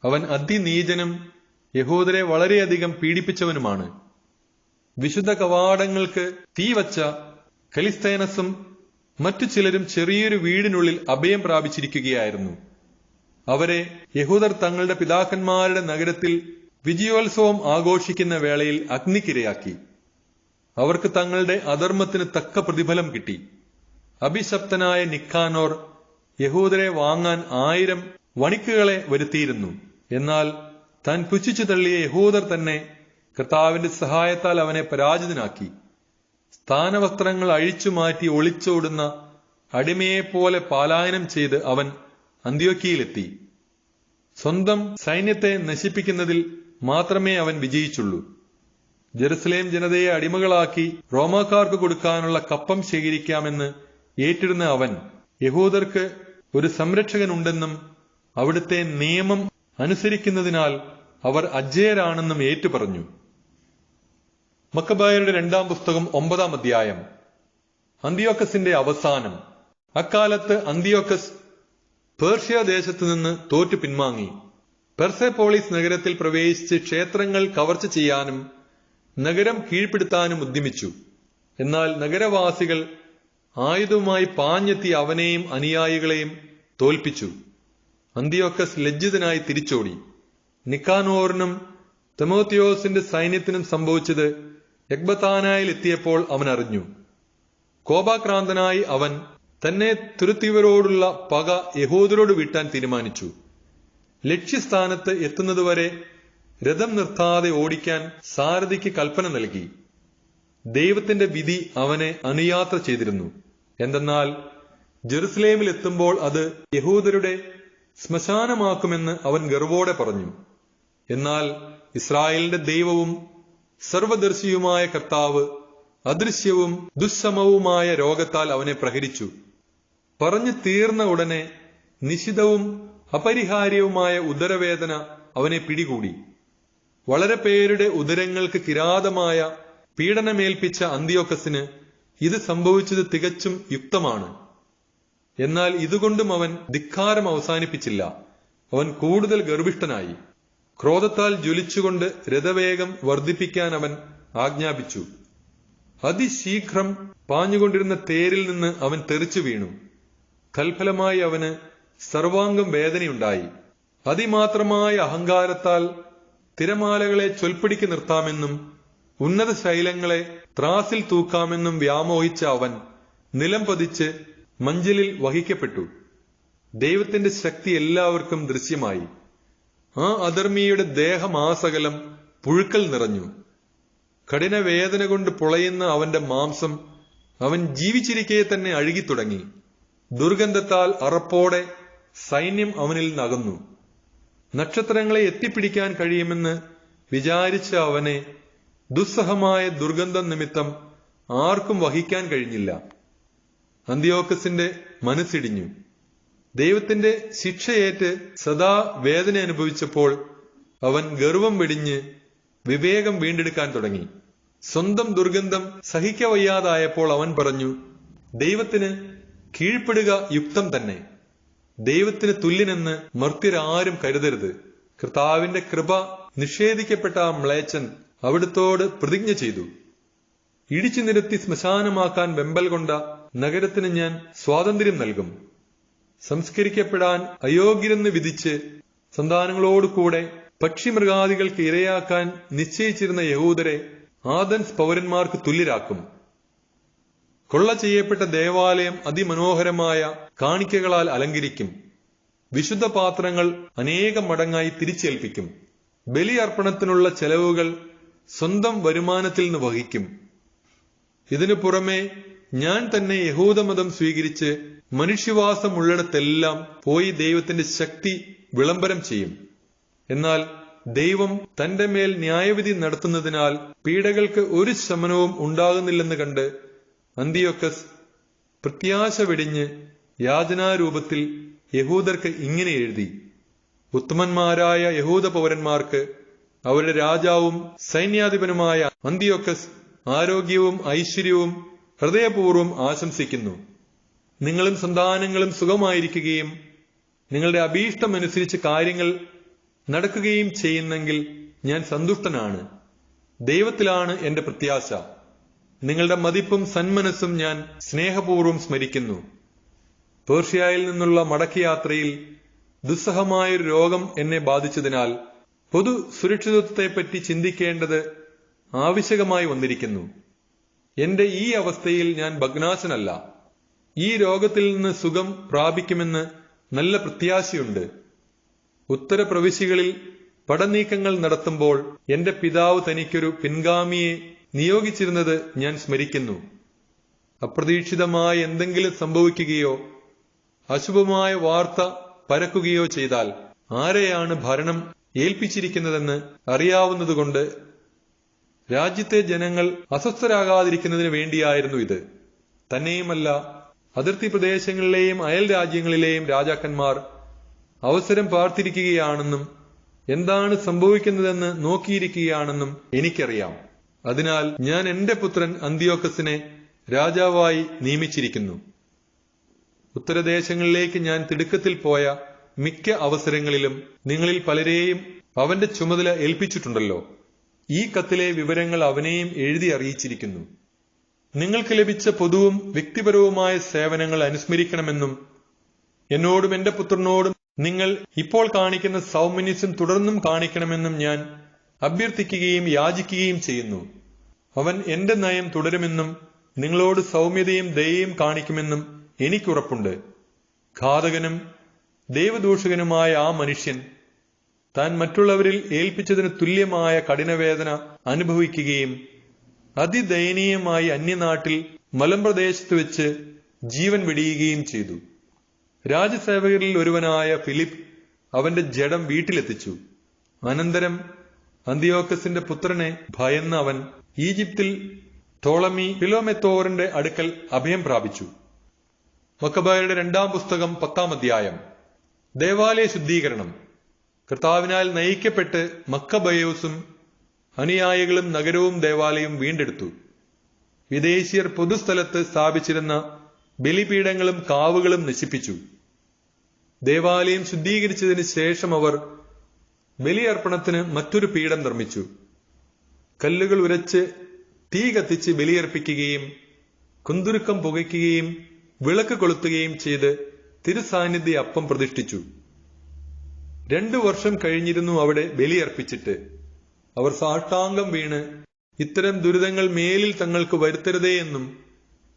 അവൻ അതിനീചനും യഹൂദരെ വളരെയധികം പീഡിപ്പിച്ചവനുമാണ്. വിശുദ്ധ കവാടങ്ങൾക്ക് തീവച്ച കലിസ്തേനസും മറ്റു ചിലരും ചെറിയൊരു വീടിനുള്ളിൽ അഭയം പ്രാപിച്ചിരിക്കുകയായിരുന്നു. അവരെ യഹൂദർ തങ്ങളുടെ പിതാക്കന്മാരുടെ നഗരത്തിൽ വിജയോത്സവം ആഘോഷിക്കുന്ന വേളയിൽ അഗ്നിക്കിരയാക്കി. അവർക്ക് തങ്ങളുടെ അധർമ്മത്തിന് തക്ക പ്രതിഫലം കിട്ടി. അഭിശപ്തനായ നിക്കാനോർ യഹൂദരെ വാങ്ങാൻ 1000 വണിക്കുകളെ വരുത്തിയിരുന്നു. എന്നാൽ താൻ പുച്ഛിച്ചു തള്ളിയ യഹൂദർ തന്നെ കർത്താവിന്റെ സഹായത്താൽ അവനെ പരാജിതനാക്കി. സ്ഥാനവസ്ത്രങ്ങൾ അഴിച്ചുമാറ്റി ഒളിച്ചോടുന്ന അടിമയെപ്പോലെ പലായനം ചെയ്ത് അവൻ അന്ത്യോക്യയിലെത്തി. സ്വന്തം സൈന്യത്തെ നശിപ്പിക്കുന്നതിൽ മാത്രമേ അവൻ വിജയിച്ചുള്ളൂ. ജെറുസലേം ജനതയെ അടിമകളാക്കി റോമാക്കാർക്ക് കൊടുക്കാനുള്ള കപ്പം ശേഖരിക്കാമെന്ന് ഏറ്റിരുന്ന അവൻ യഹൂദർക്ക് ഒരു സംരക്ഷകനുണ്ടെന്നും അവിടുത്തെ നിയമം അനുസരിക്കുന്നതിനാൽ അവർ അജേയരാണെന്നും ഏറ്റുപറഞ്ഞു. മക്കബായരുടെ 2-ാം പുസ്തകം 9-ാം അധ്യായം. അന്തിയോക്കസിന്റെ അവസാനം. അക്കാലത്ത് അന്തിയോക്കസ് പേർഷ്യ ദേശത്തു നിന്ന് തോറ്റു പിൻവാങ്ങി. പെർസെപോളിസ് നഗരത്തിൽ പ്രവേശിച്ച് ക്ഷേത്രങ്ങൾ കവർച്ച ചെയ്യാനും നഗരം കീഴ്പ്പെടുത്താനും ഉദ്യമിച്ചു. എന്നാൽ നഗരവാസികൾ ആയുധവുമായി പാഞ്ഞെത്തി അവനെയും അനുയായികളെയും തോൽപ്പിച്ചു. അന്തിയോക്കസ് ലജ്ജിതനായി തിരിച്ചോടി. നിക്കാനോറിനും തിമോത്തിയോസിന്റെ സൈന്യത്തിനും സംഭവിച്ചത് എക്ബത്താനായിൽ എത്തിയപ്പോൾ അവൻ അറിഞ്ഞു. കോപാക്രാന്തനായി അവൻ തന്നെ തുരുത്തിയവരോടുള്ള പക യഹൂദരോട് വീട്ടാൻ തീരുമാനിച്ചു. ലക്ഷ്യസ്ഥാനത്ത് എത്തുന്നതുവരെ രഥം നിർത്താതെ ഓടിക്കാൻ സാരഥിക്ക് കൽപ്പന നൽകി. ദൈവത്തിന്റെ വിധി അവനെ അനുയാത്ര ചെയ്തിരുന്നു. എന്തെന്നാൽ ജെറുസലേമിൽ എത്തുമ്പോൾ അത് യഹൂദരുടെ ശ്മശാനമാക്കുമെന്ന് അവൻ ഗർവോടെ പറഞ്ഞു. എന്നാൽ ഇസ്രായേലിന്റെ ദൈവവും സർവദർശിയുമായ കർത്താവ് അദൃശ്യവും ദുസ്സമവുമായ രോഗത്താൽ അവനെ പ്രഹരിച്ചു. പറഞ്ഞു തീർന്ന ഉടനെ നിശിതവും അപരിഹാര്യവുമായ ഉദരവേദന അവനെ പിടികൂടി. വളരെ പേരുടെ ഉദരങ്ങൾക്ക് കിരാതമായ പീഡനമേൽപ്പിച്ച അന്തിയോക്കസിന് ഇത് സംഭവിച്ചത് തികച്ചും യുക്തമാണ്. എന്നാൽ ഇതുകൊണ്ടും അവൻ ധിക്കാരം അവസാനിപ്പിച്ചില്ല. അവൻ കൂടുതൽ ഗർഭിഷ്ഠനായി. ക്രോധത്താൽ ജ്വലിച്ചുകൊണ്ട് രഥവേഗം വർദ്ധിപ്പിക്കാൻ അവൻ ആജ്ഞാപിച്ചു. അതിശീഘ്രം പാഞ്ഞുകൊണ്ടിരുന്ന തേരിൽ നിന്ന് അവൻ തെറിച്ചു വീണു. തൽഫലമായി അവന് സർവാംഗം വേദനയുണ്ടായി. അതിമാത്രമായ അഹങ്കാരത്താൽ തിരമാലകളെ ചൊൽപ്പിടിക്ക് നിർത്താമെന്നും ഉന്നത ശൈലങ്ങളെ ത്രാസിൽ തൂക്കാമെന്നും വ്യാമോഹിച്ച അവൻ നിലം പതിച്ച് മഞ്ചലിൽ വഹിക്കപ്പെട്ടു. ദൈവത്തിന്റെ ശക്തി എല്ലാവർക്കും ദൃശ്യമായി. ആ അധർമ്മിയുടെ ദേഹമാസകലം പുഴുക്കൽ നിറഞ്ഞു. കഠിനവേദന കൊണ്ട് പുളയുന്ന അവന്റെ മാംസം അവൻ ജീവിച്ചിരിക്കെ തന്നെ അഴുകിത്തുടങ്ങി. ദുർഗന്ധത്താൽ അറപ്പോടെ സൈന്യം അവനിൽ നകന്നു. നക്ഷത്രങ്ങളെ എത്തിപ്പിടിക്കാൻ കഴിയുമെന്ന് വിചാരിച്ച അവനെ ദുസ്സഹമായ ദുർഗന്ധം നിമിത്തം ആർക്കും വഹിക്കാൻ കഴിഞ്ഞില്ല. അന്തിയോക്കസിന്റെ മനസ്സിടിഞ്ഞു. ദൈവത്തിന്റെ ശിക്ഷയേറ്റ് സദാ വേദന അനുഭവിച്ചപ്പോൾ അവൻ ഗർവം വെടിഞ്ഞ് വിവേകം വീണ്ടെടുക്കാൻ തുടങ്ങി. സ്വന്തം ദുർഗന്ധം സഹിക്കവയ്യാതായപ്പോൾ അവൻ പറഞ്ഞു, ദൈവത്തിന് കീഴ്പ്പെടുക യുക്തം തന്നെ. ദൈവത്തിന് തുല്യനെന്ന് മർത്യരാരും കരുതരുത്. കർത്താവിന്റെ കൃപ നിഷേധിക്കപ്പെട്ട ആ മ്ലേച്ഛൻ അവിടുത്തോട് പ്രതിജ്ഞ ചെയ്തു. ഇടിച്ചു നിരത്തി ശ്മശാനമാക്കാൻ വെമ്പൽ കൊണ്ട നഗരത്തിന് ഞാൻ സ്വാതന്ത്ര്യം നൽകും. സംസ്കരിക്കപ്പെടാൻ അയോഗ്യരെന്ന് വിധിച്ച് സന്താനങ്ങളോടുകൂടെ പക്ഷിമൃഗാദികൾക്ക് ഇരയാക്കാൻ നിശ്ചയിച്ചിരുന്ന യഹൂദരെ ആദൻസ് പൗരന്മാർക്ക് തുല്യരാക്കും. കൊള്ള ചെയ്യപ്പെട്ട ദേവാലയം അതിമനോഹരമായ കാണിക്കകളാൽ അലങ്കരിക്കും. വിശുദ്ധ പാത്രങ്ങൾ അനേകം മടങ്ങായി തിരിച്ചേൽപ്പിക്കും. ബലിയർപ്പണത്തിനുള്ള ചെലവുകൾ സ്വന്തം വരുമാനത്തിൽ നിന്ന് വഹിക്കും. ഇതിനു പുറമെ ഞാൻ തന്നെ യഹൂദമതം സ്വീകരിച്ച് മനുഷ്യവാസമുള്ളിടത്തെല്ലാം പോയി ദൈവത്തിന്റെ ശക്തി വിളംബരം ചെയ്യും. എന്നാൽ ദൈവം തന്റെ മേൽ ന്യായവിധി നടത്തുന്നതിനാൽ പീഡകൾക്ക് ഒരു ശമനവും ഉണ്ടാകുന്നില്ലെന്ന് കണ്ട് അന്തിയോക്കസ് പ്രത്യാശ വെടിഞ്ഞ് യാചനാരൂപത്തിൽ യഹൂദർക്ക് ഇങ്ങനെ എഴുതി: ഉത്തമന്മാരായ യഹൂദ പൗരന്മാർക്ക് അവരുടെ രാജാവും സൈന്യാധിപനുമായ അന്തിയോക്കസ് ആരോഗ്യവും ഐശ്വര്യവും ഹൃദയപൂർവ്വം ആശംസിക്കുന്നു. നിങ്ങളും സന്താനങ്ങളും സുഖമായിരിക്കുകയും നിങ്ങളുടെ അഭീഷ്ടമനുസരിച്ച് കാര്യങ്ങൾ നടക്കുകയും ചെയ്യുന്നെങ്കിൽ ഞാൻ സന്തുഷ്ടനാണ്. ദൈവത്തിലാണ് എന്റെ പ്രത്യാശ. നിങ്ങളുടെ മതിപ്പും സന്മനസ്സും ഞാൻ സ്നേഹപൂർവ്വം സ്മരിക്കുന്നു. പേർഷ്യയിൽ നിന്നുള്ള മടക്കയാത്രയിൽ ദുസ്സഹമായൊരു രോഗം എന്നെ ബാധിച്ചതിനാൽ പൊതു സുരക്ഷിതത്വത്തെപ്പറ്റി ചിന്തിക്കേണ്ടത് ആവശ്യകമായി വന്നിരിക്കുന്നു. എന്റെ ഈ അവസ്ഥയിൽ ഞാൻ ഭഗ്നാശനല്ല. ഈ രോഗത്തിൽ നിന്ന് സുഖം പ്രാപിക്കുമെന്ന് നല്ല പ്രത്യാശയുണ്ട്. ഉത്തരപ്രവിശ്യകളിൽ പടനീക്കങ്ങൾ നടത്തുമ്പോൾ എന്റെ പിതാവ് തനിക്കൊരു പിൻഗാമിയെ നിയോഗിച്ചിരുന്നത് ഞാൻ സ്മരിക്കുന്നു. അപ്രതീക്ഷിതമായ എന്തെങ്കിലും സംഭവിക്കുകയോ അശുഭമായ വാർത്ത പരക്കുകയോ ചെയ്താൽ ആരെയാണ് ഭരണം ഏൽപ്പിച്ചിരിക്കുന്നതെന്ന് അറിയാവുന്നതുകൊണ്ട് രാജ്യത്തെ ജനങ്ങൾ അസ്വസ്ഥരാകാതിരിക്കുന്നതിന് വേണ്ടിയായിരുന്നു ഇത്. തന്നെയുമല്ല, അതിർത്തി പ്രദേശങ്ങളിലെയും അയൽ രാജ്യങ്ങളിലെയും രാജാക്കന്മാർ അവസരം പാർത്തിരിക്കുകയാണെന്നും എന്താണ് സംഭവിക്കുന്നതെന്ന് നോക്കിയിരിക്കുകയാണെന്നും എനിക്കറിയാം. അതിനാൽ ഞാൻ എന്റെ പുത്രൻ അന്തിയോക്കസിനെ രാജാവായി നിയമിച്ചിരിക്കുന്നു. ഉത്തരദേശങ്ങളിലേക്ക് ഞാൻ തിടുക്കത്തിൽ പോയ മിക്ക അവസരങ്ങളിലും നിങ്ങളിൽ പലരെയും അവന്റെ ചുമതല ഏൽപ്പിച്ചിട്ടുണ്ടല്ലോ. ഈ കത്തിലെ വിവരങ്ങൾ അവനെയും എഴുതി അറിയിച്ചിരിക്കുന്നു. നിങ്ങൾക്ക് ലഭിച്ച പൊതുവും വ്യക്തിപരവുമായ സേവനങ്ങൾ അനുസ്മരിക്കണമെന്നും എന്നോടും എന്റെ പുത്രനോടും നിങ്ങൾ ഇപ്പോൾ കാണിക്കുന്ന സൗമനസ്യം തുടർന്നും കാണിക്കണമെന്നും ഞാൻ അഭ്യർത്ഥിക്കുകയും യാചിക്കുകയും ചെയ്യുന്നു. അവൻ എന്റെ നയം തുടരുമെന്നും നിങ്ങളോട് സൗമ്യതയും ദയയും കാണിക്കുമെന്നും എനിക്കുറപ്പുണ്ട്. ഘാതകനും ദൈവദൂഷകനുമായ ആ മനുഷ്യൻ താൻ മറ്റുള്ളവരിൽ ഏൽപ്പിച്ചതിന് തുല്യമായ കഠിനവേദന അനുഭവിക്കുകയും അതിദയനീയമായി അന്യനാട്ടിൽ മലമ്പ്രദേശത്ത് വെച്ച് ജീവൻ വെടിയുകയും ചെയ്തു. രാജസേവകരിൽ ഒരുവനായ ഫിലിപ്പ് അവന്റെ ജഡം വീട്ടിലെത്തിച്ചു. അനന്തരം അന്തിയോക്കസിന്റെ പുത്രനെ ഭയന്ന അവൻ ഈജിപ്തിൽ ടോളമി ഫിലോമെത്തോറിന്റെ അടുക്കൽ അഭയം പ്രാപിച്ചു. മക്കബായരുടെ 2-ാം പുസ്തകം 10-ാം അധ്യായം. ദേവാലയ ശുദ്ധീകരണം. കർത്താവിനാൽ നയിക്കപ്പെട്ട് മക്കബയോസും അനുയായികളും നഗരവും ദേവാലയവും വീണ്ടെടുത്തു. വിദേശീയർ പൊതുസ്ഥലത്ത് സ്ഥാപിച്ചിരുന്ന ബലിപീഠങ്ങളും കാവുകളും നശിപ്പിച്ചു. ദേവാലയം ശുദ്ധീകരിച്ചതിന് ശേഷം അവർ ബലിയർപ്പണത്തിന് മറ്റൊരു പീഠം നിർമ്മിച്ചു. കല്ലുകൾ ഉരച്ച് തീ കത്തിച്ച് ബലിയർപ്പിക്കുകയും കുന്തുരുക്കം പുകയ്ക്കുകയും വിളക്ക് കൊളുത്തുകയും ചെയ്ത് തിരുസാന്നിധ്യ അപ്പം പ്രതിഷ്ഠിച്ചു. 2 വർഷം കഴിഞ്ഞിരുന്നു അവിടെ ബലിയർപ്പിച്ചിട്ട്. അവർ സാഷ്ടാംഗം വീണ് ഇത്തരം ദുരിതങ്ങൾ മേലിൽ തങ്ങൾക്ക് വരുത്തരുതേ എന്നും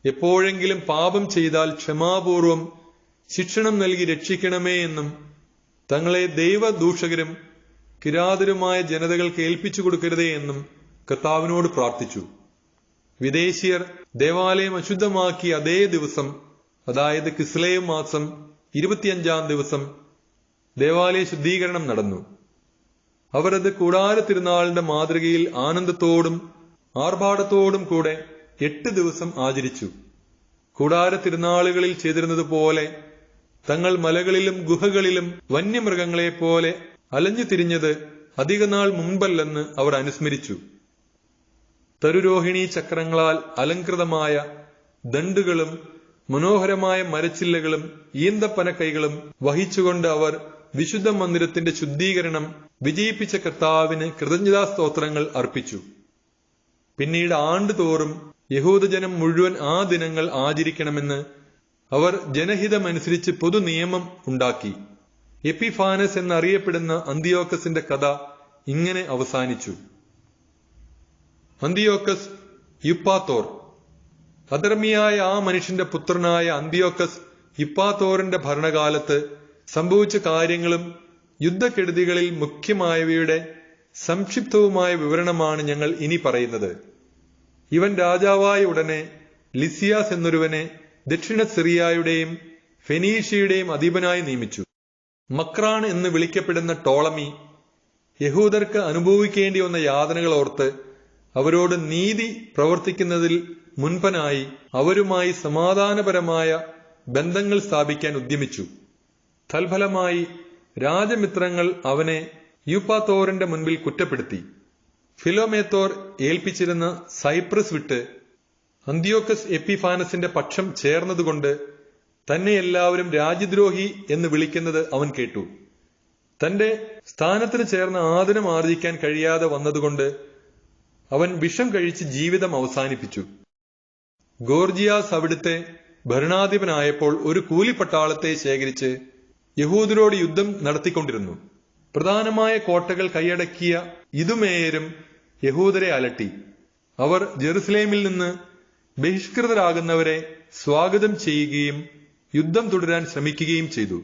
എപ്പോഴെങ്കിലും പാപം ചെയ്താൽ ക്ഷമാപൂർവം ശിക്ഷണം നൽകി രക്ഷിക്കണമേ എന്നും തങ്ങളെ ദൈവദൂഷകരും കിരാതരുമായ ജനതകൾക്ക് ഏൽപ്പിച്ചു കൊടുക്കരുതേ എന്നും കർത്താവിനോട് പ്രാർത്ഥിച്ചു. വിദേശീയർ ദേവാലയം അശുദ്ധമാക്കിയ അതേ ദിവസം, അതായത് കിസ്ലേവ് മാസം 25-ാം ദിവസം ദേവാലയ ശുദ്ധീകരണം നടന്നു. അവർ അത് കൂടാര തിരുനാളിന്റെ മാതൃകയിൽ ആനന്ദത്തോടും ആർഭാടത്തോടും കൂടെ 8 ദിവസം ആചരിച്ചു. കൂടാര തിരുനാളുകളിൽ ചെയ്തിരുന്നതുപോലെ തങ്ങൾ മലകളിലും ഗുഹകളിലും വന്യമൃഗങ്ങളെപ്പോലെ അലഞ്ഞു തിരിഞ്ഞത് അധികനാൾ മുൻപല്ലെന്ന് അവർ അനുസ്മരിച്ചു. തരുരോഹിണി ചക്രങ്ങളാൽ അലങ്കൃതമായ ദണ്ഡുകളും മനോഹരമായ മരച്ചില്ലകളും ഈന്തപ്പനക്കൈകളും വഹിച്ചുകൊണ്ട് അവർ വിശുദ്ധ മന്ദിരത്തിന്റെ ശുദ്ധീകരണം വിജയിപ്പിച്ച കർത്താവിന് കൃതജ്ഞതാസ്തോത്രങ്ങൾ അർപ്പിച്ചു. പിന്നീട് ആണ്ടുതോറും യഹൂദജനം മുഴുവൻ ആ ദിനങ്ങൾ ആചരിക്കണമെന്ന് അവർ ജനഹിതമനുസരിച്ച് പൊതു നിയമം ഉണ്ടാക്കി. എപ്പിഫാനസ് എന്നറിയപ്പെടുന്ന അന്തിയോക്കസിന്റെ കഥ ഇങ്ങനെ അവസാനിച്ചു. അന്തിയോക്കസ് യുപ്പാത്തോർ. അധർമ്മിയായ ആ മനുഷ്യന്റെ പുത്രനായ അന്തിയോക്കസ് യുപ്പാത്തോറിന്റെ ഭരണകാലത്ത് സംഭവിച്ച കാര്യങ്ങളും യുദ്ധക്കെടുതികളിൽ മുഖ്യമായവയുടെ സംക്ഷിപ്തവുമായ വിവരണമാണ് ഞങ്ങൾ ഇനി പറയുന്നത്. ഇവൻ രാജാവായ ഉടനെ ലിസിയാസ് എന്നൊരുവനെ ദക്ഷിണ സിറിയയുടെയും ഫെനീഷ്യയുടെയും അധീപനായി നിയമിച്ചു. മക്രാൻ എന്ന് വിളിക്കപ്പെടുന്ന ടോളമി യഹൂദർക്ക് അനുഭവിക്കേണ്ടി വന്ന യാതനകൾ ഓർത്ത് അവരോട് നീതി പ്രവർത്തിക്കുന്നതിൽ മുൻപനായി അവരുമായി സമാധാനപരമായ ബന്ധങ്ങൾ സ്ഥാപിക്കാൻ ഉദ്യമിച്ചു. തൽഫലമായി രാജമിത്രങ്ങൾ അവനെ യുപ്പാത്തോറിന്റെ മുൻപിൽ കുറ്റപ്പെടുത്തി. ഫിലോമേത്തോർ ഏൽപ്പിച്ചിരുന്ന സൈപ്രസ് വിട്ട് അന്തിയോക്കസ് എപ്പിഫാനസിന്റെ പക്ഷം ചേർന്നതുകൊണ്ട് തന്നെ എല്ലാവരും രാജ്യദ്രോഹി എന്ന് വിളിക്കുന്നത് അവൻ കേട്ടു. തന്റെ സ്ഥാനത്തിന് ചേർന്ന ആദരം ആർജിക്കാൻ കഴിയാതെ വന്നതുകൊണ്ട് അവൻ വിഷം കഴിച്ച് ജീവിതം അവസാനിപ്പിച്ചു. ഗോർജിയാസ് അവിടുത്തെ ഭരണാധിപനായപ്പോൾ ഒരു കൂലിപ്പട്ടാളത്തെ ശേഖരിച്ച് യഹൂദരോട് യുദ്ധം നടത്തിക്കൊണ്ടിരുന്നു. പ്രധാനമായ കോട്ടകൾ കൈയടക്കിയ ഇതുമേയരും യഹൂദരെ അലട്ടി. അവർ ജെറുസലേമിൽ നിന്ന് ബഹിഷ്കൃതരാകുന്നവരെ സ്വാഗതം ചെയ്യുകയും യുദ്ധം തുടരാൻ ശ്രമിക്കുകയും ചെയ്തു.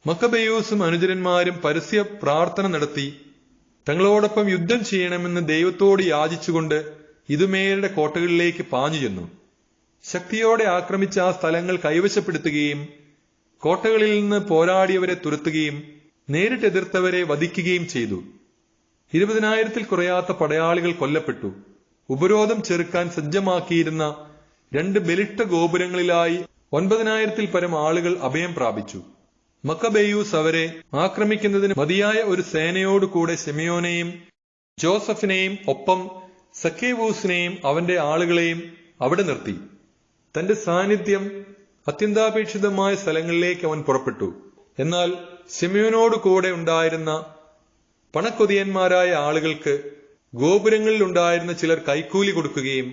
മക്കബെയൂസും അനുചരന്മാരും പരസ്യ പ്രാർത്ഥന നടത്തി തങ്ങളോടൊപ്പം യുദ്ധം ചെയ്യണമെന്ന് ദൈവത്തോട് യാചിച്ചുകൊണ്ട് ഇതുമേയരുടെ കോട്ടകളിലേക്ക് പാഞ്ഞു ചെന്നു. ശക്തിയോടെ ആക്രമിച്ച ആ സ്ഥലങ്ങൾ കൈവശപ്പെടുത്തുകയും കോട്ടകളിൽ നിന്ന് പോരാടിയവരെ തുരത്തുകയും നേരിട്ടെതിർത്തവരെ വധിക്കുകയും ചെയ്തു. 20,000-ൽ കുറയാത്ത പടയാളികൾ കൊല്ലപ്പെട്ടു. ഉപരോധം ചെറുക്കാൻ സജ്ജമാക്കിയിരുന്ന 2 ബലിഷ്ഠ ഗോപുരങ്ങളിലായി 9,000-ൽ പരം ആളുകൾ അഭയം പ്രാപിച്ചു. മക്കബെയൂസ് അവരെ ആക്രമിക്കുന്നതിന് മതിയായ ഒരു സേനയോടുകൂടെ ശിമയോനെയും ജോസഫിനെയും ഒപ്പം സക്കേവൂസിനെയും അവന്റെ ആളുകളെയും അവിടെ നിർത്തി. തന്റെ സാന്നിധ്യം അത്യന്താപേക്ഷിതമായ സ്ഥലങ്ങളിലേക്ക് അവൻ പുറപ്പെട്ടു. എന്നാൽ ശിമയോനോട് കൂടെ ഉണ്ടായിരുന്ന പണക്കൊതിയന്മാരായ ആളുകൾക്ക് ഗോപുരങ്ങളിൽ ഉണ്ടായിരുന്ന ചിലർ കൈക്കൂലി കൊടുക്കുകയും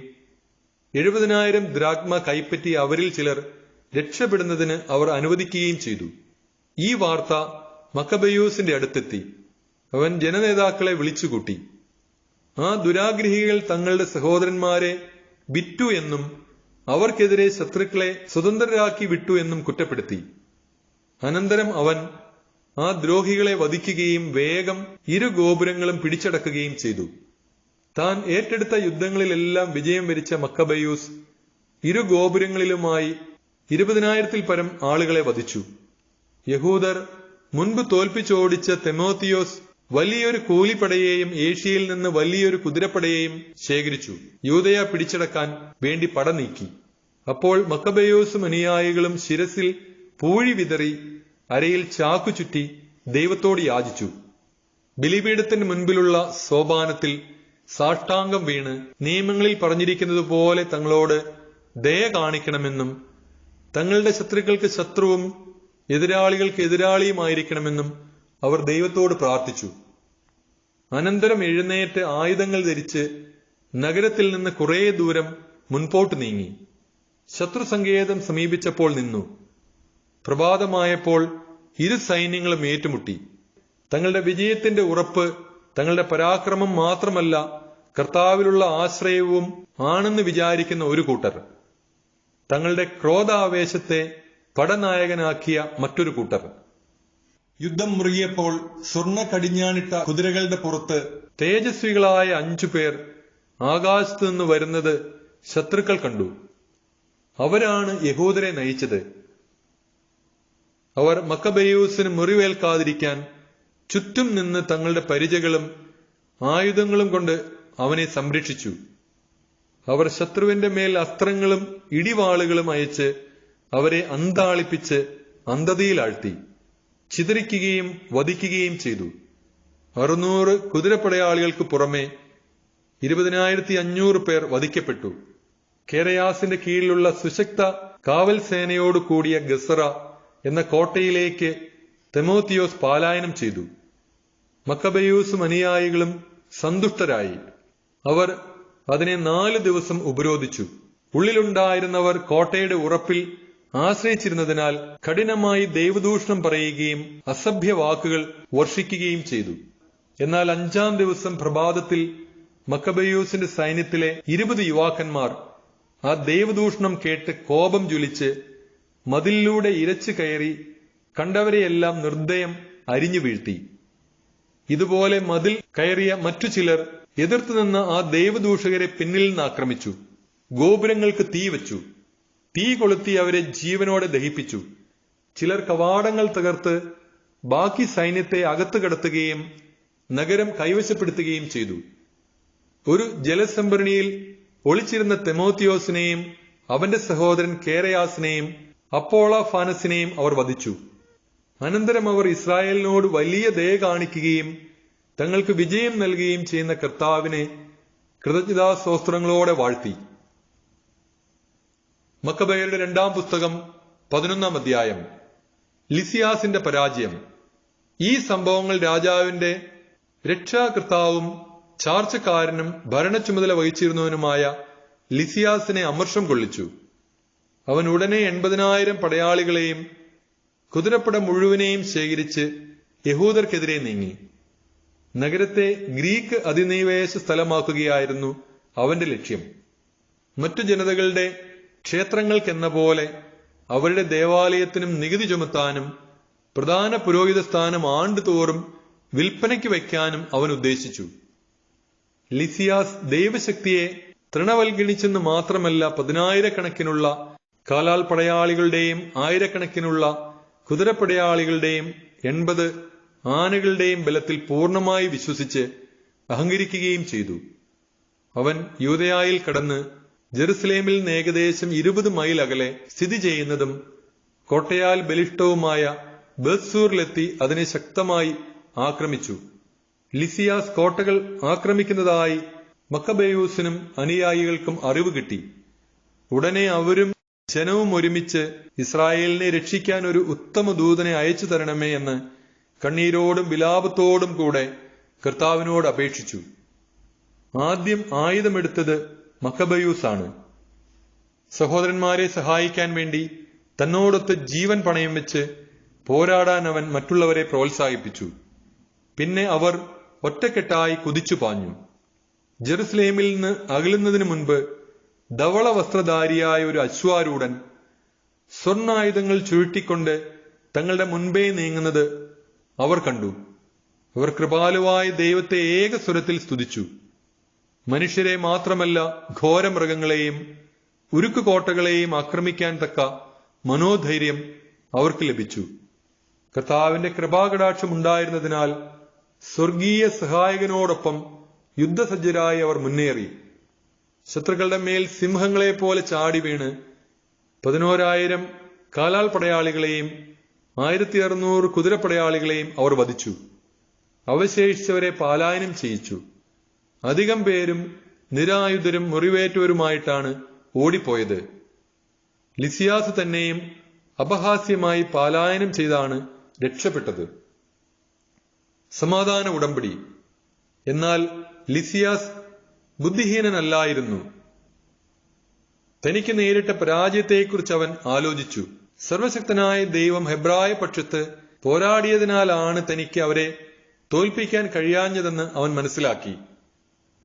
70,000 ദ്രാഗ്മ കൈപ്പറ്റി അവരിൽ ചിലർ രക്ഷപ്പെടുന്നതിന് അവർ അനുവദിക്കുകയും ചെയ്തു. ഈ വാർത്ത മക്കബെയൂസിന്റെ അടുത്തെത്തി. അവൻ ജനനേതാക്കളെ വിളിച്ചുകൂട്ടി. ആ ദുരാഗ്രഹികൾ തങ്ങളുടെ സഹോദരന്മാരെ വിറ്റു എന്നും അവർക്കെതിരെ ശത്രുക്കളെ സ്വതന്ത്രരാക്കി വിട്ടു എന്നും കുറ്റപ്പെടുത്തി. അനന്തരം അവൻ ആ ദ്രോഹികളെ വധിക്കുകയും വേഗം ഇരു ഗോപുരങ്ങളും പിടിച്ചടക്കുകയും ചെയ്തു. താൻ ഏറ്റെടുത്ത യുദ്ധങ്ങളിലെല്ലാം വിജയം വരിച്ച മക്കബെയൂസ് ഇരു ഗോപുരങ്ങളിലുമായി 20,000-ൽ പരം ആളുകളെ വധിച്ചു. യഹൂദർ മുൻപ് തോൽപ്പിച്ചോടിച്ച തിമോത്തിയോസ് വലിയൊരു കൂലിപ്പടയെയും ഏഷ്യയിൽ നിന്ന് വലിയൊരു കുതിരപ്പടയെയും ശേഖരിച്ചു യൂദയ പിടിച്ചടക്കാൻ വേണ്ടി പട നീക്കി. അപ്പോൾ മക്കബെയൂസും അനുയായികളും ശിരസിൽ പൂഴി വിതറി അരയിൽ ചാക്കു ചുറ്റി ദൈവത്തോട് യാചിച്ചു. ബലിപീഠത്തിന് മുൻപിലുള്ള സോപാനത്തിൽ സാഷ്ടാംഗം വീണ് നിയമങ്ങളിൽ പറഞ്ഞിരിക്കുന്നത് പോലെ തങ്ങളോട് ദയ കാണിക്കണമെന്നും തങ്ങളുടെ ശത്രുക്കൾക്ക് ശത്രുവും എതിരാളികൾക്ക് എതിരാളിയുമായിരിക്കണമെന്നും അവർ ദൈവത്തോട് പ്രാർത്ഥിച്ചു. അനന്തരം എഴുന്നേറ്റ് ആയുധങ്ങൾ ധരിച്ച് നഗരത്തിൽ നിന്ന് കുറേ ദൂരം മുൻപോട്ട് നീങ്ങി. ശത്രുസങ്കേതം സമീപിച്ചപ്പോൾ നിന്നു. പ്രഭാതമായപ്പോൾ ഇരു സൈന്യങ്ങളും ഏറ്റുമുട്ടി. തങ്ങളുടെ വിജയത്തിന്റെ ഉറപ്പ് തങ്ങളുടെ പരാക്രമം മാത്രമല്ല, കർത്താവിലുള്ള ആശ്രയവും ആണെന്ന് വിചാരിക്കുന്ന ഒരു കൂട്ടർ, തങ്ങളുടെ ക്രോധാവേശത്തെ പടനായകനാക്കിയ മറ്റൊരു കൂട്ടർ. യുദ്ധം മുറുകിയപ്പോൾ സ്വർണ്ണ കടിഞ്ഞാണിട്ട കുതിരകളുടെ പുറത്ത് തേജസ്വികളായ 5 പേർ ആകാശത്തു നിന്ന് വരുന്നത് ശത്രുക്കൾ കണ്ടു. അവരാണ് യഹൂദരെ നയിച്ചത്. അവർ മക്കബെയൂസിന് മുറിവേൽക്കാതിരിക്കാൻ ചുറ്റും നിന്ന് തങ്ങളുടെ പരിചകളും ആയുധങ്ങളും കൊണ്ട് അവനെ സംരക്ഷിച്ചു. അവർ ശത്രുവിന്റെ മേൽ അസ്ത്രങ്ങളും ഇടിവാളുകളും അയച്ച് അവരെ അന്താളിപ്പിച്ച് അന്ധതയിലാഴ്ത്തി ചിതറിക്കുകയും വധിക്കുകയും ചെയ്തു. 600 കുതിരപ്പടയാളികൾക്ക് പുറമെ 20,500 പേർ വധിക്കപ്പെട്ടു. കേരയാസിന്റെ കീഴിലുള്ള സുശക്ത കാവൽ സേനയോട് കൂടിയ ഗസറ എന്ന കോട്ടയിലേക്ക് തിമോത്തിയോസ് പലായനം ചെയ്തു. മക്കബെയൂസും അനുയായികളും സന്തുഷ്ടരായി. അവർ അതിനെ 4 ദിവസം ഉപരോധിച്ചു. ഉള്ളിലുണ്ടായിരുന്നവർ കോട്ടയുടെ ഉറപ്പിൽ ആശ്രയിച്ചിരുന്നതിനാൽ കഠിനമായി ദൈവദൂഷണം പറയുകയും അസഭ്യവാക്കുകൾ വർഷിക്കുകയും ചെയ്തു. എന്നാൽ 5-ാം ദിവസം പ്രഭാതത്തിൽ മക്കബെയൂസിന്റെ സൈന്യത്തിലെ 20 യുവാക്കന്മാർ ആ ദൈവദൂഷണം കേട്ട് കോപം ജ്വലിച്ച് മതിലിലൂടെ ഇരച്ചു കയറി കണ്ടവരെയെല്ലാം നിർദ്ദയം അരിഞ്ഞു വീഴ്ത്തി. ഇതുപോലെ മതിൽ കയറിയ മറ്റു ചിലർ എതിർത്തുനിന്ന ആ ദൈവദൂഷകരെ പിന്നിൽ നിന്ന് ആക്രമിച്ചു. ഗോപുരങ്ങൾക്ക് തീ വെച്ചു. തീ കൊളുത്തി അവരെ ജീവനോടെ ദഹിപ്പിച്ചു. ചിലർ കവാടങ്ങൾ തകർത്ത് ബാക്കി സൈന്യത്തെ അകത്ത് കടത്തുകയും നഗരം കൈവശപ്പെടുത്തുകയും ചെയ്തു. ഒരു ജലസംഭരണിയിൽ ഒളിച്ചിരുന്ന തിമോത്തിയോസിനെയും അവന്റെ സഹോദരൻ കേരയാസിനെയും അപ്പോളോഫാനസിനെയും അവർ വധിച്ചു. അനന്തരം അവർ ഇസ്രായേലിനോട് വലിയ ദയ കാണിക്കുകയും തങ്ങൾക്ക് വിജയം നൽകുകയും ചെയ്യുന്ന കർത്താവിനെ കൃതജ്ഞതാസ്തോത്രങ്ങളോടെ വാഴ്ത്തി. മക്കബയരുടെ 2-ാം പുസ്തകം 11-ാം അധ്യായം. ലിസിയാസിന്റെ പരാജയം. ഈ സംഭവങ്ങൾ രാജാവിന്റെ രക്ഷാകർത്താവും ചാർച്ചക്കാരനും ഭരണച്ചുമതല വഹിച്ചിരുന്നവനുമായ ലിസിയാസിനെ അമർഷം കൊള്ളിച്ചു. അവൻ ഉടനെ 80,000 പടയാളികളെയും കുതിരപ്പട മുഴുവനെയും ശേഖരിച്ച് യഹൂദർക്കെതിരെ നീങ്ങി. നഗരത്തെ ഗ്രീക്ക് അധിനിവേശ സ്ഥലമാക്കുകയായിരുന്നു അവന്റെ ലക്ഷ്യം. മറ്റു ജനതകളുടെ ക്ഷേത്രങ്ങൾക്കെന്ന പോലെ അവരുടെ ദേവാലയത്തിനും നികുതി ചുമത്താനും പ്രധാന പുരോഹിത സ്ഥാനം ആണ്ടുതോറും വിൽപ്പനയ്ക്ക് വയ്ക്കാനും അവൻ ഉദ്ദേശിച്ചു. ലിസിയാസ് ദൈവശക്തിയെ തൃണവൽഗണിച്ചെന്ന് മാത്രമല്ല, 10,000-കണക്കിനുള്ള കാലാൽ പടയാളികളുടെയും 1000-കണക്കിനുള്ള കുതിരപ്പടയാളികളുടെയും 80 ആനകളുടെയും ബലത്തിൽ പൂർണ്ണമായി വിശ്വസിച്ച് അഹങ്കരിക്കുകയും ചെയ്തു. അവൻ യൂദയായിൽ കടന്ന് ജെറുസലേമിൽ നിന്ന് ഏകദേശം 20 മൈൽ അകലെ സ്ഥിതി ചെയ്യുന്നതും കോട്ടയാൽ ബലിഷ്ഠവുമായ ബേത്സൂറിലെത്തി അതിനെ ശക്തമായി ആക്രമിച്ചു. ലിസിയാസ് കോട്ടകൾ ആക്രമിക്കുന്നതായി മക്കബെയൂസിനും അനുയായികൾക്കും അറിവ് കിട്ടി. ഉടനെ അവരും ജനവും ഒരുമിച്ച് ഇസ്രായേലിനെ രക്ഷിക്കാൻ ഒരു ഉത്തമ ദൂതനെ അയച്ചു തരണമേ എന്ന് കണ്ണീരോടും വിലാപത്തോടും കൂടെ കർത്താവിനോട് അപേക്ഷിച്ചു. ആദ്യം ആയുധമെടുത്തത് മക്കബയൂസ് ആണ്. സഹോദരന്മാരെ സഹായിക്കാൻ വേണ്ടി തന്നോടൊത്ത് ജീവൻ പണയം വെച്ച് പോരാടാൻ അവൻ മറ്റുള്ളവരെ പ്രോത്സാഹിപ്പിച്ചു. പിന്നെ അവർ ഒറ്റക്കെട്ടായി കുതിച്ചു പാഞ്ഞു. ജെറുസലേമിൽ നിന്ന് അകലുന്നതിനു മുൻപ് ധവള വസ്ത്രധാരിയായ ഒരു അശ്വാരൂഢൻ സ്വർണ്ണായുധങ്ങൾ ചുഴറ്റിക്കൊണ്ട് തങ്ങളുടെ മുൻപേ നീങ്ങുന്നത് അവർ കണ്ടു. അവർ കൃപാലുവായ ദൈവത്തെ ഏകസ്വരത്തിൽ സ്തുതിച്ചു. മനുഷ്യരെ മാത്രമല്ല, ഘോരമൃഗങ്ങളെയും ഉരുക്കുകോട്ടകളെയും ആക്രമിക്കാൻ തക്ക മനോധൈര്യം അവർക്ക് ലഭിച്ചു. കർത്താവിന്റെ കൃപാകടാക്ഷം ഉണ്ടായിരുന്നതിനാൽ സ്വർഗീയ സഹായകനോടൊപ്പം യുദ്ധസജ്ജരായി അവർ മുന്നേറി. ശത്രുക്കളുടെ മേൽ സിംഹങ്ങളെപ്പോലെ ചാടി വീണ് 11,000 കാലാൾ പടയാളികളെയും 1,600 കുതിരപ്പടയാളികളെയും അവർ വധിച്ചു. അവശേഷിച്ചവരെ പലായനം ചെയ്യിച്ചു. അധികം പേരും നിരായുധരും മുറിവേറ്റവരുമായിട്ടാണ് ഓടിപ്പോയത്. ലിസിയാസ് തന്നെയും അപഹാസ്യമായി പലായനം ചെയ്താണ് രക്ഷപ്പെട്ടത്. സമാധാന ഉടമ്പടി. എന്നാൽ ലിസിയാസ് ബുദ്ധിഹീനനല്ലായിരുന്നു. തനിക്ക് നേരിട്ട പരാജയത്തെക്കുറിച്ച് അവൻ ആലോചിച്ചു. സർവശക്തനായ ദൈവം ഹെബ്രായ പക്ഷത്ത് പോരാടിയതിനാലാണ് തനിക്ക് അവരെ തോൽപ്പിക്കാൻ കഴിയാഞ്ഞതെന്ന് അവൻ മനസ്സിലാക്കി.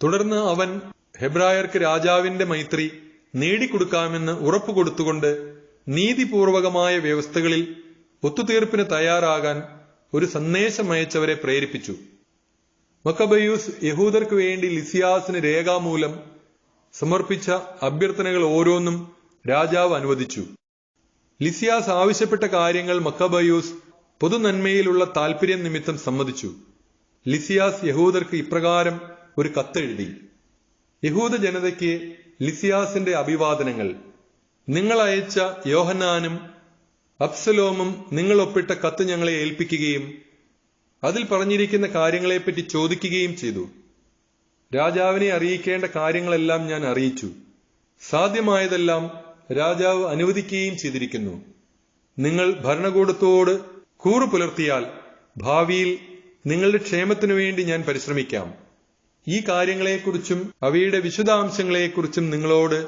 തുടർന്ന് അവൻ ഹെബ്രായർക്ക് രാജാവിന്റെ മൈത്രി നേടിക്കൊടുക്കാമെന്ന് ഉറപ്പുകൊടുത്തുകൊണ്ട് നീതിപൂർവകമായ വ്യവസ്ഥകളിൽ ഒത്തുതീർപ്പിന് തയ്യാറാകാൻ ഒരു സന്ദേശമയച്ചവരെ പ്രേരിപ്പിച്ചു. മക്കബയൂസ് യഹൂദർക്ക് വേണ്ടി ലിസിയാസിന് രേഖാമൂലം സമർപ്പിച്ച അഭ്യർത്ഥനകൾ ഓരോന്നും രാജാവ് അനുവദിച്ചു. ലിസിയാസ് ആവശ്യപ്പെട്ട കാര്യങ്ങൾ മക്കബയൂസ് പൊതുനന്മയിലുള്ള താൽപര്യം നിമിത്തം സമ്മതിച്ചു. ലിസിയാസ് യഹൂദർക്ക് ഇപ്രകാരം ഒരു കത്തെഴുതി: യഹൂദ ജനതയ്ക്ക് ലിസിയാസിന്റെ അഭിവാദനങ്ങൾ. നിങ്ങൾ അയച്ച യോഹന്നാനും അബ്സലോമും നിങ്ങൾ ഒപ്പിട്ട കത്ത് ഞങ്ങളെ ഏൽപ്പിക്കുകയും അതിൽ പറഞ്ഞിരിക്കുന്ന കാര്യങ്ങളെപ്പറ്റി ചോദിക്കുകയും ചെയ്തു. രാജാവിനെ അറിയിക്കേണ്ട കാര്യങ്ങളെല്ലാം ഞാൻ അറിയിച്ചു. സാധ്യമായതെല്ലാം രാജാവ് അനുവദിക്കുകയും ചെയ്തിരിക്കുന്നു. നിങ്ങൾ ഭരണകൂടത്തോട് കൂറു പുലർത്തിയാൽ ഭാവിയിൽ നിങ്ങളുടെ ക്ഷേമത്തിനു വേണ്ടി ഞാൻ പരിശ്രമിക്കാം. ഈ കാര്യങ്ങളെക്കുറിച്ചും അവയുടെ വിശദാംശങ്ങളെക്കുറിച്ചും നിങ്ങളോട്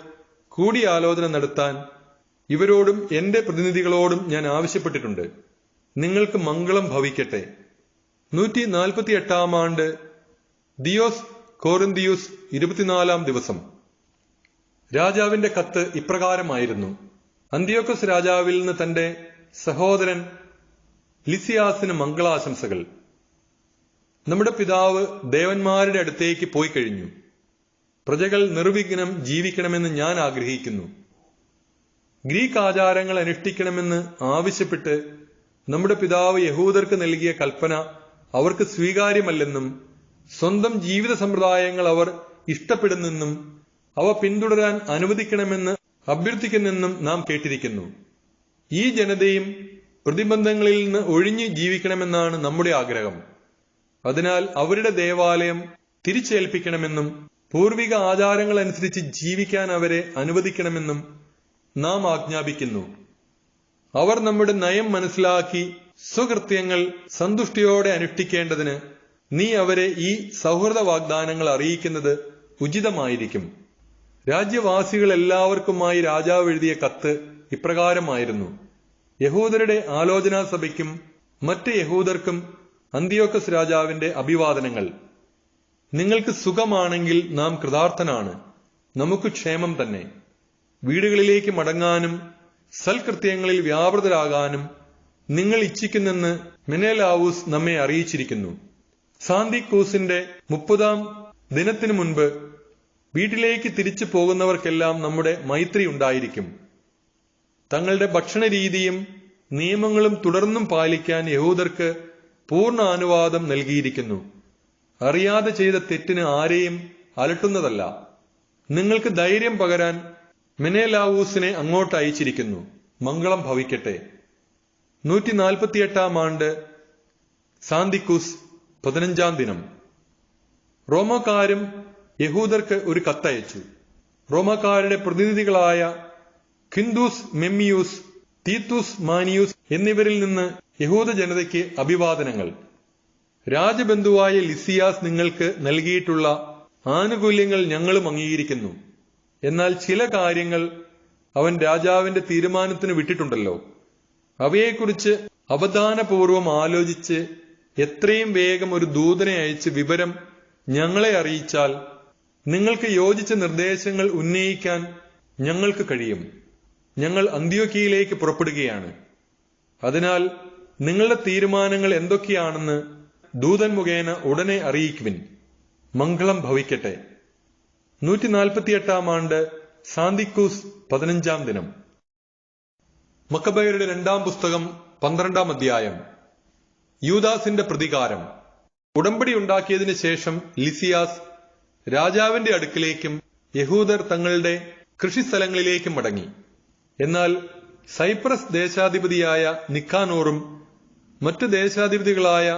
കൂടിയാലോചന നടത്താൻ ഇവരോടും എന്റെ പ്രതിനിധികളോടും ഞാൻ ആവശ്യപ്പെട്ടിട്ടുണ്ട്. നിങ്ങൾക്ക് മംഗളം ഭവിക്കട്ടെ. 148 ആണ്ട് ദിയോസ് കോറിന്തിയൂസ് 24 ദിവസം. രാജാവിന്റെ കത്ത് ഇപ്രകാരമായിരുന്നു: അന്ത്യോക്കസ് രാജാവിൽ നിന്ന് തന്റെ സഹോദരൻ ലിസിയാസിന് മംഗളാശംസകൾ. നമ്മുടെ പിതാവ് ദേവന്മാരുടെ അടുത്തേക്ക് പോയി കഴിഞ്ഞു. പ്രജകൾ നിർവിഘ്നം ജീവിക്കണമെന്ന് ഞാൻ ആഗ്രഹിക്കുന്നു. ഗ്രീക്ക് ആചാരങ്ങൾ അനുഷ്ഠിക്കണമെന്ന് ആവശ്യപ്പെട്ട് നമ്മുടെ പിതാവ് യഹൂദർക്ക് നൽകിയ കൽപ്പന അവർക്ക് സ്വീകാര്യമല്ലെന്നും സ്വന്തം ജീവിത സമ്പ്രദായങ്ങൾ അവർ ഇഷ്ടപ്പെടുന്നെന്നും അവ പിന്തുടരാൻ അനുവദിക്കണമെന്ന് അഭ്യർത്ഥിക്കുന്നെന്നും നാം കേട്ടിരിക്കുന്നു. ഈ ജനതയും പ്രതിബന്ധങ്ങളിൽ നിന്ന് ഒഴിഞ്ഞു ജീവിക്കണമെന്നാണ് നമ്മുടെ ആഗ്രഹം. അതിനാൽ അവരുടെ ദേവാലയം തിരിച്ചേൽപ്പിക്കണമെന്നും പൂർവിക ആചാരങ്ങൾ അനുസരിച്ച് ജീവിക്കാൻ അവരെ അനുവദിക്കണമെന്നും നാം ആജ്ഞാപിക്കുന്നു. അവർ നമ്മുടെ നയം മനസ്സിലാക്കി സ്വകൃത്യങ്ങൾ സന്തുഷ്ടിയോടെ അനുഷ്ഠിക്കേണ്ടതിന് നീ അവരെ ഈ സൗഹൃദ വാഗ്ദാനങ്ങൾ അറിയിക്കുന്നത് ഉചിതമായിരിക്കും. രാജ്യവാസികൾ എല്ലാവർക്കുമായി രാജാവ് എഴുതിയ കത്ത് ഇപ്രകാരമായിരുന്നു: യഹൂദരുടെ ആലോചനാ സഭയ്ക്കും മറ്റ് യഹൂദർക്കും അന്ത്യോക്കസ് രാജാവിന്റെ അഭിവാദനങ്ങൾ. നിങ്ങൾക്ക് സുഖമാണെങ്കിൽ നാം കൃതാർത്ഥനാണ്. നമുക്ക് ക്ഷേമം തന്നെ. വീടുകളിലേക്ക് മടങ്ങാനും സൽകൃത്യങ്ങളിൽ വ്യാപൃതരാകാനും നിങ്ങൾ ഇച്ഛിക്കുന്നെന്ന് മെനേലാവൂസ് നമ്മെ അറിയിച്ചിരിക്കുന്നു. സാന്തിക്കൂസിന്റെ 30-ാം ദിനത്തിനു മുൻപ് വീട്ടിലേക്ക് തിരിച്ചു പോകുന്നവർക്കെല്ലാം നമ്മുടെ മൈത്രി ഉണ്ടായിരിക്കും. തങ്ങളുടെ ഭക്ഷണ രീതിയും നിയമങ്ങളും തുടർന്നും പാലിക്കാൻ യഹൂദർക്ക് പൂർണ്ണ അനുവാദം നൽകിയിരിക്കുന്നു. അറിയാതെ ചെയ്ത തെറ്റിന് ആരെയും അലട്ടുന്നതല്ല. നിങ്ങൾക്ക് ധൈര്യം പകരാൻ മെനേലാവൂസിനെ അങ്ങോട്ട് അയച്ചിരിക്കുന്നു. മംഗളം ഭവിക്കട്ടെ. 148 ആണ്ട് സാന്തിക്കൂസ് 15-ാം ദിനം. റോമക്കാരും യഹൂദർക്ക് ഒരു കത്തയച്ചു. റോമാക്കാരുടെ പ്രതിനിധികളായ ക്വിന്റൂസ് മെമ്മിയൂസ്, തീത്തൂസ് മാനിയൂസ് എന്നിവരിൽ നിന്ന് യഹൂദ ജനതയ്ക്ക് അഭിവാദനങ്ങൾ. രാജബന്ധുവായ ലിസിയാസ് നിങ്ങൾക്ക് നൽകിയിട്ടുള്ള ആനുകൂല്യങ്ങൾ ഞങ്ങളും അംഗീകരിക്കുന്നു. എന്നാൽ ചില കാര്യങ്ങൾ അവൻ രാജാവിന്റെ തീരുമാനത്തിന് വിട്ടിട്ടുണ്ടല്ലോ. അവയെക്കുറിച്ച് അവധാനപൂർവം ആലോചിച്ച് എത്രയും വേഗം ഒരു ദൂതനെ അയച്ച് വിവരം ഞങ്ങളെ അറിയിച്ചാൽ നിങ്ങൾക്ക് യോജിച്ച നിർദ്ദേശങ്ങൾ ഉന്നയിക്കാൻ ഞങ്ങൾക്ക് കഴിയും. ഞങ്ങൾ അന്ത്യോക്യയിലേക്ക് പുറപ്പെടുകയാണ്. അതിനാൽ നിങ്ങളുടെ തീരുമാനങ്ങൾ എന്തൊക്കെയാണെന്ന് ദൂതൻ മുഖേന ഉടനെ അറിയിക്കുവിൻ. മംഗളം ഭവിക്കട്ടെ. 148 ആണ്ട് സാന്തിക്കൂസ് 15 ദിനം. മക്കബയരുടെ 2 പുസ്തകം 12 അധ്യായം. യൂദാസിന്റെ പ്രതികാരം. ഉടമ്പടി ഉണ്ടാക്കിയതിനു ശേഷം ലിസിയാസ് രാജാവിന്റെ അടുക്കിലേക്കും യഹൂദർ തങ്ങളുടെ കൃഷിസ്ഥലങ്ങളിലേക്കും മടങ്ങി. എന്നാൽ സൈപ്രസ് ദേശാധിപതിയായ നിക്കാനോറും മറ്റു ദേശാധിപതികളായ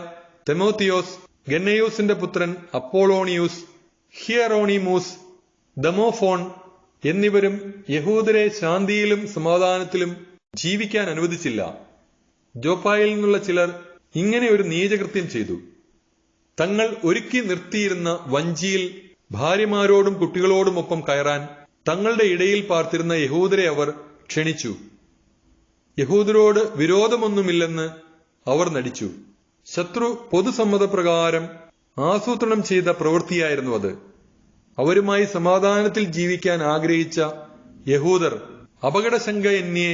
തെമോത്തിയോസ്, ഗന്നയൂസിന്റെ പുത്രൻ അപ്പോളോണിയൂസ്, ഹിയറോണിമൂസ്, ദമോഫോൺ എന്നിവരും യഹൂദരെ ശാന്തിയിലും സമാധാനത്തിലും ജീവിക്കാൻ അനുവദിച്ചില്ല. ജോപ്പായിൽ നിന്നുള്ള ചിലർ ഇങ്ങനെ ഒരു നീചകൃത്യം ചെയ്തു. തങ്ങൾ ഒരുക്കി നിർത്തിയിരുന്ന വഞ്ചിയിൽ ഭാര്യമാരോടും കുട്ടികളോടുമൊപ്പം കയറാൻ തങ്ങളുടെ ഇടയിൽ പാർത്തിരുന്ന യഹൂദരെ അവർ ക്ഷണിച്ചു. യഹൂദരോട് വിരോധമൊന്നുമില്ലെന്ന് അവർ നടിച്ചു. ശത്രു പൊതുസമ്മതപ്രകാരം ആസൂത്രണം ചെയ്ത പ്രവൃത്തിയായിരുന്നു അത്. അവരുമായി സമാധാനത്തിൽ ജീവിക്കാൻ ആഗ്രഹിച്ച യഹൂദർ അപകടശങ്കയന്യേ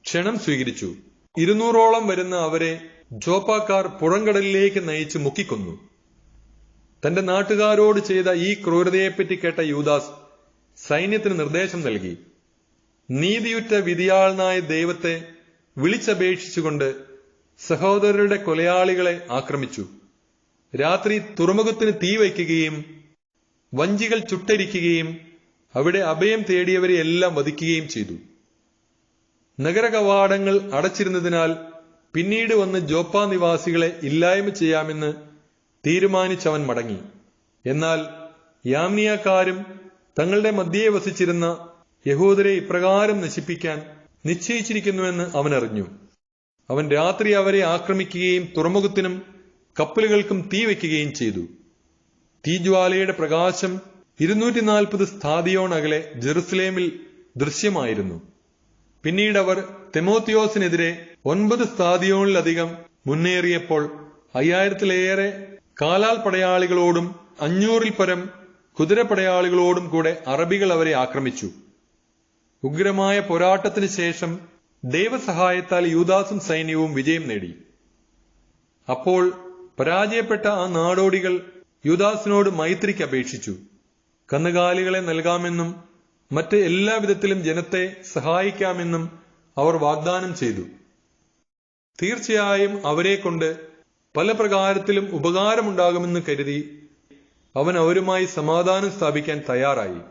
ക്ഷണം സ്വീകരിച്ചു. 200ഓളം വരുന്ന അവരെ ജോപ്പാക്കാർ പുറംകടലിലേക്ക് നയിച്ച് മുക്കിക്കൊന്നു. തന്റെ നാട്ടുകാരോട് ചെയ്ത ഈ ക്രൂരതയെപ്പറ്റി കേട്ട യൂദാസ് സൈന്യത്തിന് നിർദ്ദേശം നൽകി. നീതിയുറ്റ വിധിയാളനായ ദൈവത്തെ വിളിച്ചപേക്ഷിച്ചുകൊണ്ട് സഹോദരരുടെ കൊലയാളികളെ ആക്രമിച്ചു. രാത്രി തുറമുഖത്തിന് തീ വയ്ക്കുകയും വഞ്ചികൾ ചുട്ടരിക്കുകയും അവിടെ അഭയം തേടിയവരെ എല്ലാം വധിക്കുകയും ചെയ്തു. നഗര കവാടങ്ങൾ അടച്ചിരുന്നതിനാൽ പിന്നീട് വന്ന് ജോപ്പ നിവാസികളെ ഇല്ലായ്മ ചെയ്യാമെന്ന് തീരുമാനിച്ചവൻ മടങ്ങി. എന്നാൽ യാമ്നിയക്കാരും തങ്ങളുടെ മധ്യേ വസിച്ചിരുന്ന യഹൂദരെ ഇപ്രകാരം നശിപ്പിക്കാൻ നിശ്ചയിച്ചിരിക്കുന്നുവെന്ന് അവൻ അറിഞ്ഞു. അവൻ രാത്രി അവരെ ആക്രമിക്കുകയും തുറമുഖത്തിനും കപ്പലുകൾക്കും തീ വയ്ക്കുകയും ചെയ്തു. തീജ്വാലയുടെ പ്രകാശം 240 സ്ഥാദിയോൺ അകലെ ജെറുസലേമിൽ ദൃശ്യമായിരുന്നു. പിന്നീട് അവർ തെമോത്തിയോസിനെതിരെ 9 സ്ഥാദിയോണിലധികം മുന്നേറിയപ്പോൾ 5000-ലേറെ കാലാൽ പടയാളികളോടും 500-ൽ പരം കുതിരപ്പടയാളികളോടും കൂടെ അറബികൾ അവരെ ആക്രമിച്ചു. ഉഗ്രമായ പോരാട്ടത്തിന് ശേഷം ദൈവസഹായത്താൽ യൂദാസും സൈന്യവും വിജയം നേടി. അപ്പോൾ പരാജയപ്പെട്ട ആ നാടോടികൾ യൂദാസിനോട് മൈത്രിക്ക് അപേക്ഷിച്ചു. കന്നുകാലികളെ നൽകാമെന്നും മറ്റ് എല്ലാവിധത്തിലും ജനത്തെ സഹായിക്കാമെന്നും അവർ വാഗ്ദാനം ചെയ്തു. തീർച്ചയായും അവരെ കൊണ്ട് പല പ്രകാരത്തിലും ഉപകാരമുണ്ടാകുമെന്ന് കരുതി അവൻ അവരുമായി സമാധാനം സ്ഥാപിക്കാൻ തയ്യാറായി.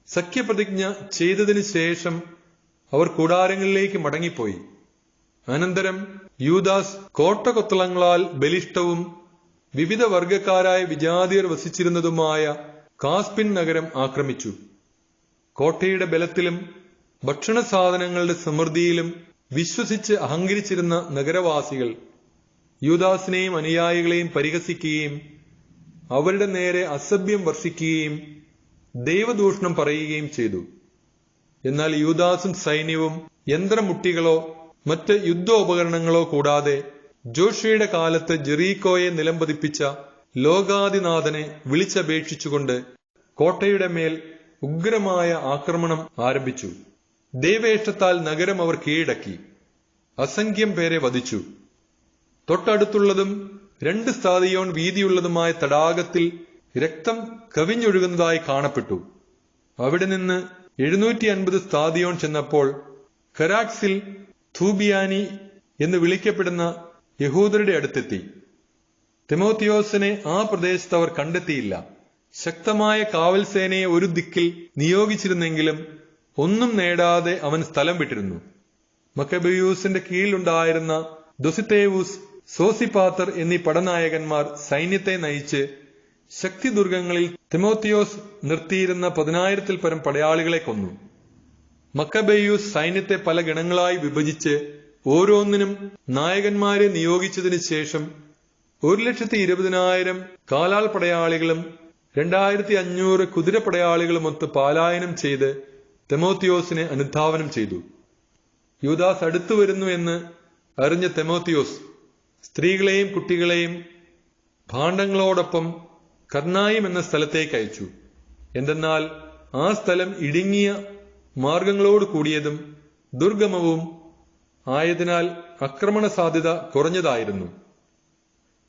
സഖ്യപ്രതിജ്ഞ ചെയ്തതിനു ശേഷം അവർ കൂടാരങ്ങളിലേക്ക് മടങ്ങിപ്പോയി. അനന്തരം യൂദാസ് കോട്ടകൊത്തളങ്ങളാൽ ബലിഷ്ഠവും വിവിധ വർഗക്കാരായ വിജാതിയർ വസിച്ചിരുന്നതുമായ കാസ്പിൻ നഗരം ആക്രമിച്ചു. കോട്ടയുടെ ബലത്തിലും ഭക്ഷണ സാധനങ്ങളുടെ സമൃദ്ധിയിലും വിശ്വസിച്ച് അഹങ്കരിച്ചിരുന്ന നഗരവാസികൾ യൂദാസിനെയും അനുയായികളെയും പരിഹസിക്കുകയും അവരുടെ നേരെ അസഭ്യം വർഷിക്കുകയും ദൈവദൂഷണം പറയുകയും ചെയ്തു. എന്നാൽ യൂദാസും സൈന്യവും യന്ത്രമുട്ടികളോ മറ്റ് യുദ്ധോപകരണങ്ങളോ കൂടാതെ ജോഷുവയുടെ കാലത്ത് ജെറീക്കോയെ നിലംപതിപ്പിച്ച ലോകാധിനാഥനെ വിളിച്ചപേക്ഷിച്ചുകൊണ്ട് കോട്ടയുടെ മേൽ ഉഗ്രമായ ആക്രമണം ആരംഭിച്ചു. ദൈവേഷ്ടത്താൽ നഗരം അവർ കീഴടക്കി. അസംഖ്യം പേരെ വധിച്ചു. തൊട്ടടുത്തുള്ളതും 2 സ്ഥാദിയോൺ വീതിയുള്ളതുമായ തടാകത്തിൽ രക്തം കവിഞ്ഞൊഴുകുന്നതായി കാണപ്പെട്ടു. അവിടെ നിന്ന് 750 സ്ഥാദിയോൺ ചെന്നപ്പോൾ കരാക്സിൽ ഥൂബിയാനി എന്ന് വിളിക്കപ്പെടുന്ന യഹൂദരുടെ അടുത്തെത്തി. തിമോത്തിയോസിനെ ആ പ്രദേശത്ത് അവർ കണ്ടെത്തിയില്ല. ശക്തമായ കാവൽ സേനയെ ഒരു ദിക്കിൽ നിയോഗിച്ചിരുന്നെങ്കിലും ഒന്നും നേടാതെ അവൻ സ്ഥലം വിട്ടിരുന്നു. മക്കബെയൂസിന്റെ കീഴിലുണ്ടായിരുന്ന ദൊസിത്തേവൂസ്, സോസിപാത്തർ എന്നീ പടനായകന്മാർ സൈന്യത്തെ നയിച്ച് ശക്തിദുർഗങ്ങളിൽ തിമോത്തിയോസ് നിർത്തിയിരുന്ന 10,000-ൽ പരം പടയാളികളെ കൊന്നു. മക്കബേയൂസ് സൈന്യത്തെ പല ഗണങ്ങളായി വിഭജിച്ച് ഓരോന്നിനും നായകന്മാരെ നിയോഗിച്ചതിനു ശേഷം 1,20,000 കാലാൾ പടയാളികളും 2,500 കുതിരപ്പടയാളികളുമൊത്ത് പാലായനം ചെയ്ത് തിമോത്തിയോസിനെ അനുധാവനം ചെയ്തു. യൂദാസ് അടുത്തു വരുന്നു എന്ന് അറിഞ്ഞ തിമോത്തിയോസ് സ്ത്രീകളെയും കുട്ടികളെയും ഭാണ്ഡങ്ങളോടൊപ്പം കർണായിം എന്ന സ്ഥലത്തേക്ക് അയച്ചു. എന്തെന്നാൽ ആ സ്ഥലം ഇടുങ്ങിയ മാർഗങ്ങളോട് കൂടിയതും ദുർഗമവും ആയതിനാൽ ആക്രമണ സാധ്യത കുറഞ്ഞതായിരുന്നു.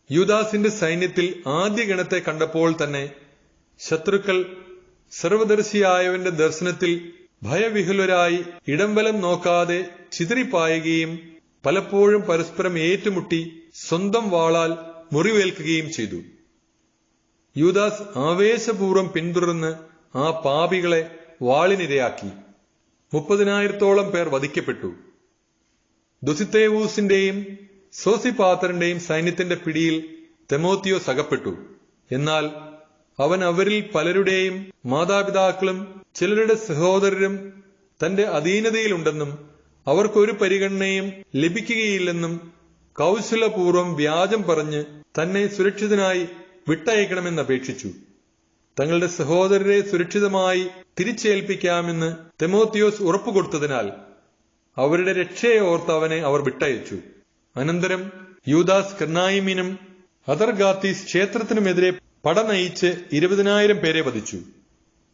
യൂദാസിന്റെ സൈന്യത്തിൽ ആദ്യ ഗണത്തെ കണ്ടപ്പോൾ തന്നെ ശത്രുക്കൾ സർവദർശിയായവന്റെ ദർശനത്തിൽ ഭയവിഹുലരായി ഇടംവലം നോക്കാതെ ചിതറിപ്പായുകയും പലപ്പോഴും പരസ്പരം ഏറ്റുമുട്ടി സ്വന്തം വാളാൽ മുറിവേൽക്കുകയും ചെയ്തു. യൂദാസ് ആവേശപൂർവ്വം പിന്തുടർന്ന് ആ പാപികളെ വാളിനിരയാക്കി. 30,000-ഓളം പേർ വധിക്കപ്പെട്ടു. ദൊസിത്തേവൂസിന്റെയും സോസിപാത്രന്റെയും സൈന്യത്തിന്റെ പിടിയിൽ തിമോത്തിയോസ് അകപ്പെട്ടു. എന്നാൽ അവൻ അവരിൽ പലരുടെയും മാതാപിതാക്കളും ചിലരുടെ സഹോദരരും തന്റെ അധീനതയിലുണ്ടെന്നും അവർക്കൊരു പരിഗണനയും ലഭിക്കുകയില്ലെന്നും കൗശലപൂർവ്വം വ്യാജം പറഞ്ഞ് തന്നെ സുരക്ഷിതനായി വിട്ടയക്കണമെന്നപേക്ഷിച്ചു. തങ്ങളുടെ സഹോദരരെ സുരക്ഷിതമായി തിരിച്ചേൽപ്പിക്കാമെന്ന് തിമോത്തിയോസ് ഉറപ്പുകൊടുത്തതിനാൽ അവരുടെ രക്ഷയെ ഓർത്ത് അവനെ അവർ വിട്ടയച്ചു. അനന്തരം യൂദാസ് കർണായിമിനും അദർഗാത്തീസ് ക്ഷേത്രത്തിനുമെതിരെ പട നയിച്ച് 20,000 പേരെ വധിച്ചു.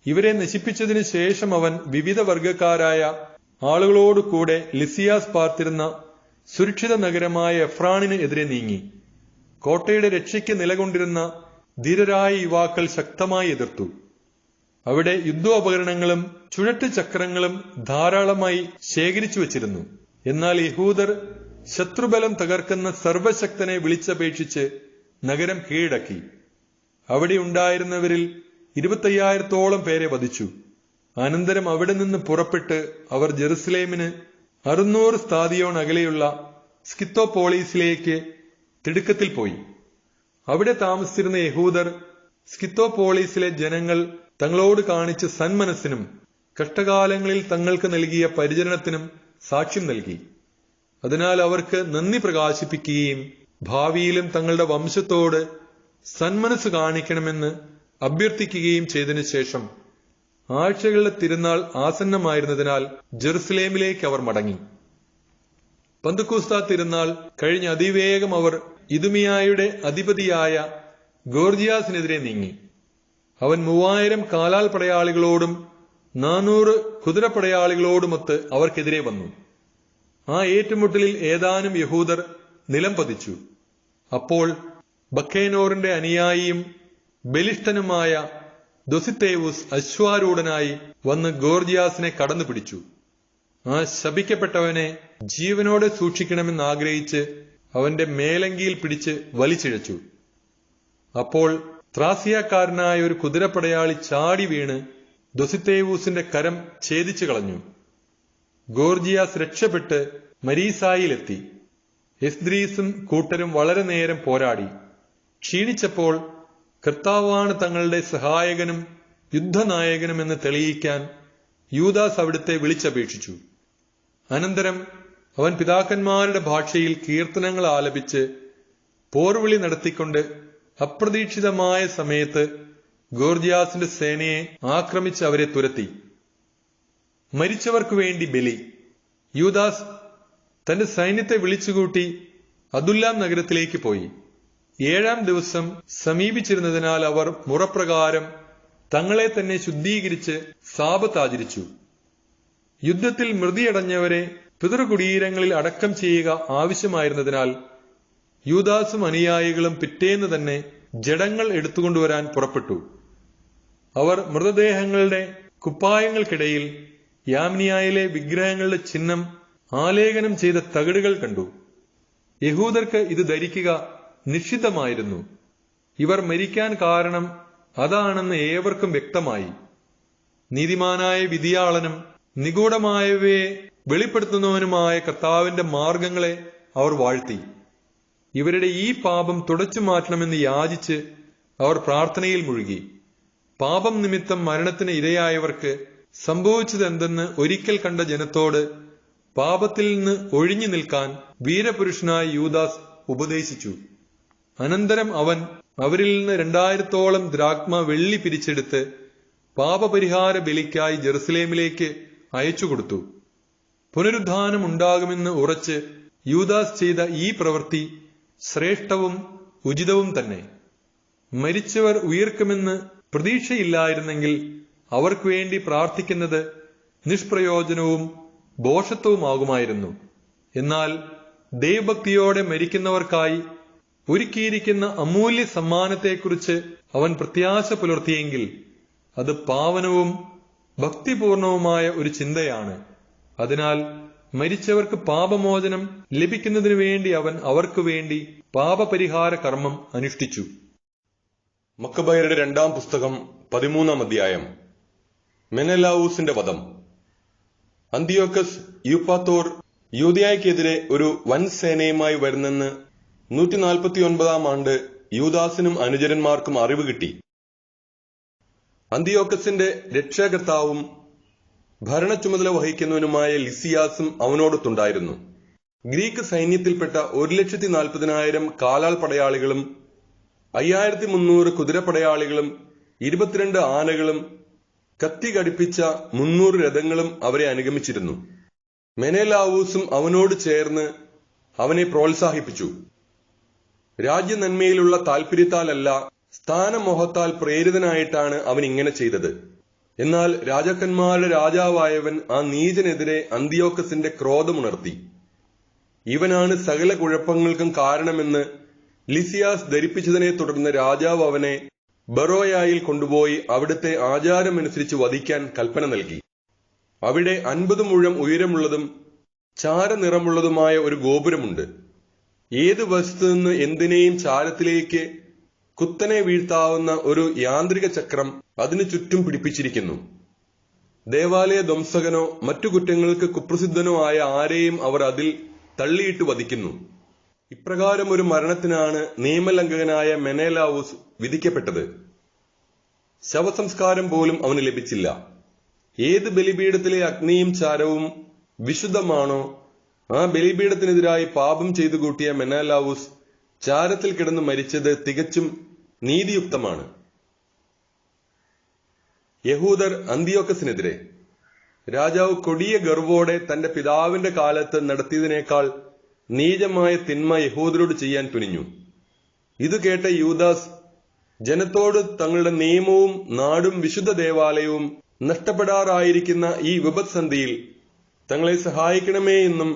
ഇവരെ നശിപ്പിച്ചതിനു ശേഷം അവൻ വിവിധ വർഗക്കാരായ ആളുകളോട് കൂടെ ലിസിയാസ് പാർത്തിരുന്ന സുരക്ഷിത നഗരമായ എഫ്രാണിന് എതിരെ നീങ്ങി. കോട്ടയുടെ രക്ഷയ്ക്ക് നിലകൊണ്ടിരുന്ന ധീരരായ യുവാക്കൾ ശക്തമായി എതിർത്തു. അവിടെ യുദ്ധോപകരണങ്ങളും ചുഴറ്റുചക്രങ്ങളും ധാരാളമായി ശേഖരിച്ചു വച്ചിരുന്നു. എന്നാൽ യഹൂദർ ശത്രുബലം തകർക്കുന്ന സർവശക്തനെ വിളിച്ചപേക്ഷിച്ച് നഗരം കീഴടക്കി. അവിടെ ഉണ്ടായിരുന്നവരിൽ 25,000-ഓളം പേരെ വധിച്ചു. അനന്തരം അവിടെ നിന്ന് പുറപ്പെട്ട് അവർ ജെറുസലേമിന് 600 സ്ഥാദിയോൺ അകലെയുള്ള സ്കിത്തോപോളീസിലേക്ക് തിടുക്കത്തിൽ പോയി. അവിടെ താമസിച്ചിരുന്ന യഹൂദർ സ്കിത്തോപോളീസിലെ ജനങ്ങൾ തങ്ങളോട് കാണിച്ച സന്മനസ്സിനും കഷ്ടകാലങ്ങളിൽ തങ്ങൾക്ക് നൽകിയ പരിചരണത്തിനും സാക്ഷ്യം നൽകി. അതിനാൽ അവർക്ക് നന്ദി പ്രകാശിപ്പിക്കുകയും ഭാവിയിലും തങ്ങളുടെ വംശത്തോട് സന്മനസ് കാണിക്കണമെന്ന് അഭ്യർത്ഥിക്കുകയും ചെയ്തതിനു ശേഷം ആഴ്ചകളുടെ തിരുനാൾ ആസന്നമായിരുന്നതിനാൽ ജെറുസലേമിലേക്ക് അവർ മടങ്ങി. പന്തക്കുസ്ത തിരുനാൾ കഴിഞ്ഞ് അതിവേഗം അവർ ഇദുമിയായുടെ അധിപതിയായ ഗോർജിയാസിനെതിരെ നീങ്ങി. അവൻ 3,000 കാലാൽ പടയാളികളോടും 400 കുതിരപ്പടയാളികളോടുമൊത്ത് അവർക്കെതിരെ വന്നു. ആ ഏറ്റുമുട്ടലിൽ ഏതാനും യഹൂദർ നിലം പതിച്ചു. അപ്പോൾ ബക്കേനോറിന്റെ അനുയായിയും ബലിഷ്ഠനുമായ ദൊസിത്തേവൂസ് അശ്വാരൂഢനായി വന്ന് ഗോർജിയാസിനെ കടന്നു പിടിച്ചു. ആ ശപിക്കപ്പെട്ടവനെ ജീവനോടെ സൂക്ഷിക്കണമെന്നാഗ്രഹിച്ച് അവന്റെ മേലങ്കിയിൽ പിടിച്ച് വലിച്ചിഴച്ചു. അപ്പോൾ ത്രാസിയാക്കാരനായ ഒരു കുതിരപ്പടയാളി ചാടി വീണ് ദൊസിത്തേവൂസിന്റെ കരം ഛേദിച്ചു കളഞ്ഞു. ഗോർജിയാസ് രക്ഷപ്പെട്ട് മരീസായിലെത്തി. എസ്ദ്രീസും കൂട്ടരും വളരെ നേരം പോരാടി. ക്ഷീണിച്ചപ്പോൾ കർത്താവാണ് തങ്ങളുടെ സഹായകനും യുദ്ധനായകനും എന്ന് തെളിയിക്കാൻ യൂദാസ് അവിടുത്തെ വിളിച്ചപേക്ഷിച്ചു. അനന്തരം അവൻ പിതാക്കന്മാരുടെ ഭാഷയിൽ കീർത്തനങ്ങൾ ആലപിച്ച് പോർവിളി നടത്തിക്കൊണ്ട് അപ്രതീക്ഷിതമായ സമയത്ത് ഗോർജിയാസിന്റെ സേനയെ ആക്രമിച്ച് അവരെ തുരത്തി. മരിച്ചവർക്കു വേണ്ടി ബലി. യൂദാസ് തന്റെ സൈന്യത്തെ വിളിച്ചുകൂട്ടി അദുല്ലാം നഗരത്തിലേക്ക് പോയി. 7-ാം ദിവസം സമീപിച്ചിരുന്നതിനാൽ അവർ മുറപ്രകാരം തങ്ങളെ തന്നെ ശുദ്ധീകരിച്ച് സാബത്ത് ആചരിച്ചു. യുദ്ധത്തിൽ മൃതിയടഞ്ഞവരെ പിതൃകുടീരങ്ങളിൽ അടക്കം ചെയ്യുക ആവശ്യമായിരുന്നതിനാൽ യൂദാസും അനുയായികളും പിറ്റേന്ന് തന്നെ ജഡങ്ങൾ എടുത്തുകൊണ്ടുവരാൻ പുറപ്പെട്ടു. അവർ മൃതദേഹങ്ങളുടെ കുപ്പായങ്ങൾക്കിടയിൽ യാമ്നിയായിലെ വിഗ്രഹങ്ങളുടെ ചിഹ്നം ആലേഖനം ചെയ്ത തകിടുകൾ കണ്ടു. യഹൂദർക്ക് ഇത് ധരിക്കുക നിഷിദ്ധമായിരുന്നു. ഇവർ മരിക്കാൻ കാരണം അതാണെന്ന് ഏവർക്കും വ്യക്തമായി. നീതിമാനായ വിധിയാളനും നിഗൂഢമായവയെ വെളിപ്പെടുത്തുന്നവനുമായ കർത്താവിന്റെ മാർഗങ്ങളെ അവർ വാഴ്ത്തി. ഇവരുടെ ഈ പാപം തുടച്ചു മാറ്റണമെന്ന് യാചിച്ച് അവർ പ്രാർത്ഥനയിൽ മുഴുകി. പാപം നിമിത്തം മരണത്തിന് ഇരയായവർക്ക് സംഭവിച്ചതെന്തെന്ന് ഒരിക്കൽ കണ്ട ജനത്തോട് പാപത്തിൽ നിന്ന് ഒഴിഞ്ഞു നിൽക്കാൻ വീരപുരുഷനായ യൂദാസ് ഉപദേശിച്ചു. അനന്തരം അവൻ അവരിൽ നിന്ന് 2000 ദ്രാഗ്മ വെള്ളി പിരിച്ചെടുത്ത് പാപപരിഹാര ബലിക്കായി ജെറുസലേമിലേക്ക് അയച്ചുകൊടുത്തു. പുനരുദ്ധാനം ഉണ്ടാകുമെന്ന് ഉറച്ച് യൂദാസ് ചെയ്ത ഈ പ്രവൃത്തി ശ്രേഷ്ഠവും ഉചിതവും തന്നെ. മരിച്ചവർ ഉയർക്കുമെന്ന് പ്രതീക്ഷയില്ലായിരുന്നെങ്കിൽ അവർക്ക് വേണ്ടി പ്രാർത്ഥിക്കുന്നത് നിഷ്പ്രയോജനവും ദോഷത്വവുമാകുമായിരുന്നു. എന്നാൽ ദൈവഭക്തിയോടെ മരിക്കുന്നവർക്കായി ഒരുക്കിയിരിക്കുന്ന അമൂല്യ സമ്മാനത്തെക്കുറിച്ച് അവൻ പ്രത്യാശ പുലർത്തിയെങ്കിൽ അത് പാവനവും ഭക്തിപൂർണവുമായ ഒരു ചിന്തയാണ്. അതിനാൽ മരിച്ചവർക്ക് പാപമോചനം ലഭിക്കുന്നതിനു വേണ്ടി അവൻ അവർക്ക് വേണ്ടി പാപപരിഹാര കർമ്മം അനുഷ്ഠിച്ചു. മക്കബയരുടെ 2-ാം പുസ്തകം 13-ാം അധ്യായം. മെനലാവൂസിന്റെ വധം. അന്തിയോക്കസ് യൂപ്പാത്തോർ യൂദയായ്ക്കെതിരെ ഒരു വൻ സേനയുമായി വരുന്നെന്ന് 149-ാം ആണ്ട് യൂദാസിനും അനുചരന്മാർക്കും അറിവ് കിട്ടി. അന്തിയോക്കസിന്റെ രക്ഷാകർത്താവും ഭരണ ചുമതല വഹിക്കുന്നവനുമായ ലിസിയാസും അവനോടൊത്തുണ്ടായിരുന്നു. ഗ്രീക്ക് സൈന്യത്തിൽപ്പെട്ട 1,40,000 കാലാൾ പടയാളികളും 5,300 കുതിരപ്പടയാളികളും 22 ആനകളും കത്തി ഘടിപ്പിച്ച 300 രഥങ്ങളും അവരെ അനുഗമിച്ചിരുന്നു. മെനലാവൂസും അവനോട് ചേർന്ന് അവനെ പ്രോത്സാഹിപ്പിച്ചു. രാജ്യനന്മയിലുള്ള താൽപര്യത്താലല്ല, സ്ഥാനമോഹത്താൽ പ്രേരിതനായിട്ടാണ് അവൻ ഇങ്ങനെ ചെയ്തത്. എന്നാൽ രാജാക്കന്മാരുടെ രാജാവായവൻ ആ നീചനെതിരെ അന്തിയോക്കസിന്റെ ക്രോധമുണർത്തി. ഇവനാണ് സകല കുഴപ്പങ്ങൾക്കും കാരണമെന്ന് ലിസിയാസ് ധരിപ്പിച്ചതിനെ തുടർന്ന് രാജാവ് അവനെ ബറോയായിൽ കൊണ്ടുപോയി അവിടുത്തെ ആചാരമനുസരിച്ച് വധിക്കാൻ കൽപ്പന നൽകി. അവിടെ 50 മുഴം ഉയരമുള്ളതും ചാരനിറമുള്ളതുമായ ഒരു ഗോപുരമുണ്ട്. ഏത് വശത്തു നിന്ന് എന്തിനേയും ചാരത്തിലേക്ക് കുത്തനെ വീഴ്ത്താവുന്ന ഒരു യാന്ത്രിക ചക്രം അതിനു ചുറ്റും പിടിപ്പിച്ചിരിക്കുന്നു. ദേവാലയ ധ്വംസകനോ മറ്റു കുറ്റങ്ങൾക്ക് കുപ്രസിദ്ധനോ ആയ ആരെയും അവർ അതിൽ തള്ളിയിട്ട് വധിക്കുന്നു. ഇപ്രകാരം ഒരു മരണത്തിനാണ് നിയമലംഘകനായ മെനലാവൂസ് വിധിക്കപ്പെട്ടത്. ശവസംസ്കാരം പോലും അവന് ലഭിച്ചില്ല. ഏത് ബലിപീഠത്തിലെ അഗ്നിയും ചാരവും വിശുദ്ധമാണോ ആ ബലിപീഠത്തിനെതിരായി പാപം ചെയ്തു കൂട്ടിയ മെനലാവൂസ് ചാരത്തിൽ കിടന്ന് മരിച്ചത് തികച്ചും നീതിയുക്തമാണ്. യഹൂദർ അന്തിയോക്കസിനെതിരെ. രാജാവ് കൊടിയ ഗർവോടെ തന്റെ പിതാവിന്റെ കാലത്ത് നടത്തിയതിനേക്കാൾ നീചമായ തിന്മ യഹൂദരോട് ചെയ്യാൻ തുനിഞ്ഞു. ഇത് കേട്ട യൂദാസ് ജനത്തോട് തങ്ങളുടെ നിയമവും നാടും വിശുദ്ധ ദേവാലയവും നഷ്ടപ്പെടാറായിരിക്കുന്ന ഈ വിപത്സന്ധിയിൽ തങ്ങളെ സഹായിക്കണമേ എന്നും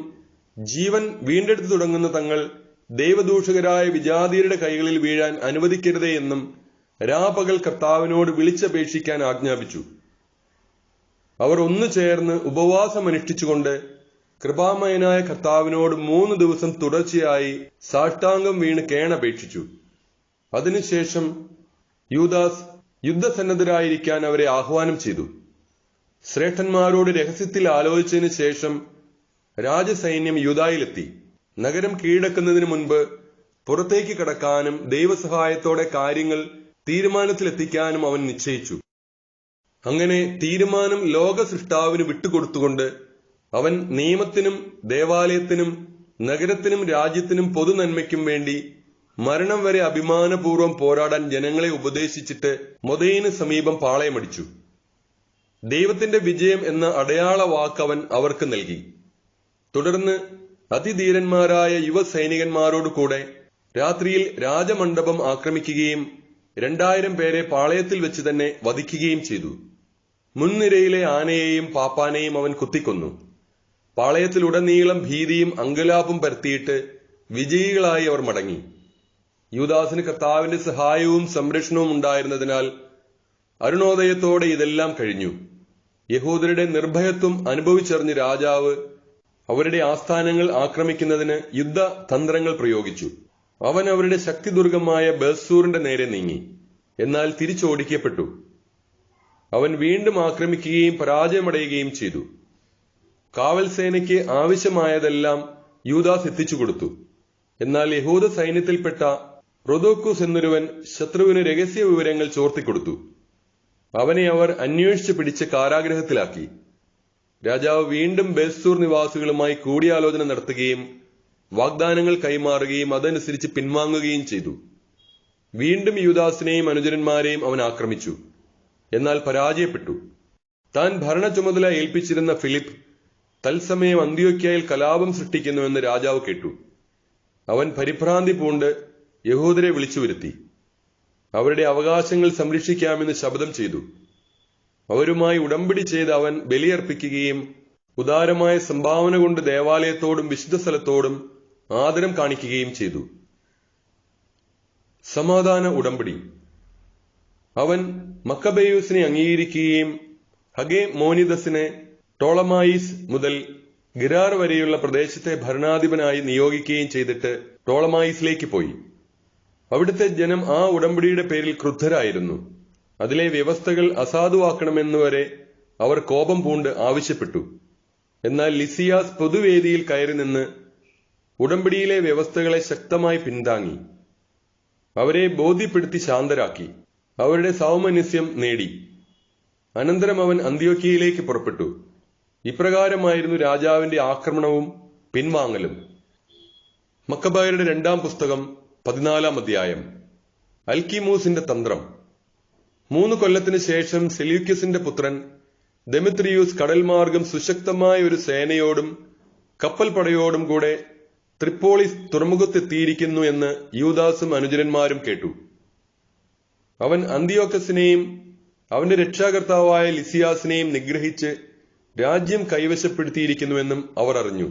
ജീവൻ വീണ്ടെടുത്തു തുടങ്ങുന്ന തങ്ങൾ ദൈവദൂഷകരായ വിജാതിയരുടെ കൈകളിൽ വീഴാൻ അനുവദിക്കരുതേ എന്നും രാപകൽ കർത്താവിനോട് വിളിച്ചപേക്ഷിക്കാൻ ആജ്ഞാപിച്ചു. അവർ ഒന്നു ചേർന്ന് ഉപവാസമനുഷ്ഠിച്ചുകൊണ്ട് കൃപാമയനായ കർത്താവിനോട് 3 ദിവസം തുടർച്ചയായി സാഷ്ടാംഗം വീണ് കേണപേക്ഷിച്ചു. അതിനുശേഷം യൂദാസ് യുദ്ധസന്നദ്ധരായിരിക്കാൻ അവരെ ആഹ്വാനം ചെയ്തു. ശ്രേഷ്ഠന്മാരോട് രഹസ്യത്തിൽ ആലോചിച്ചതിന് ശേഷം രാജസൈന്യം യൂദായിലെത്തി. നഗരം കീഴടക്കുന്നതിന് മുൻപ് പുറത്തേക്ക് കടക്കാനും ദൈവസഹായത്തോടെ കാര്യങ്ങൾ തീരുമാനത്തിലെത്തിക്കാനും അവൻ നിശ്ചയിച്ചു. അങ്ങനെ തീരുമാനം ലോക സൃഷ്ടാവിന് വിട്ടുകൊടുത്തുകൊണ്ട് അവൻ നിയമത്തിനും ദേവാലയത്തിനും നഗരത്തിനും രാജ്യത്തിനും പൊതുനന്മയ്ക്കും വേണ്ടി മരണം വരെ അഭിമാനപൂർവ്വം പോരാടാൻ ജനങ്ങളെ ഉപദേശിച്ചിട്ട് മൊദയിന് സമീപം പാളയമടിച്ചു. ദൈവത്തിന്റെ വിജയം എന്ന അടയാള വാക്ക് അവൻ അവർക്ക് നൽകി. തുടർന്ന് അതിധീരന്മാരായ യുവസൈനികന്മാരോട് കൂടെ രാത്രിയിൽ രാജമണ്ഡപം ആക്രമിക്കുകയും 2000 പേരെ പാളയത്തിൽ വെച്ച് തന്നെ വധിക്കുകയും ചെയ്തു. മുൻനിരയിലെ ആനയെയും പാപ്പാനെയും അവൻ കുത്തിക്കൊന്നു. പാളയത്തിലുടനീളം ഭീതിയും അങ്കലാപ്പും പരത്തിയിട്ട് വിജയികളായി അവർ മടങ്ങി. യൂദാസിന് കർത്താവിന്റെ സഹായവും സംരക്ഷണവും ഉണ്ടായിരുന്നതിനാൽ അരുണോദയത്തോടെ ഇതെല്ലാം കഴിഞ്ഞു. യഹൂദരുടെ നിർഭയത്വം അനുഭവിച്ചറിഞ്ഞ് രാജാവ് അവരുടെ ആസ്ഥാനങ്ങൾ ആക്രമിക്കുന്നതിന് യുദ്ധതന്ത്രങ്ങൾ പ്രയോഗിച്ചു. അവൻ അവരുടെ ശക്തിദുർഗമായ ബേസൂറിന്റെ നേരെ നീങ്ങി, എന്നാൽ തിരിച്ചോടിക്കപ്പെട്ടു. അവൻ വീണ്ടും ആക്രമിക്കുകയും പരാജയമടയുകയും ചെയ്തു. കാവൽ സേനയ്ക്ക് ആവശ്യമായതെല്ലാം യൂദാസ് എത്തിച്ചു കൊടുത്തു. എന്നാൽ യഹൂദ സൈന്യത്തിൽപ്പെട്ട റൊദോക്കൂസ് എന്നൊരുവൻ ശത്രുവിന് രഹസ്യ വിവരങ്ങൾ ചോർത്തിക്കൊടുത്തു. അവനെ അവർ അന്വേഷിച്ച് പിടിച്ച് കാരാഗ്രഹത്തിലാക്കി. രാജാവ് വീണ്ടും ബേൽസൂർ നിവാസികളുമായി കൂടിയാലോചന നടത്തുകയും വാഗ്ദാനങ്ങൾ കൈമാറുകയും അതനുസരിച്ച് പിൻവാങ്ങുകയും ചെയ്തു. വീണ്ടും യൂദാസിനെയും അനുചരന്മാരെയും അവൻ ആക്രമിച്ചു, എന്നാൽ പരാജയപ്പെട്ടു. താൻ ഭരണ ചുമതല ഏൽപ്പിച്ചിരുന്ന ഫിലിപ്പ് തത്സമയം അന്ത്യോക്യയിൽ കലാപം സൃഷ്ടിക്കുന്നുവെന്ന് രാജാവ് കേട്ടു. അവൻ പരിഭ്രാന്തി പൂണ്ട് യഹൂദരെ വിളിച്ചു വരുത്തി. അവരുടെ അവകാശങ്ങൾ സംരക്ഷിക്കാമെന്ന് ശപഥം ചെയ്തു. അവരുമായി ഉടമ്പടി ചെയ്ത് അവൻ ബലിയർപ്പിക്കുകയും ഉദാരമായ സംഭാവന കൊണ്ട് ദേവാലയത്തോടും വിശുദ്ധ സ്ഥലത്തോടും ആദരം കാണിക്കുകയും ചെയ്തു. സമാധാന ഉടമ്പടി. അവൻ മക്കബേയൂസിനെ അംഗീകരിക്കുകയും ഹഗെ മോനിദസിനെ ടോളമായിസ് മുതൽ ഗിരാർ വരെയുള്ള പ്രദേശത്തെ ഭരണാധിപനായി നിയോഗിക്കുകയും ചെയ്തിട്ട് ടോളമായിസിലേക്ക് പോയി. അവിടുത്തെ ജനം ആ ഉടമ്പടിയുടെ പേരിൽ ക്രുദ്ധരായിരുന്നു. അതിലെ വ്യവസ്ഥകൾ അസാധുവാക്കണമെന്നുവരെ അവർ കോപം പൂണ്ട് ആവശ്യപ്പെട്ടു. എന്നാൽ ലിസിയാസ് പൊതുവേദിയിൽ കയറി നിന്ന് ഉടമ്പടിയിലെ വ്യവസ്ഥകളെ ശക്തമായി പിന്താങ്ങി. അവരെ ബോധ്യപ്പെടുത്തി ശാന്തരാക്കി. അവരുടെ സൗമനസ്യം നേടി. അനന്തരം അവൻ അന്ത്യോക്യയിലേക്ക് പുറപ്പെട്ടു. ഇപ്രകാരമായിരുന്നു രാജാവിന്റെ ആക്രമണവും പിൻവാങ്ങലും. മക്കബായരുടെ 2-ാം പുസ്തകം 14-ാം അധ്യായം. അൽക്കിമൂസിന്റെ തന്ത്രം. 3 കൊല്ലത്തിനു ശേഷം സെല്യൂക്കസിന്റെ പുത്രൻ ദെമിത്രിയൂസ് കടൽ മാർഗം സുശക്തമായ ഒരു സേനയോടും കപ്പൽ പടയോടും കൂടെ ത്രിപ്പോളിസ് തുറമുഖത്തെത്തിയിരിക്കുന്നു എന്ന് യൂദാസും അനുചരന്മാരും കേട്ടു. അവൻ അന്തിയോക്കസിനെയും അവന്റെ രക്ഷാകർത്താവായ ലിസിയാസിനെയും നിഗ്രഹിച്ച് രാജ്യം കൈവശപ്പെടുത്തിയിരിക്കുന്നുവെന്നും അവർ അറിഞ്ഞു.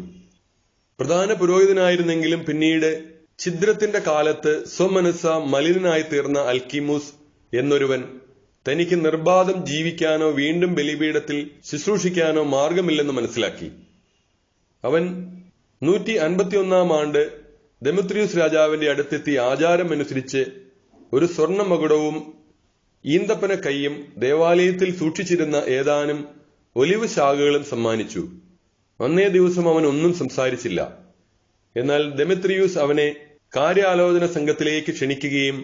പ്രധാന പുരോഹിതനായിരുന്നെങ്കിലും പിന്നീട് ഛിദ്രത്തിന്റെ കാലത്ത് സ്വമനസ്സ മലിനനായി തീർന്ന അൽക്കിമൂസ് എന്നൊരുവൻ തനിക്ക് നിർബാധം ജീവിക്കാനോ വീണ്ടും ബലിപീഠത്തിൽ ശുശ്രൂഷിക്കാനോ മാർഗമില്ലെന്ന് മനസ്സിലാക്കി. അവൻ 151-ാം ആണ്ട് ദെമിത്രിയൂസ് രാജാവിന്റെ അടുത്തെത്തി ആചാരമനുസരിച്ച് ഒരു സ്വർണ്ണ മകുടവും ഈന്തപ്പന കൈയും ദേവാലയത്തിൽ സൂക്ഷിച്ചിരുന്ന ഏതാനും ഒലിവ് ശാഖകളും സമ്മാനിച്ചു. അന്നേ ദിവസം അവൻ ഒന്നും സംസാരിച്ചില്ല. എന്നാൽ ദെമിത്രിയൂസ് അവനെ കാര്യാലോചന സംഘത്തിലേക്ക് ക്ഷണിക്കുകയും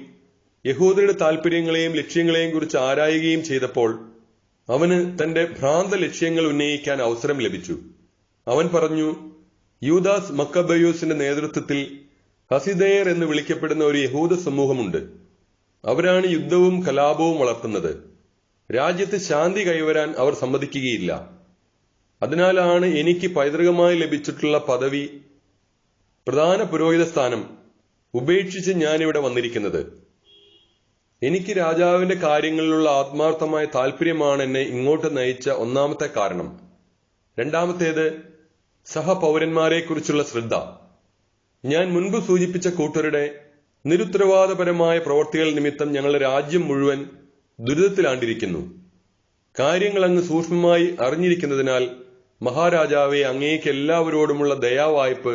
യഹൂദരുടെ താൽപര്യങ്ങളെയും ലക്ഷ്യങ്ങളെയും കുറിച്ച് ആരായുകയും ചെയ്തപ്പോൾ അവന് തന്റെ ഭ്രാന്ത ലക്ഷ്യങ്ങൾ ഉന്നയിക്കാൻ അവസരം ലഭിച്ചു. അവൻ പറഞ്ഞു, യൂദാസ് മക്കബയൂസിന്റെ നേതൃത്വത്തിൽ ഹസിദേയർ എന്ന് വിളിക്കപ്പെടുന്ന ഒരു യഹൂദ സമൂഹമുണ്ട്. അവരാണ് യുദ്ധവും കലാപവും വളർത്തുന്നത്. രാജ്യത്ത് ശാന്തി കൈവരാൻ അവർ സമ്മതിക്കുകയില്ല. അതിനാലാണ് എനിക്ക് പൈതൃകമായി ലഭിച്ചിട്ടുള്ള പദവി, പ്രധാന പുരോഹിത സ്ഥാനം ഉപേക്ഷിച്ച് ഞാനിവിടെ വന്നിരിക്കുന്നത്. എനിക്ക് രാജാവിന്റെ കാര്യങ്ങളിലുള്ള ആത്മാർത്ഥമായ താല്പര്യമാണ് എന്നെ ഇങ്ങോട്ട് നയിച്ച ഒന്നാമത്തെ കാരണം. രണ്ടാമത്തേത് സഹപൗരന്മാരെക്കുറിച്ചുള്ള ശ്രദ്ധ. ഞാൻ മുൻപ് സൂചിപ്പിച്ച കൂട്ടരുടെ നിരുത്തരവാദപരമായ പ്രവൃത്തികൾ നിമിത്തം ഞങ്ങളുടെ രാജ്യം മുഴുവൻ ദുരിതത്തിലാണ്ടിരിക്കുന്നു. കാര്യങ്ങൾ അങ്ങ് സൂക്ഷ്മമായി അറിഞ്ഞിരിക്കുന്നതിനാൽ മഹാരാജാവെ, അങ്ങേക്ക് എല്ലാവരോടുമുള്ള ദയാവായ്പ്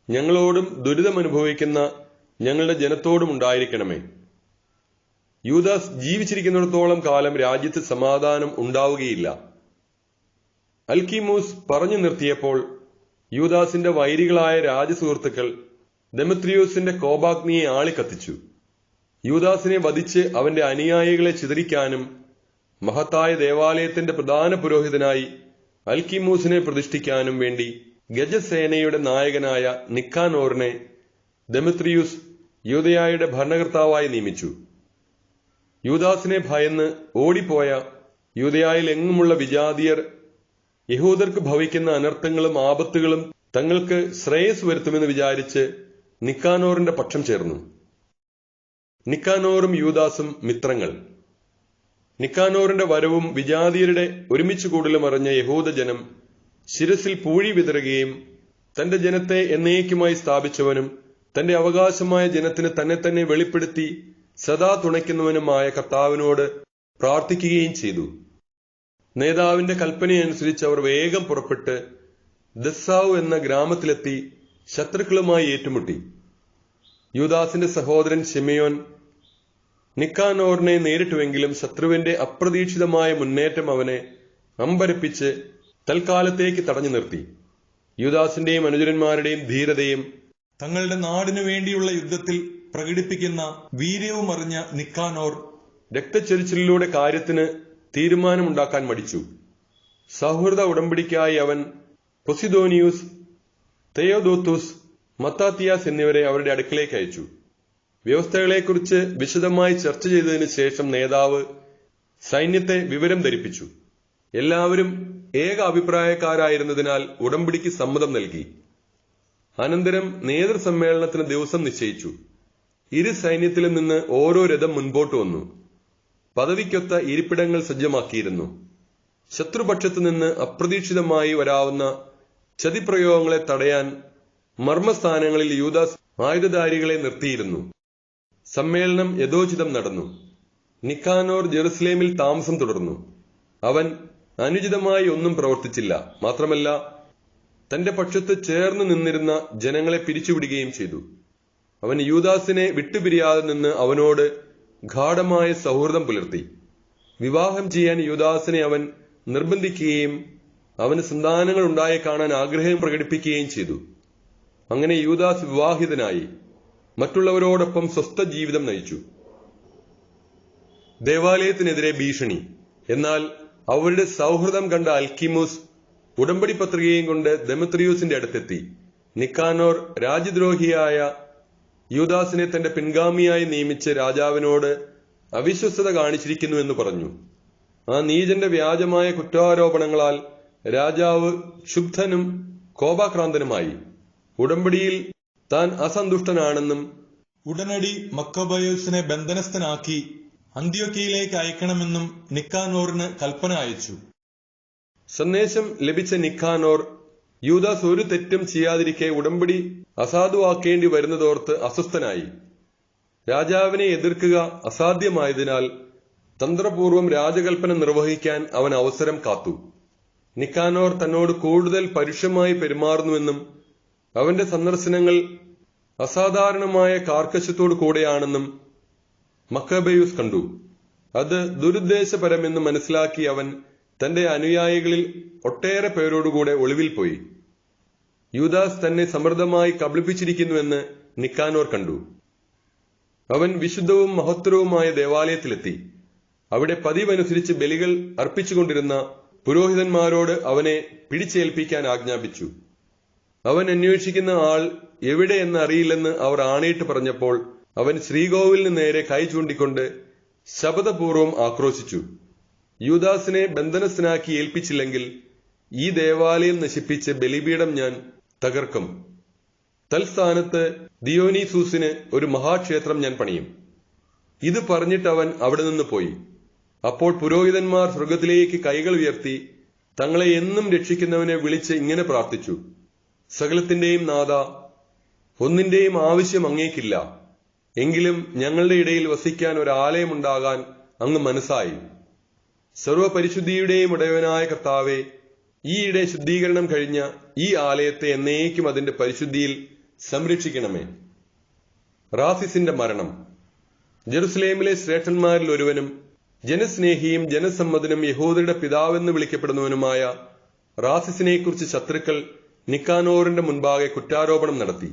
ഞങ്ങളോടും ദുരിതമനുഭവിക്കുന്ന ഞങ്ങളുടെ ജനത്തോടും ഉണ്ടായിരിക്കണമേ. യൂദാസ് ജീവിച്ചിരിക്കുന്നിടത്തോളം കാലം രാജ്യത്ത് സമാധാനം ഉണ്ടാവുകയില്ല. അൽക്കിമൂസ് പറഞ്ഞു നിർത്തിയപ്പോൾ യൂദാസിന്റെ വൈരികളായ രാജസുഹൃത്തുക്കൾ ദെമിത്രിയൂസിന്റെ കോപാഗ്നിയെ ആളിക്കത്തിച്ചു. യൂദാസിനെ വധിച്ച് അവന്റെ അനുയായികളെ ചിതറിക്കാനും മഹത്തായ ദേവാലയത്തിന്റെ പ്രധാന പുരോഹിതനായി അൽക്കിമൂസിനെ പ്രതിഷ്ഠിക്കാനും വേണ്ടി ഗജസേനയുടെ നായകനായ നിക്കാനോറിനെ ദെമിത്രിയൂസ് യൂദയായുടെ ഭരണകർത്താവായി നിയമിച്ചു. യൂദാസിനെ ഭയന്ന് ഓടിപ്പോയ യൂദയായിൽ എങ്ങുമുള്ള വിജാതിയർ യഹൂദർക്ക് ഭവിക്കുന്ന അനർത്ഥങ്ങളും ആപത്തുകളും തങ്ങൾക്ക് ശ്രേയസ് വരുത്തുമെന്ന് വിചാരിച്ച് നിക്കാനോറിന്റെ പക്ഷം ചേർന്നു. നിക്കാനോറും യൂദാസും മിത്രങ്ങൾ. നിക്കാനോറിന്റെ വരവും വിജാതിയരുടെ ഒരുമിച്ച് കൂടലും അറിഞ്ഞ യഹൂദജനം ശിരസിൽ പൂഴി വിതറുകയും തന്റെ ജനത്തെ എന്നേക്കുമായി സ്ഥാപിച്ചവനും തന്റെ അവകാശമായ ജനത്തിന് തന്നെ തന്നെ വെളിപ്പെടുത്തി സദാ തുണയ്ക്കുന്നവനുമായ കർത്താവിനോട് പ്രാർത്ഥിക്കുകയും ചെയ്തു. നേതാവിന്റെ കൽപ്പനയനുസരിച്ച് അവർ വേഗം പുറപ്പെട്ട് ദസ്സാവ് എന്ന ഗ്രാമത്തിലെത്തി ശത്രുക്കളുമായി ഏറ്റുമുട്ടി. യൂദാസിന്റെ സഹോദരൻ ശിമയോൻ നിക്കാനോറിനെ നേരിട്ടുവെങ്കിലും ശത്രുവിന്റെ അപ്രതീക്ഷിതമായ മുന്നേറ്റം അവനെ അമ്പരപ്പിച്ച് തൽക്കാലത്തേക്ക് തടഞ്ഞു നിർത്തി. യൂദാസിന്റെയും അനുചരന്മാരുടെയും ധീരതയും തങ്ങളുടെ നാടിനു വേണ്ടിയുള്ള യുദ്ധത്തിൽ പ്രകടിപ്പിക്കുന്ന വീര്യവും അറിഞ്ഞ നിക്കാനോർ രക്തച്ചൊരിച്ചിലൂടെ കാര്യത്തിന് തീരുമാനമുണ്ടാക്കാൻ മടിച്ചു. സൗഹൃദ ഉടമ്പടിക്കായി അവൻ പൊസിദോനിയൂസ്, തെയോദോത്തൂസ്, മത്താത്തിയാസ് എന്നിവരെ അവരുടെ അടുക്കലേക്ക് അയച്ചു. വ്യവസ്ഥകളെക്കുറിച്ച് വിശദമായി ചർച്ച ചെയ്തതിനു ശേഷം നേതാവ് സൈന്യത്തെ വിവരം ധരിപ്പിച്ചു. എല്ലാവരും ഏക അഭിപ്രായക്കാരായിരുന്നതിനാൽ ഉടമ്പടിക്ക് സമ്മതം നൽകി. അനന്തരം നേതൃസമ്മേളനത്തിന് ദിവസം നിശ്ചയിച്ചു. ഇരു സൈന്യത്തിലും നിന്ന് ഓരോ രഥം മുൻപോട്ട് വന്നു. പദവിക്കൊത്ത ഇരിപ്പിടങ്ങൾ സജ്ജമാക്കിയിരുന്നു. ശത്രുപക്ഷത്തു നിന്ന് അപ്രതീക്ഷിതമായി വരാവുന്ന ചതിപ്രയോഗങ്ങളെ തടയാൻ മർമ്മസ്ഥാനങ്ങളിൽ യൂദാസ് ആയുധധാരികളെ നിർത്തിയിരുന്നു. സമ്മേളനം യഥോചിതം നടന്നു. നിക്കാനോർ ജെറുസലേമിൽ താമസം തുടർന്നു. അവൻ അനുചിതമായി ഒന്നും പ്രവർത്തിച്ചില്ല. മാത്രമല്ല, തന്റെ പക്ഷത്ത് ചേർന്ന് നിന്നിരുന്ന ജനങ്ങളെ പിരിച്ചുവിടുകയും ചെയ്തു. അവൻ യൂദാസിനെ വിട്ടുപിരിയാതെ നിന്ന് അവനോട് ഗാഢമായ സൗഹൃദം പുലർത്തി. വിവാഹം ചെയ്യാൻ യൂദാസിനെ അവൻ നിർബന്ധിക്കുകയും അവന് സന്താനങ്ങൾ ഉണ്ടായി കാണാൻ ആഗ്രഹം പ്രകടിപ്പിക്കുകയും ചെയ്തു. അങ്ങനെ യൂദാസ് വിവാഹിതനായി മറ്റുള്ളവരോടൊപ്പം സ്വസ്ഥ ജീവിതം നയിച്ചു. ദേവാലയത്തിനെതിരെ ഭീഷണി. എന്നാൽ അവരുടെ സൗഹൃദം കണ്ട അൽക്കിമൂസ് ഉടമ്പടി പത്രികയും കൊണ്ട് ദെമത്രിയൂസിന്റെ അടുത്തെത്തി. നിക്കാനോർ രാജ്യദ്രോഹിയായ യൂദാസിനെ തന്റെ പിൻഗാമിയായി നിയമിച്ച് രാജാവിനോട് അവിശ്വസ്തത കാണിച്ചിരിക്കുന്നു എന്ന് പറഞ്ഞു. ആ നീചന്റെ വ്യാജമായ കുറ്റാരോപണങ്ങളാൽ രാജാവ് ക്ഷുബ്ധനും കോപാക്രാന്തനുമായി. ഉടമ്പടിയിൽ താൻ അസന്തുഷ്ടനാണെന്നും ഉടനടി മക്കബയോസിനെ ബന്ധനസ്ഥനാക്കി അന്ത്യോക്യയിലേക്ക് അയക്കണമെന്നും നിക്കാനോറിന് കൽപ്പന അയച്ചു. സന്ദേശം ലഭിച്ച നിക്കാനോർ യൂദാസ് ഒരു തെറ്റും ചെയ്യാതിരിക്കെ ഉടമ്പടി അസാധുവാക്കേണ്ടി വരുന്നതോർത്ത് അസ്വസ്ഥനായി. രാജാവിനെ എതിർക്കുക അസാധ്യമായതിനാൽ തന്ത്രപൂർവം രാജകൽപ്പന നിർവഹിക്കാൻ അവൻ അവസരം കാത്തു. നിക്കാനോർ തന്നോട് കൂടുതൽ പരുഷമായി പെരുമാറുന്നുവെന്നും അവന്റെ സന്ദർശനങ്ങൾ അസാധാരണമായ കാർക്കശ്യത്തോടു കൂടെയാണെന്നും മക്കബയൂസ് കണ്ടു. അത് ദുരുദ്ദേശപരമെന്ന് മനസ്സിലാക്കി അവൻ തന്റെ അനുയായികളിൽ ഒട്ടേറെ പേരോടുകൂടെ ഒളിവിൽ പോയി. യൂദാസ് തന്നെ സമൃദ്ധമായി കബളിപ്പിച്ചിരിക്കുന്നുവെന്ന് നിക്കാനോർ കണ്ടു. അവൻ വിശുദ്ധവും മഹത്തരവുമായ ദേവാലയത്തിലെത്തി. അവിടെ പതിവനുസരിച്ച് ബലികൾ അർപ്പിച്ചുകൊണ്ടിരുന്ന പുരോഹിതന്മാരോട് അവനെ പിടിച്ചേൽപ്പിക്കാൻ ആജ്ഞാപിച്ചു. അവൻ അന്വേഷിക്കുന്ന ആൾ എവിടെയെന്ന് അറിയില്ലെന്ന് അവർ ആണയിട്ട് പറഞ്ഞപ്പോൾ അവൻ ശ്രീകോവിലിന് നേരെ കൈ ചൂണ്ടിക്കൊണ്ട് ശപഥപൂർവം ആക്രോശിച്ചു. യൂദാസിനെ ബന്ധനസ്ഥനാക്കി ഏൽപ്പിച്ചില്ലെങ്കിൽ ഈ ദേവാലയം നശിപ്പിച്ച് ബലിപീഠം ഞാൻ തകർക്കും. തൽസ്ഥാനത്ത് ദിയോനീസൂസിന് ഒരു മഹാക്ഷേത്രം ഞാൻ പണിയും. ഇത് പറഞ്ഞിട്ട് അവൻ അവിടെ നിന്ന് പോയി. അപ്പോൾ പുരോഹിതന്മാർ സ്വർഗത്തിലേക്ക് കൈകൾ ഉയർത്തി തങ്ങളെ എന്നും രക്ഷിക്കുന്നവനെ വിളിച്ച് ഇങ്ങനെ പ്രാർത്ഥിച്ചു: സകലത്തിന്റെയും നാഥ, ഒന്നിന്റെയും ആവശ്യം അങ്ങേക്കില്ല. എങ്കിലും ഞങ്ങളുടെ ഇടയിൽ വസിക്കാൻ ഒരാലയമുണ്ടാകാൻ അങ്ങ് മനസ്സായി. സർവപരിശുദ്ധിയുടെയും ഉടയവനായ കർത്താവെ, ഈയിടെ ശുദ്ധീകരണം കഴിഞ്ഞ ഈ ആലയത്തെ എന്നേക്കും അതിന്റെ പരിശുദ്ധിയിൽ സംരക്ഷിക്കണമേ. റാസിസിന്റെ മരണം. ജെറുസലേമിലെ ശ്രേഷ്ഠന്മാരിൽ ഒരുവനും ജനസ്നേഹിയും ജനസമ്മതനും യഹൂദരുടെ പിതാവെന്ന് വിളിക്കപ്പെടുന്നവനുമായ റാസിസിനെക്കുറിച്ച് ശത്രുക്കൾ നിക്കാനോറിന്റെ മുൻപാകെ കുറ്റാരോപണം നടത്തി.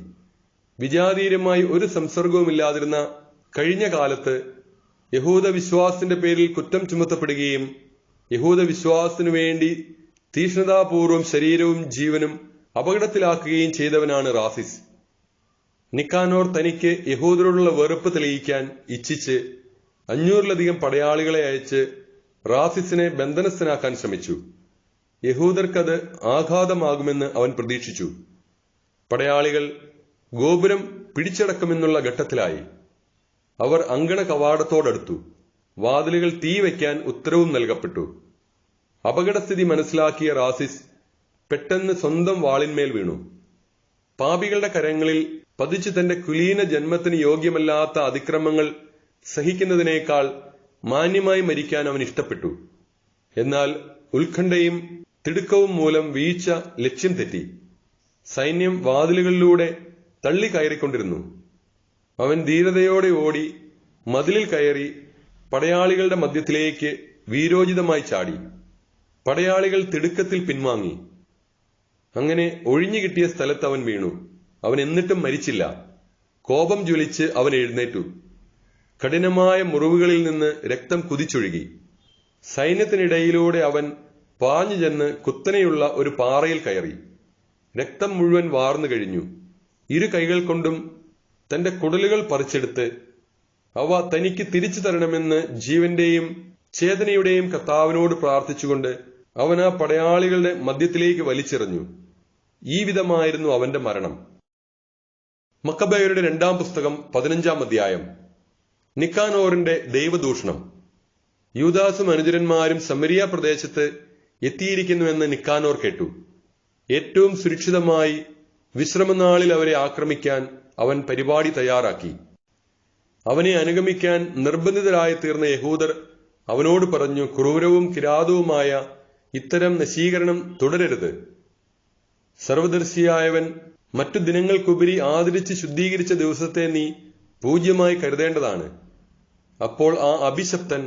വിജാതീയമായി ഒരു സംസർഗവുമില്ലാതിരുന്ന കഴിഞ്ഞ കാലത്ത് യഹൂദ വിശ്വാസത്തിന്റെ പേരിൽ കുറ്റം ചുമത്തപ്പെടുകയും യഹൂദ വിശ്വാസത്തിനു വേണ്ടി തീക്ഷ്ണതാപൂർവം ശരീരവും ജീവനും അപകടത്തിലാക്കുകയും ചെയ്തവനാണ് റാസിസ്. നിക്കാനോർ തനിക്ക് യഹൂദരോടുള്ള വെറുപ്പ് തെളിയിക്കാൻ ഇച്ഛിച്ച് 500-ലധികം പടയാളികളെ അയച്ച് റാസിസിനെ ബന്ധനസ്ഥനാക്കാൻ ശ്രമിച്ചു. യഹൂദർക്കത് ആഘാതമാകുമെന്ന് അവൻ പ്രതീക്ഷിച്ചു. പടയാളികൾ ഗോപുരം പിടിച്ചടക്കുമെന്നുള്ള ഘട്ടത്തിലായി. അവർ അങ്കണ കവാടത്തോടടുത്തു. വാതിലുകൾ തീ വയ്ക്കാൻ ഉത്തരവും നൽകപ്പെട്ടു. അപകടസ്ഥിതി മനസ്സിലാക്കിയ റാസിസ് പെട്ടെന്ന് സ്വന്തം വാളിന്മേൽ വീണു. പാപികളുടെ കരങ്ങളിൽ പതിച്ചു തന്റെ കുലീന ജന്മത്തിന് യോഗ്യമല്ലാത്ത അതിക്രമങ്ങൾ സഹിക്കുന്നതിനേക്കാൾ മാന്യമായി മരിക്കാൻ അവൻ ഇഷ്ടപ്പെട്ടു. എന്നാൽ ഉത്കണ്ഠയും തിടുക്കവും മൂലം വീഴ്ച ലക്ഷ്യം തെറ്റി. സൈന്യം വാതിലുകളിലൂടെ തള്ളിക്കയറിക്കൊണ്ടിരുന്നു. അവൻ ധീരതയോടെ ഓടി മതിലിൽ കയറി പടയാളികളുടെ മധ്യത്തിലേക്ക് വീരോചിതമായി ചാടി. പടയാളികൾ തിടുക്കത്തിൽ പിൻവാങ്ങി. അങ്ങനെ ഒഴിഞ്ഞുകിട്ടിയ സ്ഥലത്ത് അവൻ വീണു. അവൻ എന്നിട്ടും മരിച്ചില്ല. കോപം ജ്വലിച്ച് അവൻ എഴുന്നേറ്റു. കഠിനമായ മുറിവുകളിൽ നിന്ന് രക്തം കുതിച്ചൊഴുകി. സൈന്യത്തിനിടയിലൂടെ അവൻ പാഞ്ഞു ചെന്ന് കുത്തനെയുള്ള ഒരു പാറയിൽ കയറി. രക്തം മുഴുവൻ വാർന്നു കഴിഞ്ഞു. ഇരു കൈകൾ കൊണ്ടും തന്റെ കുടലുകൾ പറിച്ചെടുത്ത് അവ തനിക്ക് തിരിച്ചു തരണമെന്ന് ജീവന്റെയും ചേതനയുടെയും കർത്താവിനോട് പ്രാർത്ഥിച്ചുകൊണ്ട് അവൻ ആ പടയാളികളുടെ മധ്യത്തിലേക്ക് വലിച്ചെറിഞ്ഞു. ഈ വിധമായിരുന്നു അവന്റെ മരണം. മക്കബയരുടെ 2-ാം പുസ്തകം 15-ാം അധ്യായം. നിക്കാനോറിന്റെ ദൈവദൂഷണം. യൂദാസും അനുചരന്മാരും സമരിയ പ്രദേശത്ത് എത്തിയിരിക്കുന്നുവെന്ന് നിക്കാനോർ കേട്ടു. ഏറ്റവും സുരക്ഷിതമായി വിശ്രമനാളിൽ അവരെ ആക്രമിക്കാൻ അവൻ പരിപാടി തയ്യാറാക്കി. അവനെ അനുഗമിക്കാൻ നിർബന്ധിതരായി തീർന്ന യഹൂദർ അവനോട് പറഞ്ഞു, ക്രൂരവും കിരാതവുമായ ഇത്തരം നശീകരണം തുടരരുത്. സർവദർശിയായവൻ മറ്റു ദിനങ്ങൾക്കുപരി ആദരിച്ച് ശുദ്ധീകരിച്ച ദിവസത്തെ നീ പൂജ്യമായി കരുതേണ്ടതാണ്. അപ്പോൾ ആ അഭിശപ്തൻ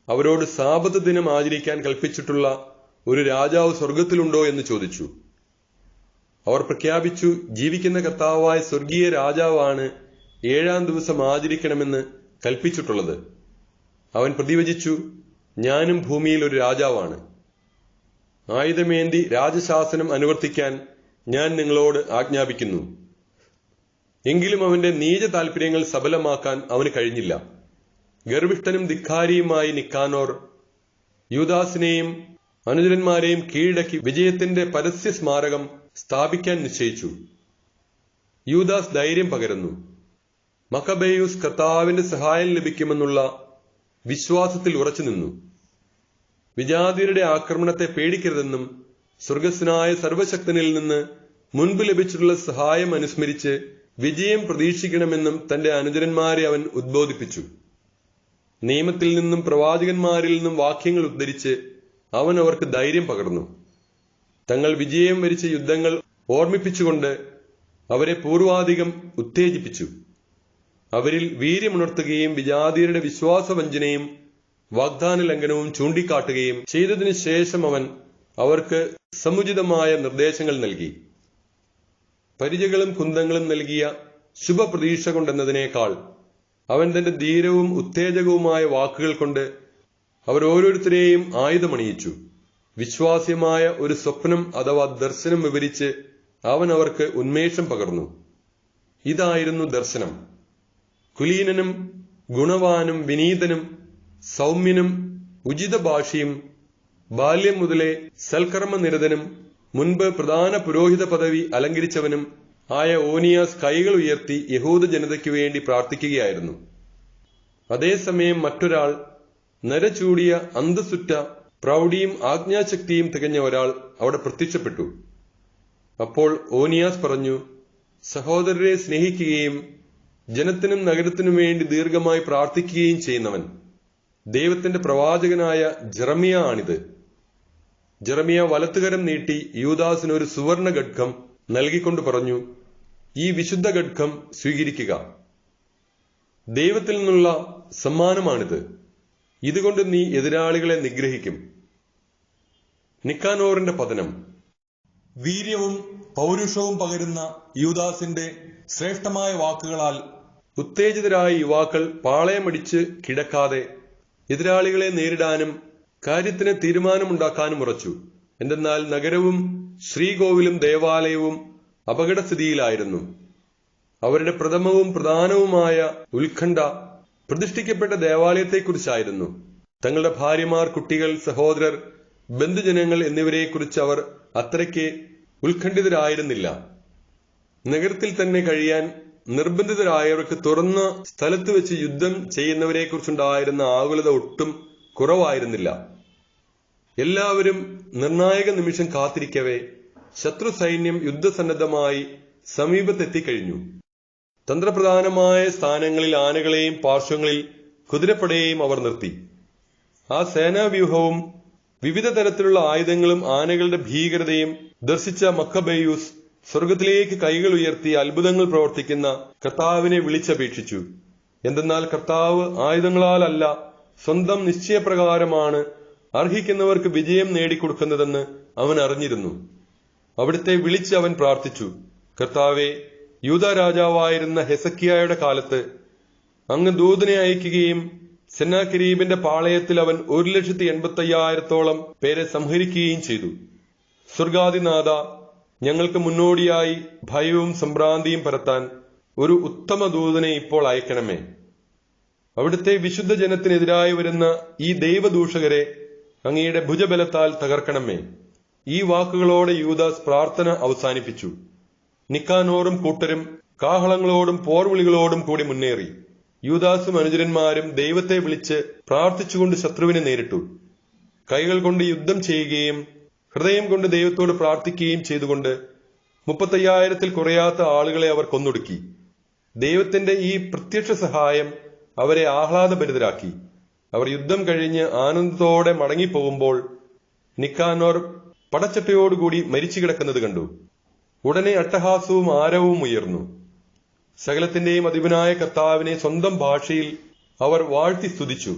അവരോട് സാബത്ത് ദിനം ആചരിക്കാൻ കൽപ്പിച്ചിട്ടുള്ള ഒരു രാജാവ് സ്വർഗത്തിലുണ്ടോ എന്ന് ചോദിച്ചു. അവർ പ്രഖ്യാപിച്ചു, ജീവിക്കുന്ന കർത്താവായ സ്വർഗീയ രാജാവാണ് 7-ാം ദിവസം ആചരിക്കണമെന്ന് കൽപ്പിച്ചിട്ടുള്ളത്. അവൻ പ്രതിവചിച്ചു, ഞാനും ഭൂമിയിൽ ഒരു രാജാവാണ്. ആയുധമേന്തി രാജശാസനം അനുവർത്തിക്കാൻ ഞാൻ നിങ്ങളോട് ആജ്ഞാപിക്കുന്നു. എങ്കിലും അവന്റെ നീച താൽപര്യങ്ങൾ സഫലമാക്കാൻ അവന് കഴിഞ്ഞില്ല. ഗർവിഷ്ഠനും ധിക്കാരിയുമായി നിക്കാനോർ യൂദാസിനെയും അനുചരന്മാരെയും കീഴടക്കി വിജയത്തിന്റെ പരസ്യ സ്മാരകം സ്ഥാപിക്കാൻ നിശ്ചയിച്ചു. യൂദാസ് ധൈര്യം പകരുന്നു. മക്കബേയൂസ് കർത്താവിന്റെ സഹായം ലഭിക്കുമെന്നുള്ള വിശ്വാസത്തിൽ ഉറച്ചുനിന്നു. വിജാതിയരുടെ ആക്രമണത്തെ പേടിക്കരുതെന്നും സ്വർഗസ്വനായ സർവശക്തനിൽ നിന്ന് മുൻപ് ലഭിച്ചിട്ടുള്ള സഹായം അനുസ്മരിച്ച് വിജയം പ്രതീക്ഷിക്കണമെന്നും തന്റെ അനുചരന്മാരെ അവൻ ഉദ്ബോധിപ്പിച്ചു. നിയമത്തിൽ നിന്നും പ്രവാചകന്മാരിൽ നിന്നും വാക്യങ്ങൾ ഉദ്ധരിച്ച് അവൻ അവർക്ക് ധൈര്യം പകർന്നു. തങ്ങൾ വിജയം വരിച്ച യുദ്ധങ്ങൾ ഓർമ്മിപ്പിച്ചുകൊണ്ട് അവരെ പൂർവാധികം ഉത്തേജിപ്പിച്ചു. അവരിൽ വീര്യമുണർത്തുകയും വിജാതിയരുടെ വിശ്വാസവഞ്ചനയും വാഗ്ദാന ലംഘനവും ചൂണ്ടിക്കാട്ടുകയും ചെയ്തതിനു ശേഷം അവൻ അവർക്ക് സമുചിതമായ നിർദ്ദേശങ്ങൾ നൽകി. പരിചകളും കുന്തങ്ങളും നൽകിയ ശുഭപ്രതീക്ഷ കൊണ്ടെന്നതിനേക്കാൾ അവൻ തന്റെ ധീരവും ഉത്തേജകവുമായ വാക്കുകൾ കൊണ്ട് അവരോരോരുത്തരെയും ആയുധമണിയിച്ചു. വിശ്വാസ്യമായ ഒരു സ്വപ്നം അഥവാ ദർശനം വിവരിച്ച് അവൻ അവർക്ക് ഉന്മേഷം പകർന്നു. ഇതായിരുന്നു ദർശനം. കുലീനനും ഗുണവാനും വിനീതനും സൗമ്യനും ഉചിത ഭാഷിയും ബാല്യം മുതലേ സൽക്കർമ്മനിരതനും മുൻപ് പ്രധാന പുരോഹിത പദവി അലങ്കരിച്ചവനും ആയ ഓനിയാസ് കൈകൾ ഉയർത്തി യഹൂദ ജനതയ്ക്കു വേണ്ടി പ്രാർത്ഥിക്കുകയായിരുന്നു. അതേസമയം മറ്റൊരാൾ, നരചൂടിയ അന്തസ്സുറ്റ പ്രൗഢിയും ആജ്ഞാശക്തിയും തികഞ്ഞ ഒരാൾ അവിടെ പ്രത്യക്ഷപ്പെട്ടു. അപ്പോൾ ഓനിയാസ് പറഞ്ഞു, സഹോദരരെ സ്നേഹിക്കുകയും ജനത്തിനും നഗരത്തിനും വേണ്ടി ദീർഘമായി പ്രാർത്ഥിക്കുകയും ചെയ്യുന്നവൻ ദൈവത്തിന്റെ പ്രവാചകനായ ജെറമിയ ആണിത്. ജെറമിയ വലത്തുകരം നീട്ടി യൂദാസിന് ഒരു സുവർണ ഖഡ്ഗം നൽകിക്കൊണ്ട് പറഞ്ഞു, ഈ വിശുദ്ധ ഖഡ്ഗം സ്വീകരിക്കുക. ദൈവത്തിൽ നിന്നുള്ള സമ്മാനമാണിത്. ഇതുകൊണ്ട് നീ എതിരാളികളെ നിഗ്രഹിക്കും. നിക്കാനോറിന്റെ പതനം. വീര്യവും പൗരുഷവും പകരുന്ന യൂദാസിന്റെ ശ്രേഷ്ഠമായ വാക്കുകളാൽ ഉത്തേജിതരായ യുവാക്കൾ പാളയമടിച്ച് കിടക്കാതെ എതിരാളികളെ നേരിടാനും കാര്യത്തിന് തീരുമാനമുണ്ടാക്കാനും ഉറച്ചു. എന്തെന്നാൽ നഗരവും ശ്രീകോവിലും ദേവാലയവും അപകടസ്ഥിതിയിലായിരുന്നു. അവരുടെ പ്രഥമവും പ്രധാനവുമായ ഉത്കണ്ഠ പ്രതിഷ്ഠിക്കപ്പെട്ട ദേവാലയത്തെക്കുറിച്ചായിരുന്നു. തങ്ങളുടെ ഭാര്യമാർ, കുട്ടികൾ, സഹോദരർ, ബന്ധുജനങ്ങൾ എന്നിവരെക്കുറിച്ച് അവർ അത്രയ്ക്ക് ഉത്കണ്ഠിതരായിരുന്നില്ല. നഗരത്തിൽ തന്നെ കഴിയാൻ നിർബന്ധിതരായവർക്ക് തുറന്ന സ്ഥലത്ത് വെച്ച് യുദ്ധം ചെയ്യുന്നവരെക്കുറിച്ചുണ്ടായിരുന്ന ആകുലത ഒട്ടും കുറവായിരുന്നില്ല. എല്ലാവരും നിർണായക നിമിഷം കാത്തിരിക്കവേ ശത്രു സൈന്യം യുദ്ധസന്നദ്ധമായി സമീപത്തെത്തിക്കഴിഞ്ഞു. തന്ത്രപ്രധാനമായ സ്ഥാനങ്ങളിൽ ആനകളെയും പാർശ്വങ്ങളിൽ കുതിരപ്പടയെയും അവർ നിർത്തി. ആ സേനാവ്യൂഹവും വിവിധ തരത്തിലുള്ള ആയുധങ്ങളും ആനകളുടെ ഭീകരതയും ദർശിച്ച മക്കബേയൂസ് സ്വർഗത്തിലേക്ക് കൈകൾ ഉയർത്തി അത്ഭുതങ്ങൾ പ്രവർത്തിക്കുന്ന കർത്താവിനെ വിളിച്ചപേക്ഷിച്ചു. എന്തെന്നാൽ കർത്താവ് ആയുധങ്ങളാലല്ല, സ്വന്തം നിശ്ചയപ്രകാരമാണ് അർഹിക്കുന്നവർക്ക് വിജയം നേടിക്കൊടുക്കുന്നതെന്ന് അവൻ അറിഞ്ഞിരുന്നു. അവിടുത്തെ വിളിച്ച് അവൻ പ്രാർത്ഥിച്ചു, കർത്താവെ, യൂദാ രാജാവായിരുന്ന ഹെസക്കിയായുടെ കാലത്ത് അങ്ങ് ദൂതനെ അയക്കുകയും സെന്നാകെരീബിന്റെ പാളയത്തിൽ അവൻ 1,85,000-ഓളം പേരെ സംഹരിക്കുകയും ചെയ്തു. സ്വർഗാധിനാഥ, ഞങ്ങൾക്ക് മുന്നോടിയായി ഭയവും സംഭ്രാന്തിയും പരത്താൻ ഒരു ഉത്തമ ദൂതനെ ഇപ്പോൾ അയക്കണമേ. അവിടുത്തെ വിശുദ്ധ ജനത്തിനെതിരായി വരുന്ന ഈ ദൈവദൂഷകരെ അങ്ങയുടെ ഭുജബലത്താൽ തകർക്കണമേ. ഈ വാക്കുകളോടെ യൂദാസ് പ്രാർത്ഥന അവസാനിപ്പിച്ചു. നിക്കാനോറും കൂട്ടരും കാഹളങ്ങളോടും പോർവിളികളോടും കൂടി മുന്നേറി. യൂദാസും അനുചരന്മാരും ദൈവത്തെ വിളിച്ച് പ്രാർത്ഥിച്ചുകൊണ്ട് ശത്രുവിനെ നേരിട്ടു. കൈകൾ കൊണ്ട് യുദ്ധം ചെയ്യുകയും ഹൃദയം കൊണ്ട് ദൈവത്തോട് പ്രാർത്ഥിക്കുകയും ചെയ്തുകൊണ്ട് 35,000-ൽ കുറയാത്ത ആളുകളെ അവർ കൊന്നൊടുക്കി. ദൈവത്തിന്റെ ഈ പ്രത്യക്ഷ സഹായം അവരെ ആഹ്ലാദഭരിതരാക്കി. അവർ യുദ്ധം കഴിഞ്ഞ് ആനന്ദത്തോടെ മടങ്ങിപ്പോകുമ്പോൾ നിക്കാനോർ പടച്ചട്ടയോടുകൂടി മരിച്ചു കിടക്കുന്നത് കണ്ടു. ഉടനെ അട്ടഹാസവും ആരവവും ഉയർന്നു. സകലത്തിന്റെയും അധിപനായ കർത്താവിനെ സ്വന്തം ഭാഷയിൽ അവർ വാഴ്ത്തി സ്തുതിച്ചു.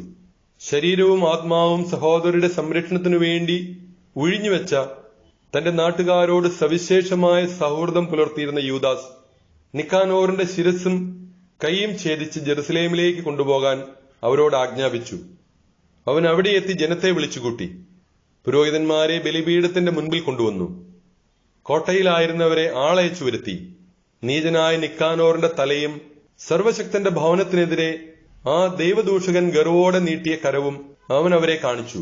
ശരീരവും ആത്മാവും സഹോദരരുടെ സംരക്ഷണത്തിനു വേണ്ടി ഒഴിഞ്ഞുവെച്ച തന്റെ നാട്ടുകാരോട് സവിശേഷമായ സൗഹൃദം പുലർത്തിയിരുന്ന യൂദാസ് നിക്കാനോറിന്റെ ശിരസ്സും കൈയും ഛേദിച്ച് ജെറുസലേമിലേക്ക് കൊണ്ടുപോകാൻ അവരോട് ആജ്ഞാപിച്ചു. അവൻ അവിടെ എത്തി ജനത്തെ വിളിച്ചുകൂട്ടി. പുരോഹിതന്മാരെ ബലിപീഠത്തിന്റെ മുൻപിൽ കൊണ്ടുവന്നു. കോട്ടയിലായിരുന്നവരെ ആളയച്ചു വരുത്തി. നീചനായ നിക്കാനോറിന്റെ തലയും സർവശക്തന്റെ ഭവനത്തിനെതിരെ ആ ദൈവദൂഷകൻ ഗർവോടെ നീട്ടിയ കരവും അവൻ അവരെ കാണിച്ചു.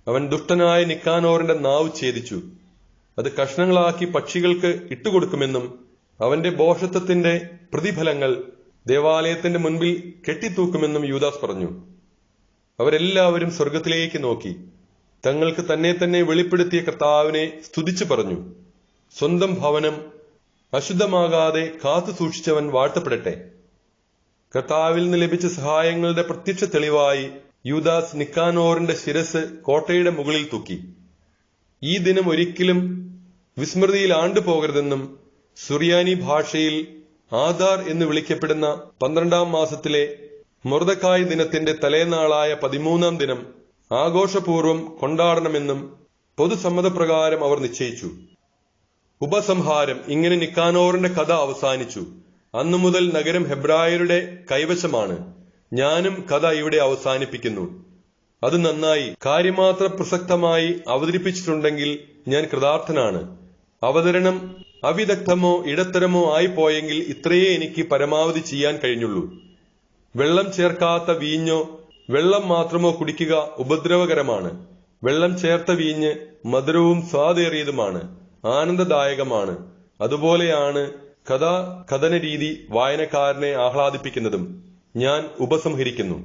അവൻ ദുഷ്ടനായ നിക്കാനോറിന്റെ നാവ് ഛേദിച്ചു. അത് കഷ്ണങ്ങളാക്കി പക്ഷികൾക്ക് ഇട്ടുകൊടുക്കുമെന്നും അവന്റെ ഭോഷത്വത്തിന്റെ പ്രതിഫലങ്ങൾ ദേവാലയത്തിന്റെ മുൻപിൽ കെട്ടിത്തൂക്കുമെന്നും യൂദാസ് പറഞ്ഞു. അവരെല്ലാവരും സ്വർഗത്തിലേക്ക് നോക്കി തങ്ങൾക്ക് തന്നെ തന്നെ വെളിപ്പെടുത്തിയ കർത്താവിനെ സ്തുതിച്ചു പറഞ്ഞു. സ്വന്തം ഭവനം അശുദ്ധമാകാതെ കാത്തു സൂക്ഷിച്ചവൻ വാഴ്ത്തപ്പെടട്ടെ. കർത്താവിൽ നിന്ന് ലഭിച്ച സഹായങ്ങളുടെ പ്രത്യക്ഷ തെളിവായി യൂദാസ് നിക്കാനോറിന്റെ ശിരസ് കോട്ടയുടെ മുകളിൽ തൂക്കി. ഈ ദിനം ഒരിക്കലും വിസ്മൃതിയിൽ ആണ്ടുപോകരുതെന്നും സുറിയാനി ഭാഷയിൽ ആദാർ എന്ന് വിളിക്കപ്പെടുന്ന 12-ാം മാസത്തിലെ മൊർദെഖായി ദിനത്തിന്റെ തലേനാളായ 13-ാം ദിനം ആഘോഷപൂർവ്വം കൊണ്ടാടണമെന്നും പൊതുസമ്മതപ്രകാരം അവർ നിശ്ചയിച്ചു. ഉപസംഹാരം. ഇങ്ങനെ നിക്കാനോറിന്റെ കഥ അവസാനിച്ചു. അന്നു മുതൽ നഗരം ഹെബ്രായരുടെ കൈവശമാണ്. ഞാനും കഥ ഇവിടെ അവസാനിപ്പിക്കുന്നു. അത് നന്നായി കാര്യമാത്ര പ്രസക്തമായി അവതരിപ്പിച്ചിട്ടുണ്ടെങ്കിൽ ഞാൻ കൃതാർത്ഥനാണ്. അവതരണം അവിദഗ്ധമോ ഇടത്തരമോ ആയിപ്പോയെങ്കിൽ ഇത്രയേ എനിക്ക് പരമാവധി ചെയ്യാൻ കഴിഞ്ഞുള്ളൂ. വെള്ളം ചേർക്കാത്ത വീഞ്ഞോ വെള്ളം മാത്രമോ കുടിക്കുക ഉപദ്രവകരമാണ്. വെള്ളം ചേർത്ത വീഞ്ഞ് മധുരവും സ്വാദേറിയതുമാണ്, ആനന്ദദായകമാണ്. അതുപോലെയാണ് കഥാകഥന രീതി വായനക്കാരനെ ആഹ്ലാദിപ്പിക്കുന്നതും. ഞാൻ ഉപസംഹരിക്കുന്നു.